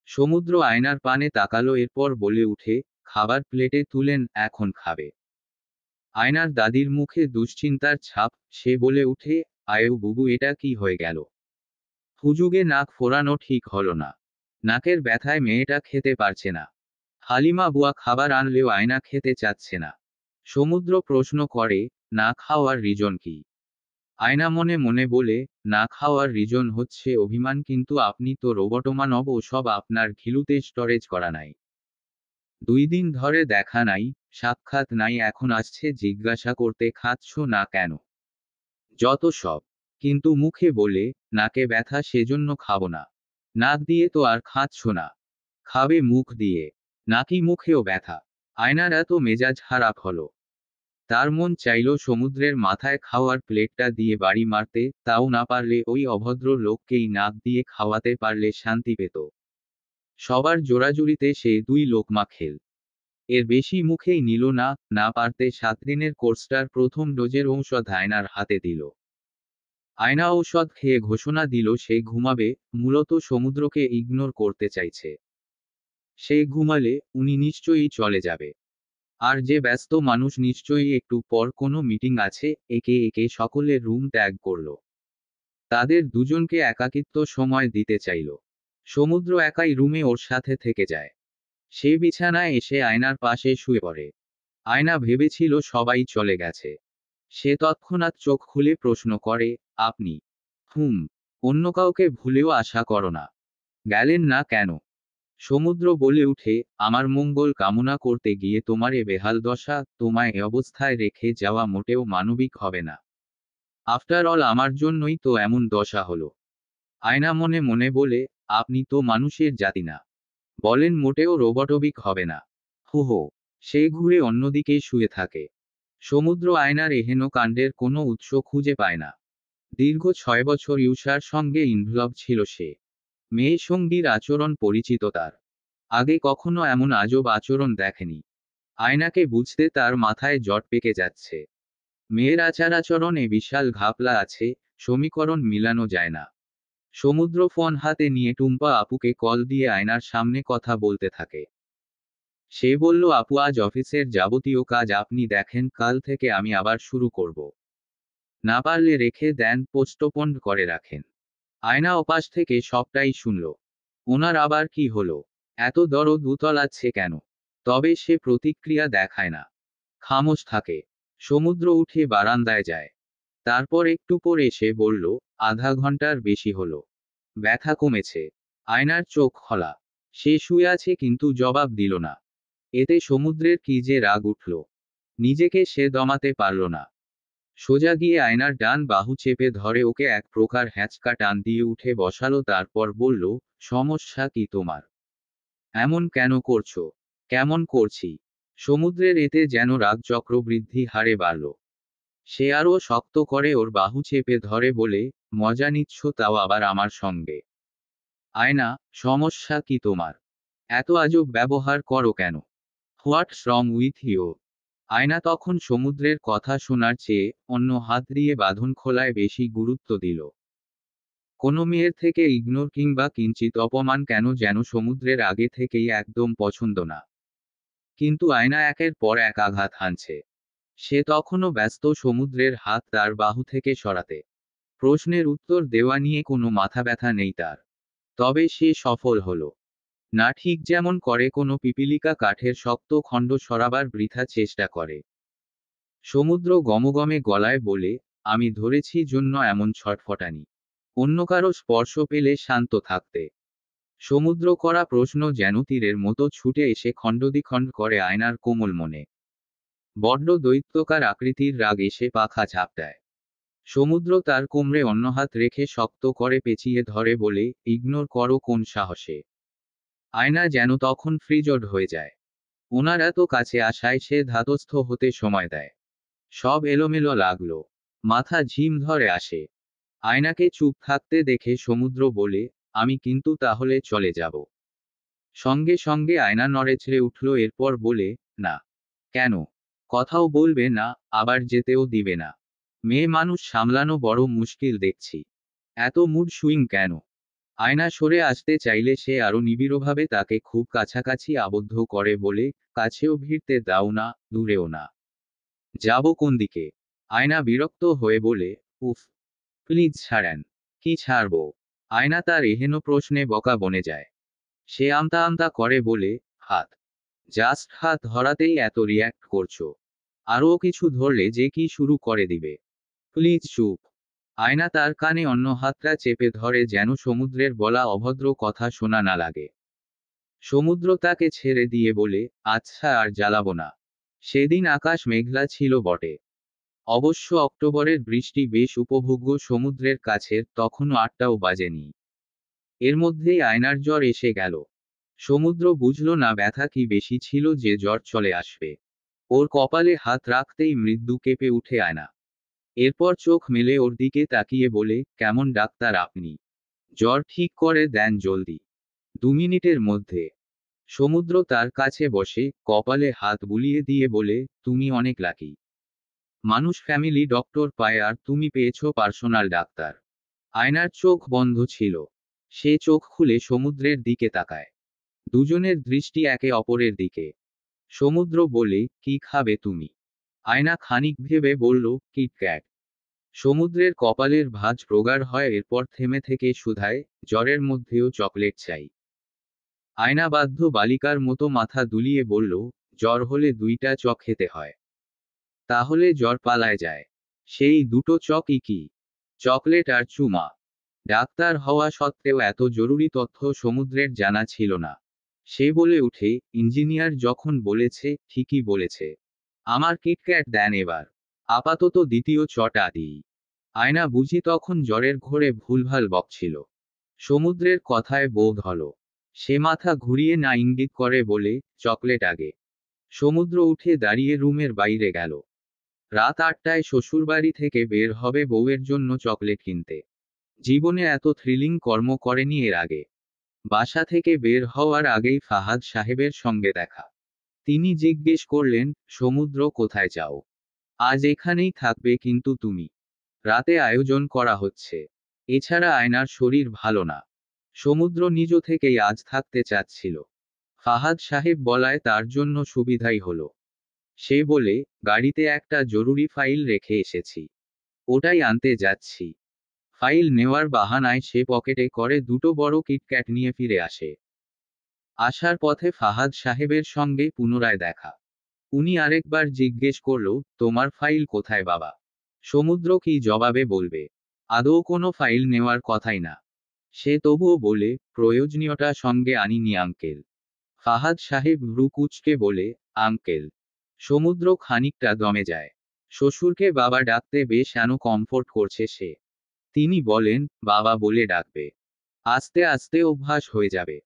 সমুদ্র আয়নার পানে তাকালো এরপর বলে উঠে, খাবার প্লেটে তুলেন, এখন খাবে। আয়নার দাদির মুখে দুশ্চিন্তার ছাপ, সে বলে উঠে, আয়ু বুবু এটা কি হয়ে গেল? হুজুগে নাক ফোরানো ঠিক হলো না। নাকের ব্যথায় মেয়েটা খেতে পারছে না। হালিমা বুয়া খাবার আনলেও আয়না খেতে চাচ্ছে না। সমুদ্র প্রশ্ন করে, না খাওয়ার রিজন কি? আয়না মনে মনে বলে, না খাওয়ার রিজন হচ্ছে অভিমান, কিন্তু আপনি তো রোবটমানব, ও সব আপনার ঘিলুতে স্টোরেজ করা নাই। 2 দিন ধরে দেখা নাই, সাক্ষাৎ নাই, এখন আসছে জিজ্ঞাসা করতে খাচ্ছ না কেন? যত সব। কিন্তু মুখে বলে, নাকে ব্যথা সেজন্য খাবো না। নাক দিয়ে তো আর খাচ্ছ না। খাবে মুখ দিয়ে। নাকি মুখেও ব্যথা? আয়নার এত মেজাজ খারাপ হলো। তার মন চাইল সমুদ্রের মাথায় খাওয়ার প্লেটটা দিয়ে বাড়ি মারতে, তাও না পারলে ওই অভদ্র লোককেই নাক দিয়ে খাওয়াতে পারলে শান্তি পেত। সবার জোরাজুরিতে সে 2 লোকমা খেল। এর বেশি মুখেই নিল না। না পারতে 7 দিনের কোর্সটার প্রথম ডোজের ঔষধ আয়নার হাতে দিল। আয়না ঔষধ খেয়ে ঘোষণা দিল সে ঘুমাবে, মূলত সমুদ্রকে ইগনোর করতে চাইছে। সে ঘুমালে উনি নিশ্চয়ই চলে যাবে। আর যে ব্যস্ত মানুষ নিশ্চয়ই একটু পর কোনো মিটিং আছে, একে একে সকলের রুম ত্যাগ করল। তাদের দুজনকে একাকিত্ব সময় দিতে চাইল। সমুদ্র একাই রুমে ওর সাথে থেকে যায়। সে বিছানায় এসে আয়নার পাশে শুয়ে পড়ে। আয়না ভেবেছিল সবাই চলে গেছে। সে তৎক্ষণাৎ চোখ খুলে প্রশ্ন করে, আপনি? হুম। অন্য কাউকে ভুলেও আশা করো না। গেলেন না কেন? সমুদ্র বলে উঠে, আমার মঙ্গল কামনা করতে গিয়ে তোমার এ বেহাল দশা, তোমায় এ অবস্থায় রেখে যাওয়া মোটেও মানবিক হবে না। আফটার অল আমার জন্যই তো এমন দশা হলো। আয়না মনে মনে বলে, আপনি তো মানুষের জাতি না। বলেন মোটেও রোবটবিক হবে না। হো হো। সে ঘুরে অন্যদিকে শুয়ে থাকে। সমুদ্র আয়নার এহেন কাণ্ডের কোনো উৎস খুঁজে পায় না। দীর্ঘ 6 বছর ইউষার সঙ্গে ইনভলভ ছিল সে। মেয়ে সঙ্গীর আচরণ পরিচিত তার। আগে কখনো এমন আজব আচরণ দেখেনি। আয়নাকে বুঝতে তার মাথায় জট পেকে যাচ্ছে। মেয়ের আচার-আচরণে বিশাল ঘাপলা আছে, সমীকরণ মিলানো যায় না। সমুদ্র ফোন হাতে নিয়ে টুম্পা আপুকে কল দিয়ে আয়নার সামনে কথা বলতে থাকে। সে বলল, আপু আজ অফিসের যাবতীয় কাজ আপনি দেখেন, কাল থেকে আমি আবার শুরু করব। না পারলে রেখে দেন, পোস্টপোন্ড করে রাখেন। আয়না ওপাশ থেকে সবটাই শুনল। ওনার আবার কি হলো? এত দরদ উতলাচ্ছে কেন? তবে সে প্রতিক্রিয়া দেখায় না। খামোশ থাকে। সমুদ্র উঠে বারান্দায় যায়। তারপর একটু পরে সে বলল, আধা ঘন্টার বেশি হলো। ব্যথা কমেছে। আয়নার চোখ খোলা। সে শুয়ে আছে কিন্তু জবাব দিল না। এতে সমুদ্রের কি যে রাগ উঠল। নিজেকে সে দমাতে পারল না। সোজা গিয়ে আয়নার ডান বাহু চেপে ধরে ওকে এক প্রকার হ্যাঁচকা টান দিয়ে উঠে বসালো, তারপর বলল, সমস্যা কি তোমার? এমন কেন করছো? কেমন করছি? সমুদ্রের এতে যেন রাগ চক্রবৃদ্ধি হারে বাড়ল। সে আরও শক্ত করে ওর বাহু চেপে ধরে বলে, মজা নিচ্ছ তাও আবার আমার সঙ্গে? আয়না, সমস্যা কি তোমার? এত আজব ব্যবহার করো কেন? হোয়াটস রং উইথ ইউ? আয়না তখন সমুদ্রের কথা শোনার চেয়ে অন্য হাত দিয়ে বাঁধন খোলায় বেশি গুরুত্ব দিল। কোনো মেয়ের থেকে ইগনোর কিংবা কিঞ্চিত অপমান কেন যেন সমুদ্রের আগে থেকেই একদম পছন্দ না। কিন্তু আয়না একের পর এক আঘাত হানছে। সে তখনও ব্যস্ত সমুদ্রের হাত তার বাহু থেকে সরাতে। প্রশ্নের উত্তর দেওয়া নিয়ে কোনো মাথা ব্যথা নেই তার। তবে সে সফল হলো না, ঠিক যেমন করে কোনো পিপীলিকা কাঠের শক্ত খণ্ড সরাবার বৃথা চেষ্টা করে। সমুদ্র গমগমে গলায় বলে, আমি ধরেছি জন্য এমন ছটফটানি। অন্য কারো স্পর্শ পেলে শান্ত থাকতে। সমুদ্র করা প্রশ্ন যেন তীরের মতো ছুটে এসে খণ্ডদ্বিখণ্ড করে আয়নার কোমল মনে। বড্ড দৈত্যকার আকৃতির রাগ এসে পাখা ঝাপটায়। সমুদ্র তার কোমরে অন্য হাত রেখে শক্ত করে পেঁচিয়ে ধরে বলে, ইগনোর করো কোন সাহসে। আয়না যেন তখন ফ্রিজড হয়ে যায়। ওনার এত কাছে আসায় সে ধাতস্থ হতে সময় দেয়। সব এলোমেলো লাগলো। মাথা ঝিম ধরে আসে। আয়নাকে চুপ থাকতে দেখে সমুদ্র বলে, আমি কিন্তু তাহলে চলে যাব। সঙ্গে সঙ্গে আয়না নড়েচড়ে উঠল, এরপর বলে, না। কেন? কথাও বলবে না, আবার যেতেও দিবে না? মেয়ে মানুষ সামলানো বড় মুশকিল দেখছি। এত মুড সুইং কেন? আয়না সরে আসতে চাইলে সে আরো নিবিড়ভাবে তাকে খুব কাছাকাছি আবদ্ধ করে বলে, কাছেও ভিড়তে দাও না, দূরেও না। যাব কোন দিকে? আয়না বিরক্ত হয়ে বলে, উফ, প্লিজ ছাড়েন। কি ছাড়বো? আয়না তার এহেন প্রশ্নে বকা বনে যায়। সে আমতা আমতা করে বলে, হাত। জাস্ট হাত ধরাতেই এত রিয়্যাক্ট করছো। আরও কিছু ধরলে যে কি শুরু করে দিবে। প্লিজ চুপ। আয়না তার কানে অন্য হাতটা চেপে ধরে যেন সমুদ্রের বলা অভদ্র কথা শোনা না লাগে। সমুদ্র তাকে ছেড়ে দিয়ে বলে, আচ্ছা আর জ্বালাবো না। সেদিন আকাশ মেঘলা ছিল বটে। অবশ্য অক্টোবরের বৃষ্টি বেশ উপভোগ্য সমুদ্রের কাছের, তখনও 8টাও বাজেনি। এর মধ্যেই আয়নার জ্বর এসে গেল। সমুদ্র বুঝল না ব্যথা কি বেশি ছিল যে জ্বর চলে আসবে। ওর কপালে হাত রাখতেই মৃদু কেঁপে উঠে আয়না। এরপর চোখ মেলে ওর দিকে তাকিয়ে বলে, কেমন ডাক্তার আপনি? জ্বর ঠিক করে দেন জলদি। 2 মিনিটের মধ্যে। সমুদ্র তার কাছে বসে, কপালে হাত বুলিয়ে দিয়ে বলে, তুমি অনেক লাকি মানুষ, ফ্যামিলি ডক্টর পায় আর তুমি পেয়েছো পার্সোনাল ডাক্তার। আয়নার চোখ বন্ধ ছিল। সে চোখ খুলে সমুদ্রের দিকে তাকায়। দুজনের দৃষ্টি একে অপরের দিকে। সমুদ্র বলে, কি খাবে তুমি? আয়না খানিক ভেবে বলল, কিটক্যাট। সমুদ্রের কপালের ভাঁজ প্রগাঢ় হয়, এরপর থেমে থেকে শুধায়, জ্বরের মধ্যেও চকলেট চাই? আয়না বাধ্য বালিকার মতো মাথা দুলিয়ে বলল, জ্বর হলে 2টা চক খেতে হয়। তাহলে জ্বর পালায় যায়। সেই 2টো চকই কি? চকলেট আর চুমা। ডাক্তার হওয়া সত্ত্বেও এত জরুরি তথ্য সমুদ্রের জানা ছিল না। সে বলে উঠে, ইঞ্জিনিয়ার যখন বলেছে, ঠিকই বলেছে। আমার কিটক্যাট দেন এবার। আপাতত দ্বিতীয় চটা দিই। আয়না বুঝি তখন জ্বরের ঘোরে ভুলভাল বকছিল। সমুদ্রের কথায় বোধ হলো। সে মাথা ঘুরিয়ে না ইঙ্গিত করে বলে, চকলেট আগে। সমুদ্র উঠে দাঁড়িয়ে রুমের বাইরে গেল। রাত 8টায় শ্বশুরবাড়ি থেকে বের হবে বউয়ের জন্য চকলেট কিনতে। জীবনে এত থ্রিলিং কর্ম করেনি এর আগে। বাসা থেকে বের হওয়ার আগেই ফাহাদ সাহেবের সঙ্গে দেখা। তিনি জিজ্ঞেস করলেন, সমুদ্র কোথায় যাও? আজ এখানেই থাকবে কিন্তু তুমি? রাতে আয়োজন করা হচ্ছে। এছাড়া আয়নার শরীর ভালো না। সমুদ্র নিজ থেকেই আজ থাকতে চাচ্ছিল। ফাহাদ সাহেব বলায় তার জন্য সুবিধাই হলো। সে বলে, গাড়িতে একটা জরুরি ফাইল রেখে এসেছি। ওটাই আনতে যাচ্ছি। ফাইল নেওয়ার বাহানায় সে পকেটে করে 2টো বড় কিটক্যাট নিয়ে ফিরে আসে। আসার পথে ফাহাদ সাহেবের সঙ্গে পুনরায় দেখা। উনি আরেকবার জিজ্ঞেস করল, তোমার ফাইল কোথায় বাবা? সমুদ্র কি জবাবে বলবে? আদৌ কোনো ফাইল নেওয়ার কথাই না। সে তবুও বলে, প্রয়োজনীয়টা সঙ্গে আনিনি আঙ্কেল। ফাহাদ সাহেব ভ্রু কুঁচকে বলে, আঙ্কেল? সমুদ্র খানিকটা দমে যায়। শ্বশুরকে বাবা ডাকতে বেশ কমফোর্ট করছে সে। তিনি বলেন, বাবা বলে ডাকবে। আস্তে আস্তে অভ্যাস হয়ে যাবে।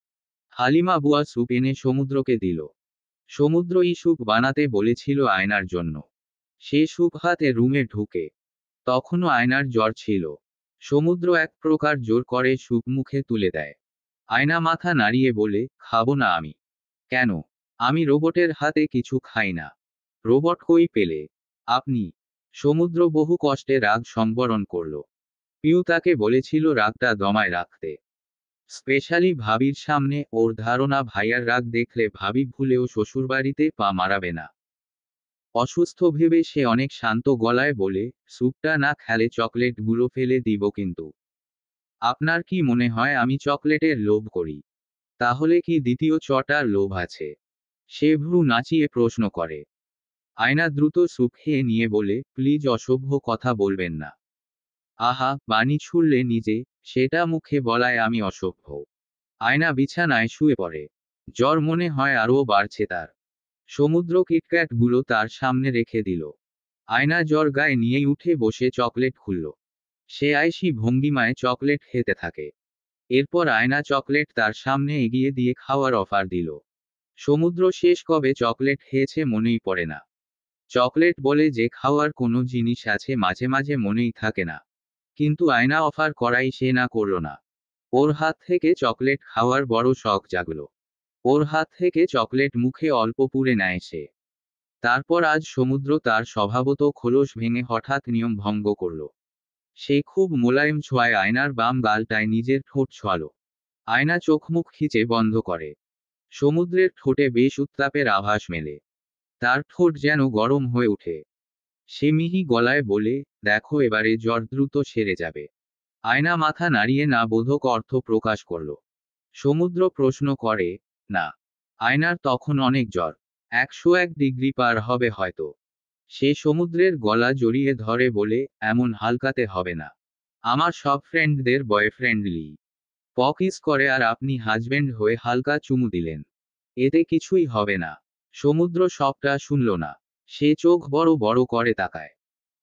হালিমা বুয়া স্যুপ এনে সমুদ্রকে দিল। সমুদ্র এই স্যুপ বানাতে বলেছিল আয়নার জন্য। সে স্যুপ হাতে রুমে ঢুকে। তখনও আয়নার জ্বর ছিল। সমুদ্র এক প্রকার জোর করে স্যুপ মুখে তুলে দেয়। আয়না মাথা নাড়িয়ে বলে, খাবো না আমি। কেন? আমি রোবটের হাতে কিছু খাই না। রোবট কই পেলে? আপনি। সমুদ্র বহু কষ্টে রাগ সংবরণ করল। পিউ তাকে বলেছিল রাগটা দমায় রাখতে। স্পেশালি ভাবির সামনে। ওর ধারণা ভাইয়ার রাগ দেখলে ভাবি ভুলেও শ্বশুরবাড়িতে পা মারাবে না। অসুস্থ ভেবে সে অনেক শান্ত গলায় বলে, স্যুপটা না খেলে চকলেটগুলো ফেলে দিব কিন্তু। আপনার কি মনে হয় আমি চকলেটের লোভ করি? তাহলে কি দ্বিতীয় চটার লোভ আছে? সে ভ্রু নাচিয়ে প্রশ্ন করে। আয়না দ্রুত স্যুপ খেয়ে নিয়ে বলে, প্লিজ অসভ্য কথা বলবেন না। আহা, বানি ছুড়লে নিজে, সেটা মুখে বলায় আমি অসভ্য। আয়না বিছানায় শুয়ে পড়ে। জ্বর মনে হয় আরও বাড়ছে তার। সমুদ্র কিটক্যাটগুলো তার সামনে রেখে দিল। আয়না জ্বর গায়ে নিয়েই উঠে বসে চকলেট খুলল। সে আয়েশি ভঙ্গিমায় চকলেট খেতে থাকে। এরপর আয়না চকলেট তার সামনে এগিয়ে দিয়ে খাওয়ার অফার দিল। সমুদ্র শেষ কবে চকলেট খেয়েছে মনেই পড়ে না। চকলেট বলে যে খাওয়ার কোনো জিনিস আছে মাঝে মাঝে মনেই থাকে না। কিন্তু আয়না অফার করাই সে না করল না। ওর হাত থেকে চকলেট খাওয়ার বড় শখ জাগল। ওর হাত থেকে চকলেট মুখে অল্প পুড়ে নেয় সে। তারপর আজ সমুদ্র তার স্বভাবত খোলস ভেঙে হঠাৎ নিয়ম ভঙ্গ করল। সে খুব মোলায়েম ছোঁয়ায় আয়নার বাম গালটায় নিজের ঠোঁট ছোঁয়ালো। আয়না চোখ মুখ খিচে বন্ধ করে। সমুদ্রের ঠোঁটে বেশ উত্তাপের আভাস মেলে। তার ঠোঁট যেন গরম হয়ে ওঠে। সে মিহি গলায় বলে, দেখো এবারে জ্বর দ্রুত সেরে যাবে। আয়না মাথা নাড়িয়ে না বোধক অর্থ প্রকাশ করল। সমুদ্র প্রশ্ন করে, না। আয়নার তখন অনেক জ্বর। 101 ডিগ্রি পার হবে হয়তো। সে সমুদ্রের গলা জড়িয়ে ধরে বলে, এমন হালকাতে হবে না। আমার সব ফ্রেন্ডদের বয়ফ্রেন্ডলি পকিস করে আর আপনি হাজবেন্ড হয়ে হালকা চুমু দিলেন। এতে কিছুই হবে না। সমুদ্র সবটা শুনল না। সে চোখ বড় বড় করে তাকায়।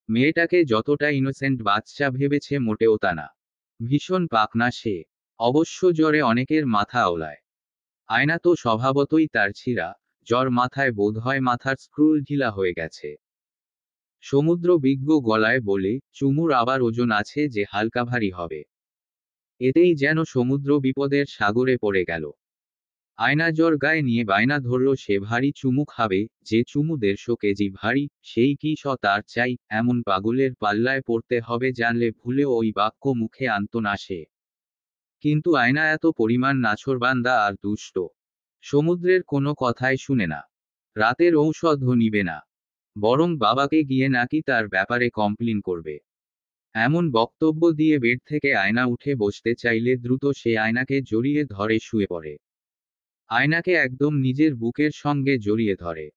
মেয়েটাকে যতটা ইনোসেন্ট বাচ্চা ভেবেছে মোটেও তা না। ভীষণ পাকনা সে। অবশ্য জ্বরে অনেকের মাথা ওলায়। আয়না তো স্বভাবতই তার ছিঁড়া। জ্বর মাথায় বোধহয় মাথার স্ক্রুল ঢিলা হয়ে গেছে। সমুদ্র বিজ্ঞ গলায় বলে, চুমুর আবার ওজন আছে যে হালকা ভারী হবে। এতেই যেন সমুদ্র বিপদের সাগরে পড়ে গেল। আয়না জ্বর গায়ে নিয়ে বায়না ধরল সে ভারী চুমু খাবে, যে চুমু 150 কেজি ভারী, সেই কি তার চাই, এমন পাগলের পাল্লায় পড়তে হবে জানলে ভুলেও ওই বাক্য মুখে আনত না সে। কিন্তু আয়না এত পরিমাণ নাছোড়বান্দা আর দুষ্ট। সমুদ্রের কোনো কথাই শুনে না। রাতের ঔষধও নিবে না। বরং বাবাকে গিয়ে নাকি তার ব্যাপারে কমপ্লেন করবে। এমন বক্তব্য দিয়ে বেড থেকে আয়না উঠে বসতে চাইলে দ্রুত সে আয়নাকে জড়িয়ে ধরে শুয়ে পড়ে। আয়নাকে একদম নিজের বুকের সঙ্গে জড়িয়ে ধরে।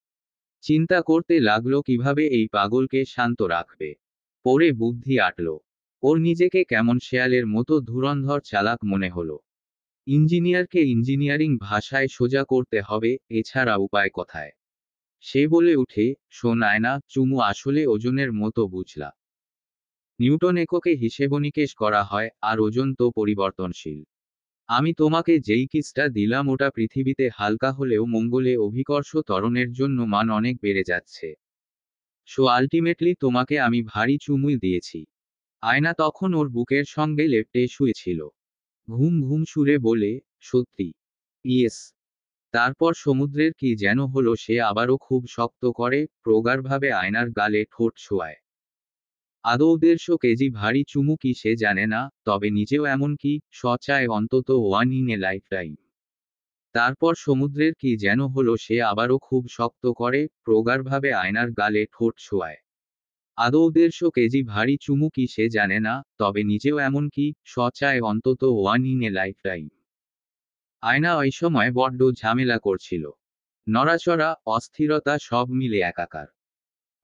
চিন্তা করতে লাগলো কিভাবে এই পাগলকে শান্ত রাখবে। পরে বুদ্ধি আটল। ওর নিজেকে কেমন শেয়ালের মতো ধুরন্ধর চালাক মনে হলো। ইঞ্জিনিয়ারকে ইঞ্জিনিয়ারিং ভাষায় সোজা করতে হবে, এছাড়া উপায় কোথায়। সে বলে উঠে, শোন আয়না, চুমু আসলে ওজনের মতো বুঝলা। নিউটন এককে হিসেবনিকেশ করা হয়, আর ওজন তো পরিবর্তনশীল। আমি তোমাকে যেই কিসটা দিলাম ওটা পৃথিবীতে হালকা হলেও মঙ্গলে অভিকর্ষ ত্বরণের জন্য মান অনেক বেড়ে যাচ্ছে। সো আলটিমেটলি তোমাকে আমি ভারী চুমুই দিয়েছি। আয়না তখন ওর বুকের সঙ্গে লেপ্টে শুয়েছিল। ঘুম ঘুম সুরে বলে, সত্যি? ইয়েস। তারপর সমুদ্রের কি যেন হলো সে আবারও খুব শক্ত করে, প্রগাঢ়ভাবে আয়নার গালে ঠোঁট ছোঁয়ায়। আদৌ 150 কেজি ভারী চুমু কি সে জানে না, তবে নিজেও এমন কি চায় অন্তত one in a life time. তারপর সমুদ্রের কি যেন হলো সে আবারও খুব শক্ত করে, প্রগাঢ়ভাবে আয়নার গালে ঠোঁট ছোঁয়ায়। আদৌ 150 কেজি ভারী চুমু কি সে জানে না, তবে নিজেও এমন কি চায় অন্তত one in a life time. আয়না ওই সময় বড্ড ঝামেলা করছিল। নড়াচড়া, অস্থিরতা সব মিলে একাকার।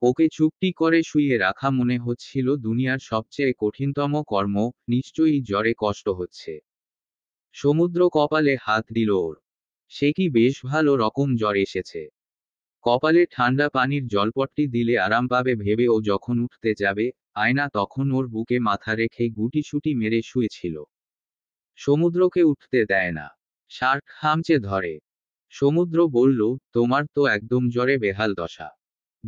ওকে চুপটি করে শুইয়ে রাখা মনে হচ্ছিল দুনিয়ার সবচেয়ে কঠিনতম কর্ম। নিশ্চয়ই জ্বরে কষ্ট হচ্ছে। সমুদ্র কপালে হাত দিল ওর। সে কি বেশ ভালো রকম জ্বর এসেছে। কপালে ঠান্ডা পানির জলপট্টি দিলে আরাম পাবে ভেবে ও যখন উঠতে যাবে, আয়না তখন ওর বুকে মাথা রেখে গুটিসুটি মেরে শুয়েছিল। সমুদ্রকে উঠতে দেয় না। শার্ক খামচে ধরে। সমুদ্র বলল, তোমার তো একদম জ্বরে বেহাল দশা।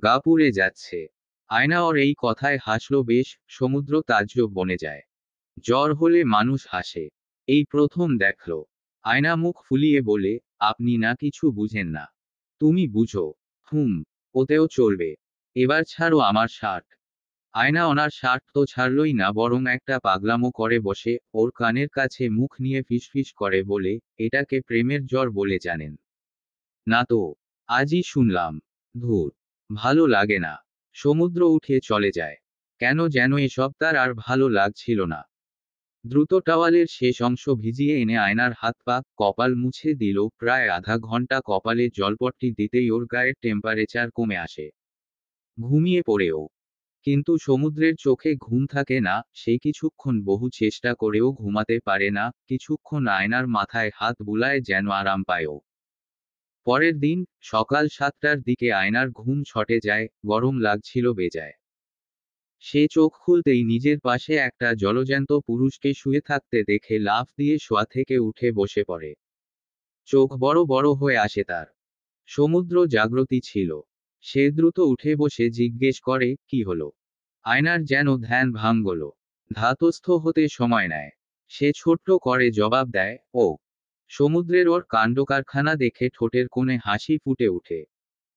গা পুড়ে যাচ্ছে। আয়না ওর এই কথায় হাসল বেশ। সমুদ্র তাজ্জব বনে যায়। জ্বর হলে মানুষ হাসে। এই প্রথম দেখল। আয়না মুখ ফুলিয়ে বলে, আপনি না কিছু বুঝেন না। তুমি বুঝো। হুম। ওতেও চলবে। এবার ছাড়ো আমার শার্ট। আয়না ওনার শার্ট তো ছাড়লই না, বরং একটা পাগলামো করে বসে, ওর কানের কাছে মুখ নিয়ে ফিসফিস করে বলে, এটাকে প্রেমের জ্বর বলে জানেন না তো? আজই শুনলাম। ধুর। ভালো লাগে না। সমুদ্র উঠে চলে যায়। কেন যেন এসব তার আর ভালো লাগছিল না। দ্রুত টাওয়ালের শেষ অংশ ভিজিয়ে এনে আয়নার হাত পা কপাল মুছে দিল। প্রায় আধা ঘন্টা কপালে জলপট্টি দিতেই ওর গায়ের টেম্পারেচার কমে আসে। ঘুমিয়ে পড়েও কিন্তু সমুদ্রের চোখে ঘুম থাকে না। সে কিছুক্ষণ বহু চেষ্টা করেও ঘুমাতে পারে না। কিছুক্ষণ আয়নার মাথায় হাত বুলায় যেন আরাম পায়ও। পরের দিন সকাল 7টার দিকে আয়নার ঘুম ছটে যায়। গরম লাগছিল বেজায়। সে চোখ খুলতেই নিজের পাশে একটা জলজ্যান্ত পুরুষকে শুয়ে থাকতে দেখে লাফ দিয়ে শোয়া থেকে উঠে বসে পড়ে। চোখ বড় বড় হয়ে আসে তার। সমুদ্র জাগ্রতি ছিল। সে দ্রুত উঠে বসে জিজ্ঞেস করে, কি হলো? আয়নার যেন ধ্যান ভাঙল। ধাতস্থ হতে সময় নেয়। সে ছোট্ট করে জবাব দেয়, ও। সমুদ্রের ওর কাণ্ডকারখানা দেখে ঠোঁটের কোণে হাসি ফুটে ওঠে।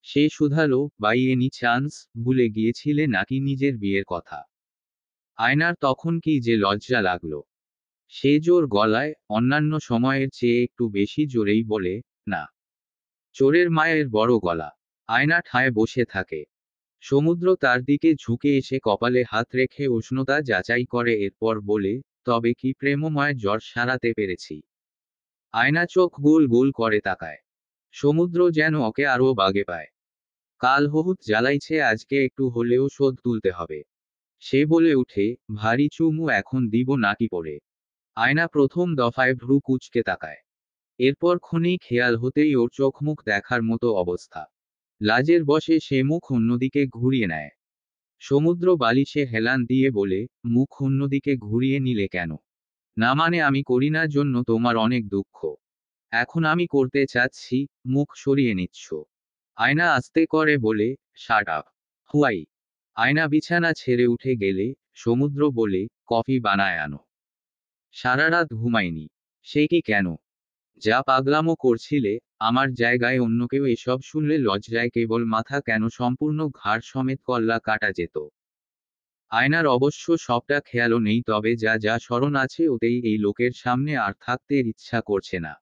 সে শুধালো, বাই এনি চান্স ভুলে গিয়েছিলে নাকি নিজের বিয়ের কথা? আয়নার তখন কি যে লজ্জা লাগলো। সে জোর গলায়, অন্যান্য সময়ের চেয়ে একটু বেশি জোরেই বলে, না। চোরের মায়ের বড় গলা। আয়না ঠায় বসে থাকে। সমুদ্র তার দিকে ঝুঁকে এসে কপালে হাত রেখে উষ্ণতা যাচাই করে, এরপর বলে, তবে কি প্রেমময় জ্বর সারাতে পেরেছি? আয়না চোখ গোল গোল করে তাকায়। সমুদ্র যেন ওকে আরও বাগে পায়। কাল হহুত জ্বালাইছে, আজকে একটু হলেও শোধ তুলতে হবে। সে বলে উঠে, ভারী চুমু এখন দিব নাকি পরে? আয়না প্রথম দফায় ভ্রু কুঁচকে তাকায়। এরপর ক্ষণেই খেয়াল হতেই ওর চোখ মুখ দেখার মতো অবস্থা। লাজের বশে সে মুখ অন্যদিকে ঘুরিয়ে নেয়। সমুদ্র বালিশে হেলান দিয়ে বলে, মুখ অন্যদিকে ঘুরিয়ে নিলে কেন? না মানে আমি করি না জন্য তোমার অনেক দুঃখ। এখন আমি করতে চাচ্ছি, মুখ সরিয়ে নিচ্ছ। আয়না আস্তে করে বলে, শাট আপ। হুয়াই। আয়না বিছানা ছেড়ে উঠে গেলে সমুদ্র বলে, কফি বানায় আনো। সারা রাত ঘুমাইনি। সে কি কেন? যা পাগলামো করছিলে, আমার জায়গায় অন্য কেউ এসব শুনলে লজ্জায় কেবল মাথা কেন সম্পূর্ণ ঘাড় সমেত কল্লা কাটা যেত। আয়নার অবশ্য সবটা খেয়ালও নেই, তবে যা যা স্মরণ আছে ওতেই এই লোকের সামনে আর থাকতে ইচ্ছা করছে না।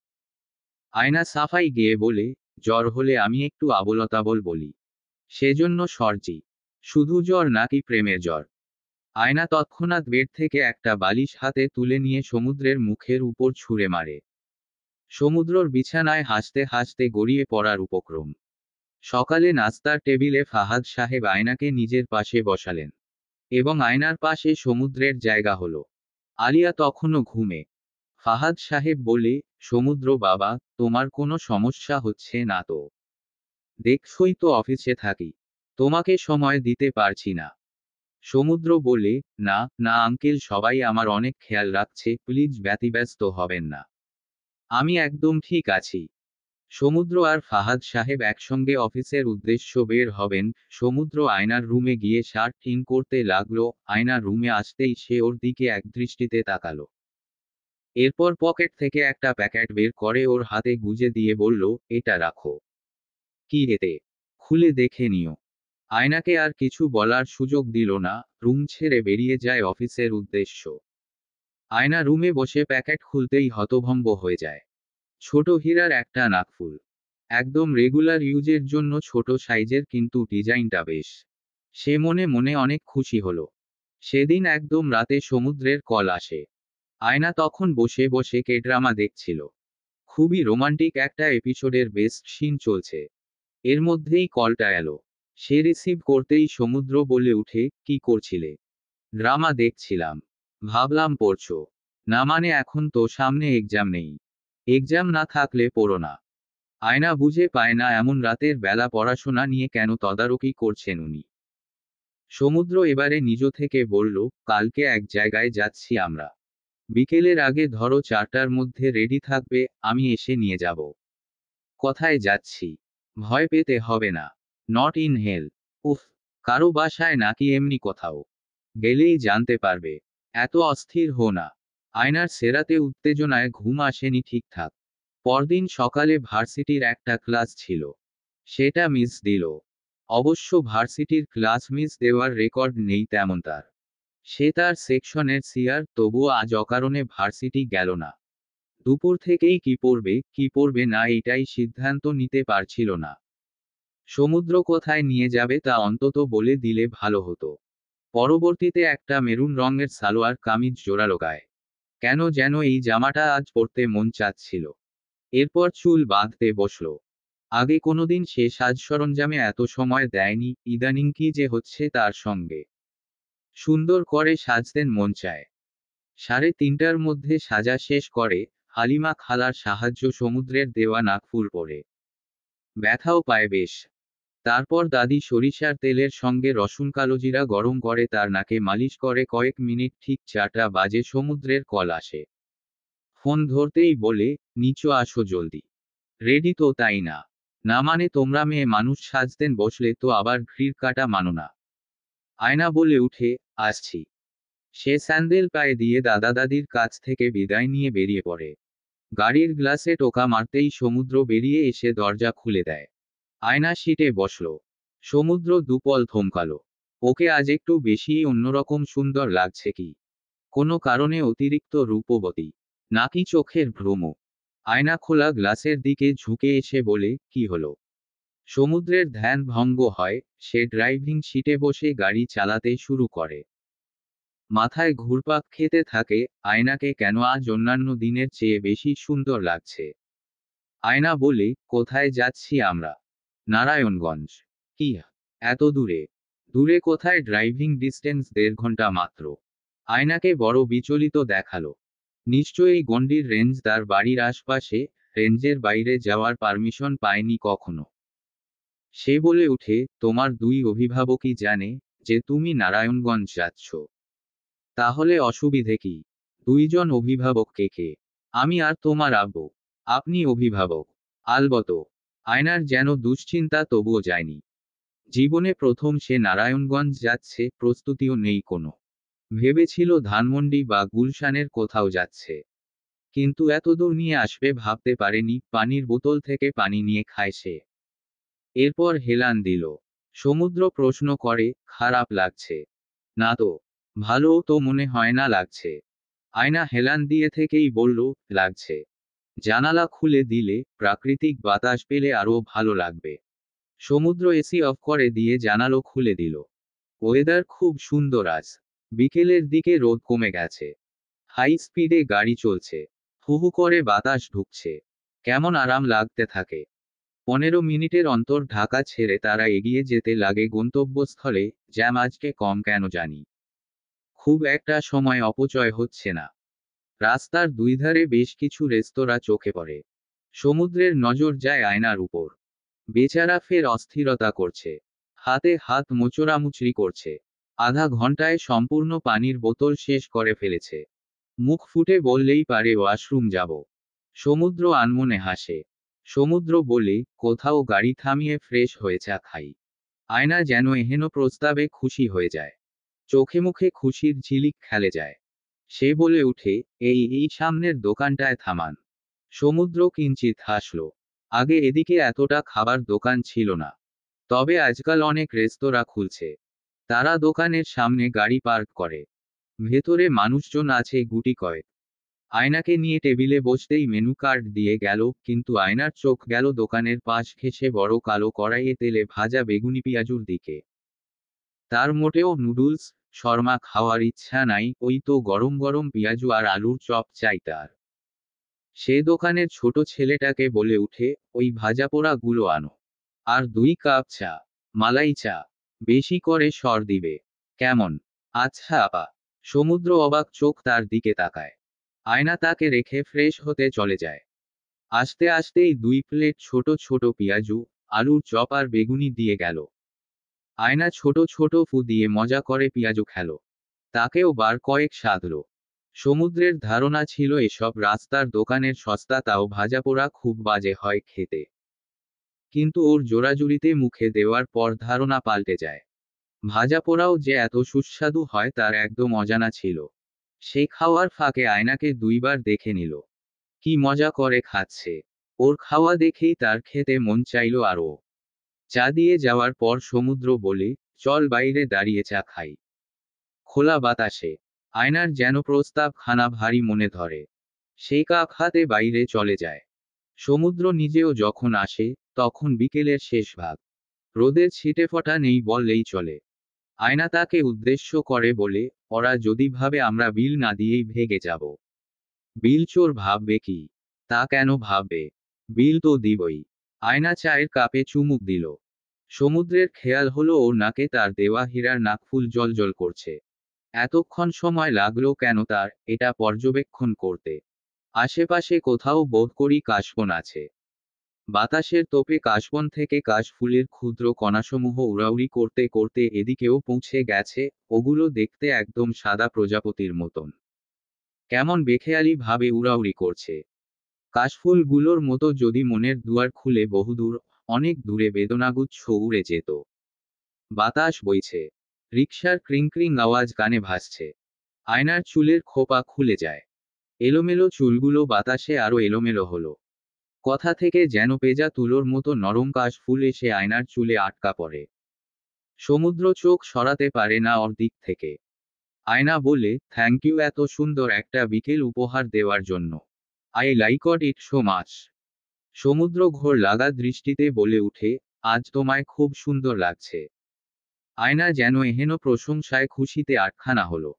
আয়না সাফাই গিয়ে বলে, জ্বর হলে আমি একটু আবোলতাবোল বলি। সেজন্য সর্জি। শুধু জ্বর নাকি প্রেমের জ্বর? আয়না তৎক্ষণাৎ বেড থেকে একটা বালিশ হাতে তুলে নিয়ে সমুদ্রের মুখের উপর ছুঁড়ে মারে। সমুদ্রর বিছানায় হাসতে হাসতে গড়িয়ে পড়ার উপক্রম। সকালে নাস্তার টেবিলে ফাহাদ সাহেব আয়নাকে নিজের পাশে বসালেন। এবং আয়নার পাশে সমুদ্রের জায়গা হলো। আলিয়া তখনও ঘুমে। ফাহাদ সাহেব বলে, সমুদ্র বাবা, তোমার কোনো সমস্যা হচ্ছে না তো? দেখছই তো অফিসে থাকি। তোমাকে সময় দিতে পারছি না। সমুদ্র বলে, না না আঙ্কেল, সবাই আমার অনেক খেয়াল রাখছে, প্লিজ ব্যতিব্যস্ত হবেন না। আমি একদম ঠিক আছি। সমুদ্র আর ফাহাদ সাহেব একসঙ্গে অফিসের উদ্দেশ্য বের হবেন। সমুদ্র আয়নার রুমে গিয়ে শার্ট ইন করতে লাগলো। আয়নার রুমে আসতেই সে ওর দিকে একদৃষ্টিতে তাকালো। এরপর পকেট থেকে একটা প্যাকেট বের করে ওর হাতে গুজে দিয়ে বলল, এটা রাখো। কি এতে? খুলে দেখে নিও। আয়নাকে আর কিছু বলার সুযোগ দিল না। রুম ছেড়ে বেরিয়ে যায় অফিসের উদ্দেশ্য। আয়না রুমে বসে প্যাকেট খুলতেই হতভম্ব হয়ে যায়। ছোট হীরার একটা নাকফুল। একদম রেগুলার ইউজের জন্য ছোট সাইজের, কিন্তু ডিজাইনটা বেশ। সে মনে মনে অনেক খুশি হলো। সেদিন একদম রাতে সমুদ্রের কল আসে। আয়না তখন বসে বসে কে ড্রামা দেখছিল। খুবই রোমান্টিক একটা এপিসোডের বেস্ট সিন চলছে। এর মধ্যেই কলটা এলো। সে রিসিভ করতেই সমুদ্র বলে উঠে, কি করছিলে? ড্রামা দেখছিলাম। ভাবলাম পড়ছো। না মানে এখন তো সামনে এক্সাম নেই। এক্সাম না থাকলে পড়ো না। আয়না বুঝে পায় না এমন রাতের বেলা পড়াশোনা নিয়ে কেন তদারকি করছেন উনি। সমুদ্র এবারে নিজ থেকে বলল, কালকে এক জায়গায় যাচ্ছি আমরা। বিকেলের আগে ধরো 4টার মধ্যে রেডি থাকবে, আমি এসে নিয়ে যাব। কোথায় যাচ্ছি? ভয় পেতে হবে না। Not in hell. উফ। কারো বাসায় নাকি এমনি কোথাও? গেলেই জানতে পারবে। এত অস্থির হো না। আয়নার সেরাতে উত্তেজনায় ঘুম আসেনি ঠিকঠাক। পরদিন সকালে ভার্সিটির একটা ক্লাস ছিল। সেটা মিস দিল। অবশ্য ভার্সিটির ক্লাস মিস দেওয়ার রেকর্ড নেই তেমন তার। সে তার সেকশনের সিআর, তবুও আজ অকারণে ভার্সিটি গেল না। দুপুর থেকেই কি পড়বে কি পড়বে না এটাই সিদ্ধান্ত নিতে পারছিল না। সমুদ্র কোথায় নিয়ে যাবে তা অন্তত বলে দিলে ভালো হতো। পরবর্তীতে একটা মেরুন রঙের সালোয়ার কামিজ জোড়ালো গায়ে। কেন যেন এই জামাটা আজ পরতে মন চাচ্ছিল। এরপর চুল বাঁধতে বসলো। আগে কোনোদিন সে সাজ সরঞ্জামে এত সময় দেয়নি, ইদানিং কি যে হচ্ছে তার সঙ্গে। সুন্দর করে সাজতেন মন চায়। 3:30টার মধ্যে সাজা শেষ করে হালিমা খালার সাহায্য সমুদ্রের দেওয়া নাকফুল পরে। ব্যথাও পায় বেশ। তারপর দাদি সরিষার তেলের সঙ্গে রসুন কালোজিরা গরম করে তার নাকে মালিশ করে কয়েক মিনিট। ঠিক 4টা বাজে সমুদ্রের কল আসে। ফোন ধরতেই বলে, নিচো আসো জলদি। রেডি তো তাই না? না মানে তোমরা মেয়ে মানুষ সাজতেন বসলে তো আবার ঘড়ির কাঁটা মানো না। আয়না বলে উঠে, আসছি। সে স্যান্ডেল পায়ে দিয়ে দাদা দাদির কাছ থেকে বিদায় নিয়ে বেরিয়ে পড়ে। গাড়ির গ্লাসে টোকা মারতেই সমুদ্র বেরিয়ে এসে দরজা খুলে দেয়। আয়না সিটে বসল। সমুদ্র দুপল থমকালো। ওকে আজ একটু বেশিই অন্যরকম সুন্দর লাগছে কি? কোনো কারণে অতিরিক্ত রূপবতী? নাকি চোখের ভ্রম? আয়না খোলা গ্লাসের দিকে ঝুঁকে এসে বলে, কি হলো? সমুদ্রের ধ্যান ভঙ্গ হয়। সে ড্রাইভিং সিটে বসে গাড়ি চালাতে শুরু করে। মাথায় ঘুরপাক খেতে থাকে, আয়নাকে কেন আজ অন্যান্য দিনের চেয়ে বেশি সুন্দর লাগছে। আয়না বলে, কোথায় যাচ্ছি আমরা? নারায়ণগঞ্জ। কি? এত দূরে? দূরে কোথায়? ড্রাইভিং ডিস্টেন্স 1.5 ঘন্টা মাত্র। আয়নাকে বড় বিচলিত দেখালো। নিশ্চয়ই গণ্ডির রেঞ্জ তার বাড়ির আশপাশে, রেঞ্জের বাইরে যাওয়ার পারমিশন পায়নি কখনো। সে বলে উঠে, তোমার 2 অভিভাবকই জানে যে তুমি নারায়ণগঞ্জ যাচ্ছ। তাহলে অসুবিধে কি? 2 জন অভিভাবক কে কে? আমি আর তোমার আব্বু। আপনি অভিভাবক? আলবত। আয়নার যেন দুশ্চিন্তা তবুও যায়নি। জীবনে প্রথম সে নারায়ণগঞ্জ যাচ্ছে, প্রস্তুতিও নেই কোনো। ভেবেছিল ধানমন্ডি বা গুলশানের কোথাও যাচ্ছে। কিন্তু এতদূর নিয়ে আসবে ভাবতে পারেনি। পানির বোতল থেকে পানি নিয়ে খায় সে। এরপর হেলান দিল। সমুদ্র প্রশ্ন করে, খারাপ লাগছে? না তো। ভালোও তো মনে হয় না লাগছে। আয়না হেলান দিয়ে থেকেই বলল, লাগছে। জানালা খুলে দিলে প্রাকৃতিক বাতাস পেলে আরও ভালো লাগবে। সমুদ্র এসি অফ করে দিয়ে জানালা খুলে দিল। ওয়েদার খুব সুন্দর আজ। বিকেলের দিকে রোদ কমে গেছে। হাই স্পিডে গাড়ি চলছে। হু হু করে বাতাস ঢুকছে। কেমন আরাম লাগতে থাকে। 15 মিনিটের অন্তর ঢাকা ছেড়ে তারা এগিয়ে যেতে লাগে গন্তব্যস্থলে। জ্যাম আজকে কম কেন জানি। খুব একটা সময় অপচয় হচ্ছে না। রাস্তার 2 ধারে বেশ কিছু রেস্তোরাঁ চোখে পড়ে। সমুদ্রের নজর যায় আয়নার উপর। বেচারা ফের অস্থিরতা করছে। হাতে হাত মোচড়ামুচড়ি করছে। আধা ঘন্টায় সম্পূর্ণ পানির বোতল শেষ করে ফেলেছে। মুখ ফুটে বললেই পারে ওয়াশরুম যাব। সমুদ্র আনমনে হাসে। সমুদ্র বলে, কোথাও গাড়ি থামিয়ে ফ্রেশ হয়ে চা খাই। আয়না যেন এহেন প্রস্তাবে খুশি হয়ে যায়। চোখে মুখে খুশির ঝিলিক খেলে যায়। সে বলে উঠে, এই সামনের দোকানটায় থামান। সমুদ্র কিঞ্চিত হাসল। আগে এদিকে এতটা খাবার দোকান ছিল না। তবে আজকাল অনেক রেস্তোরাঁ খুলছে। তারা দোকানের সামনে গাড়ি পার্ক করে। ভেতরে মানুষজন আছে গুটি কয়েক। আয়নাকে নিয়ে টেবিলে বসতেই মেনু কার্ড দিয়ে গেল, কিন্তু আয়নার চোখ গেল দোকানের পাশ ঘেঁষে বড় কালো কড়াইয়ে তেলে ভাজা বেগুনি পেঁয়াজুর দিকে। তার মোটেও নুডলস শর্মা খাওয়ার ইচ্ছা নাই, ওই তো গরম গরম পেঁয়াজু আর আলুর চপ চাই তার। সে দোকানের ছোট ছেলেটাকে বলে উঠে, ওই ভাজাপোড়া গুলো আনো। আর 2 কাপ চা। মালাই চা। বেশি করে সর দিবে। কেমন? আচ্ছা আপা। সমুদ্র অবাক চোখ তার দিকে তাকায়। আয়না তাকে রেখে ফ্রেশ হতে চলে যায়। আসতে আসতেই 2 প্লেট ছোট ছোট পেঁয়াজু, আলুর চপ আর বেগুনি দিয়ে গেল। আয়না ছোট ছোট ফু দিয়ে মজা করে পেঁয়াজু খেল। তাকেও বার কয়েক সাধল। সমুদ্রের ধারণা ছিল এসব রাস্তার দোকানের সস্তা, তাও ভাজাপোড়া খুব বাজে হয় খেতে। কিন্তু ওর জোরাজুরিতে মুখে দেওয়ার পর ধারণা পাল্টে যায়। ভাজাপোড়াও যে এত সুস্বাদু হয় তার একদম অজানা ছিল। সে খাওয়ার ফাঁকে আয়নাকে 2 বার দেখে নিল। কি মজা করে খাচ্ছে। ওর খাওয়া দেখেই তার খেতে মন চাইল আরও। চা দিয়ে যাওয়ার পর সমুদ্র বলে, চল বাইরে দাঁড়িয়ে চা খাই। খোলা বাতাসে। আয়নার যেন প্রস্তাব খানা ভারী মনে ধরে। সে কাপ হাতে বাইরে চলে যায়। সমুদ্র নিজেও যখন আসে, তখন বিকেলের শেষ ভাগ। রোদের ছিটেফোঁটা নেই বললেই চলে। আয়না তাকে উদ্দেশ্য করে বলে, ওরা যদি ভাবে আমরা বিল না দিয়েই ভেগে যাব। বিল চোর ভাববে কি? তা কেন ভাববে? বিল তো দিবই। আয়না চায়ের কাপে চুমুক দিল। সমুদ্রের খেয়াল হলো ওর নাকে তার দেওয়া হীরার নাকফুল জ্বলজ্বল করছে। এতক্ষণ সময় লাগলো কেন তার এটা পর্যবেক্ষণ করতে? আশেপাশে কোথাও বোধ করি কাশবন আছে। বাতাসের তোপে কাশবন থেকে কাশফুলের ক্ষুদ্র কণাসমূহ উড়াউড়ি করতে করতে এদিকেও পৌঁছে গেছে। ওগুলো দেখতে একদম সাদা প্রজাপতির মতন। কেমন বেখেয়ালি ভাবে উড়াউড়ি করছে। কাশফুলগুলোর মতো যদি মনের দুয়ার খুলে বহুদূর, অনেক দূরে বেদনাগুচ্ছ উড়ে যেত। বাতাস বইছে। রিকশার ক্রিং আওয়াজ কানে ভাসছে। আয়নার চুলের খোপা খুলে যায়। এলোমেলো চুলগুলো বাতাসে আরো এলোমেলো হলো। কথা থেকে যেন পেঁজা তুলোর মতো নরম কাশফুল এসে আয়নার চুলে আটকা পড়ে। সমুদ্র চোখ সরাতে পারে না ওর দিক থেকে। আয়না বলে, থ্যাংক ইউ এত সুন্দর একটা বিকেল উপহার দেওয়ার জন্য। I like it so much. সমুদ্র ঘোর লাগা দৃষ্টিতে বলে উঠে, আজ তোমায় খুব সুন্দর লাগছে। আয়না যেন এহেন প্রশংসায় খুশিতে আটখানা হলো।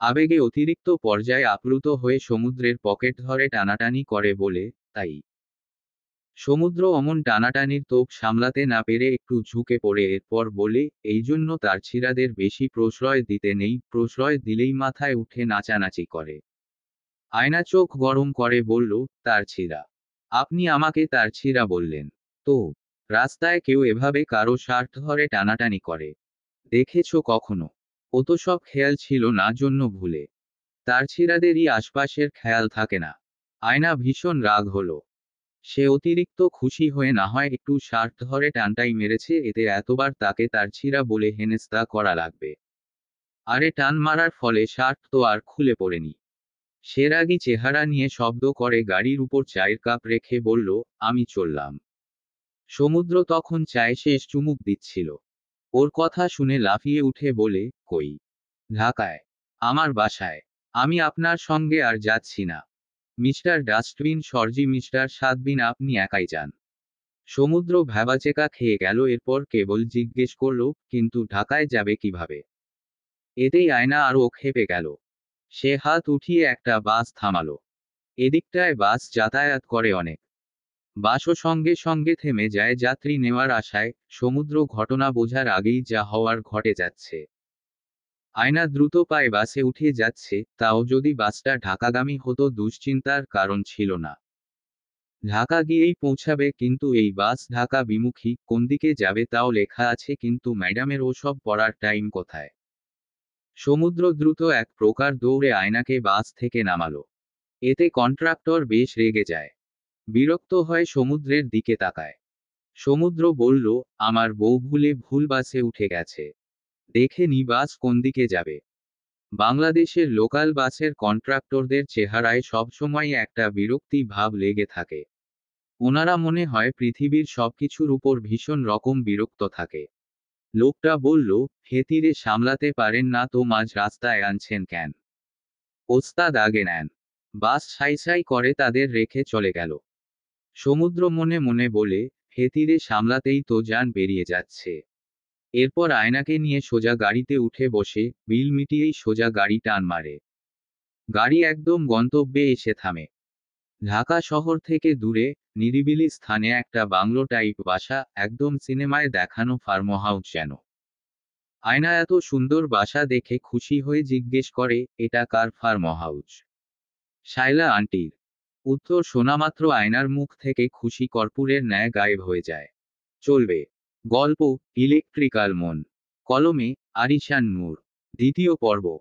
আবেগে অতিরিক্ত পর্যায়ে আপ্লুত হয়ে সমুদ্রের পকেট ধরে টানাটানি করে বলে, তাই। সমুদ্র অমন টানাটানির তোপ সামলাতে না পেরে একটু ঝুঁকে পড়ে এরপর বলে, এই জন্য তার ছিরাদের বেশি প্রশ্রয় দিতে নেই, প্রশ্রয় দিলেই মাথায় উঠে নাচানাচি করে। আয়না চোখ গরম করে বলল, তার ছিরা? আপনি আমাকে তার ছিরা বললেন? তো রাস্তায় কেউ এভাবে কারো শার্ট ধরে টানাটানি করে দেখেছো কখনো? ও তো সব খেয়াল ছিল না জন্য ভুলে। তার ছিরাদেরই আশপাশের খেয়াল থাকে না। আয়না ভীষণ রাগ হলো। সে অতিরিক্ত খুশি হয়ে না হয় একটু শার্ট ধরে টানটাই মেরেছে, এতে এতবার তাকে তার ছিরা বলে হেনস্তা করা লাগবে। আরে টান মারার ফলে শার্ট তো আর খুলে পড়েনি। সে রাগী চেহারা নিয়ে শব্দ করে গাড়ির উপর চায়ের কাপ রেখে বলল, আমি চললাম। সমুদ্র তখন চায়ে শেষ চুমুক দিচ্ছিল। ওর কথা শুনে লাফিয়ে উঠে বলে, কই? ঢাকায়। আমার বাসায়। আমি আপনার সঙ্গে আর যাচ্ছি না। মিস্টার ডাস্টবিন সরজি, মিস্টার সাদবিন আপনি একাই যান। সমুদ্র ভ্যাবাচেকা খেয়ে গেল, এরপর কেবল জিজ্ঞেস করল, কিন্তু ঢাকায় যাবে কিভাবে? এতেই আয়না আরও ক্ষেপে গেল। সে হাত উঠিয়ে একটা বাস থামালো। এদিকটায় বাস যাতায়াত করে অনেক। বাসও সঙ্গে সঙ্গে থেমে যায় যাত্রী নেওয়ার আশায়। সমুদ্র ঘটনা বোঝার আগেই যা হওয়ার ঘটে যাচ্ছে। আয়না দ্রুত পায়ে বাসে উঠে যাচ্ছে, তাও যদি বাসটা ঢাকাগামী হতো দুশ্চিন্তার কারণ ছিল না। ঢাকা গিয়েই পৌঁছাবে, কিন্তু এই বাস ঢাকা বিমুখী, কোন দিকে যাবে তাও লেখা আছে, কিন্তু ম্যাডামের ওসব পড়ার টাইম কোথায়? সমুদ্র দ্রুত এক প্রকার দৌড়ে আয়নাকে বাস থেকে নামালো। এতে কন্ট্রাক্টর বেশ রেগে যায়। বিরক্ত হয়ে সমুদ্রের দিকে তাকায়। সমুদ্র বলল, আমার বউ ভুল বাসে উঠে গেছে। দেখে নি বাস কোন দিকে যাবে। বাংলাদেশের লোকাল বাসের কন্ট্রাক্টরদের চেহারায় সবসময় একটা বিরক্তি ভাব লেগে থাকে। ওনারা মনে হয় পৃথিবীর সবকিছুর উপর ভীষণ রকম বিরক্ত থাকে। লোকটা বলল, হেতিরে সামলাতে পারেন না তো মাঝ রাস্তায় আনছেন কেন? ওস্তাদ আগে নেন। বাস সাই করে তাদের রেখে চলে গেল। সমুদ্র মনে মনে বলে, হেতিরে সামলাতেই তো যান বেরিয়ে যাচ্ছে। এরপর আয়নাকে নিয়ে সোজা গাড়িতে উঠে বসে, বিল মিটিয়েই সোজা গাড়ি টান মারে। গাড়ি একদম গন্তব্যে এসে থামে। ঢাকা শহর থেকে দূরে, নিরিবিলি স্থানে একটা বাংলো টাইপ বাসা, একদম সিনেমায় দেখানো ফার্ম হাউস যেন। আয়না এত সুন্দর বাসা দেখে খুশি হয়ে জিজ্ঞেস করে, এটা কার ফার্ম হাউস? শায়লা আন্টির। উত্তর শোনামাত্র আয়নার মুখ থেকে খুশি কর্পূরের ন্যায় গায়েব হয়ে যায়। চলবে। গল্প, ইলেকট্রিক্যাল মন। কলমে, আরিশান নূর। দ্বিতীয় পর্ব।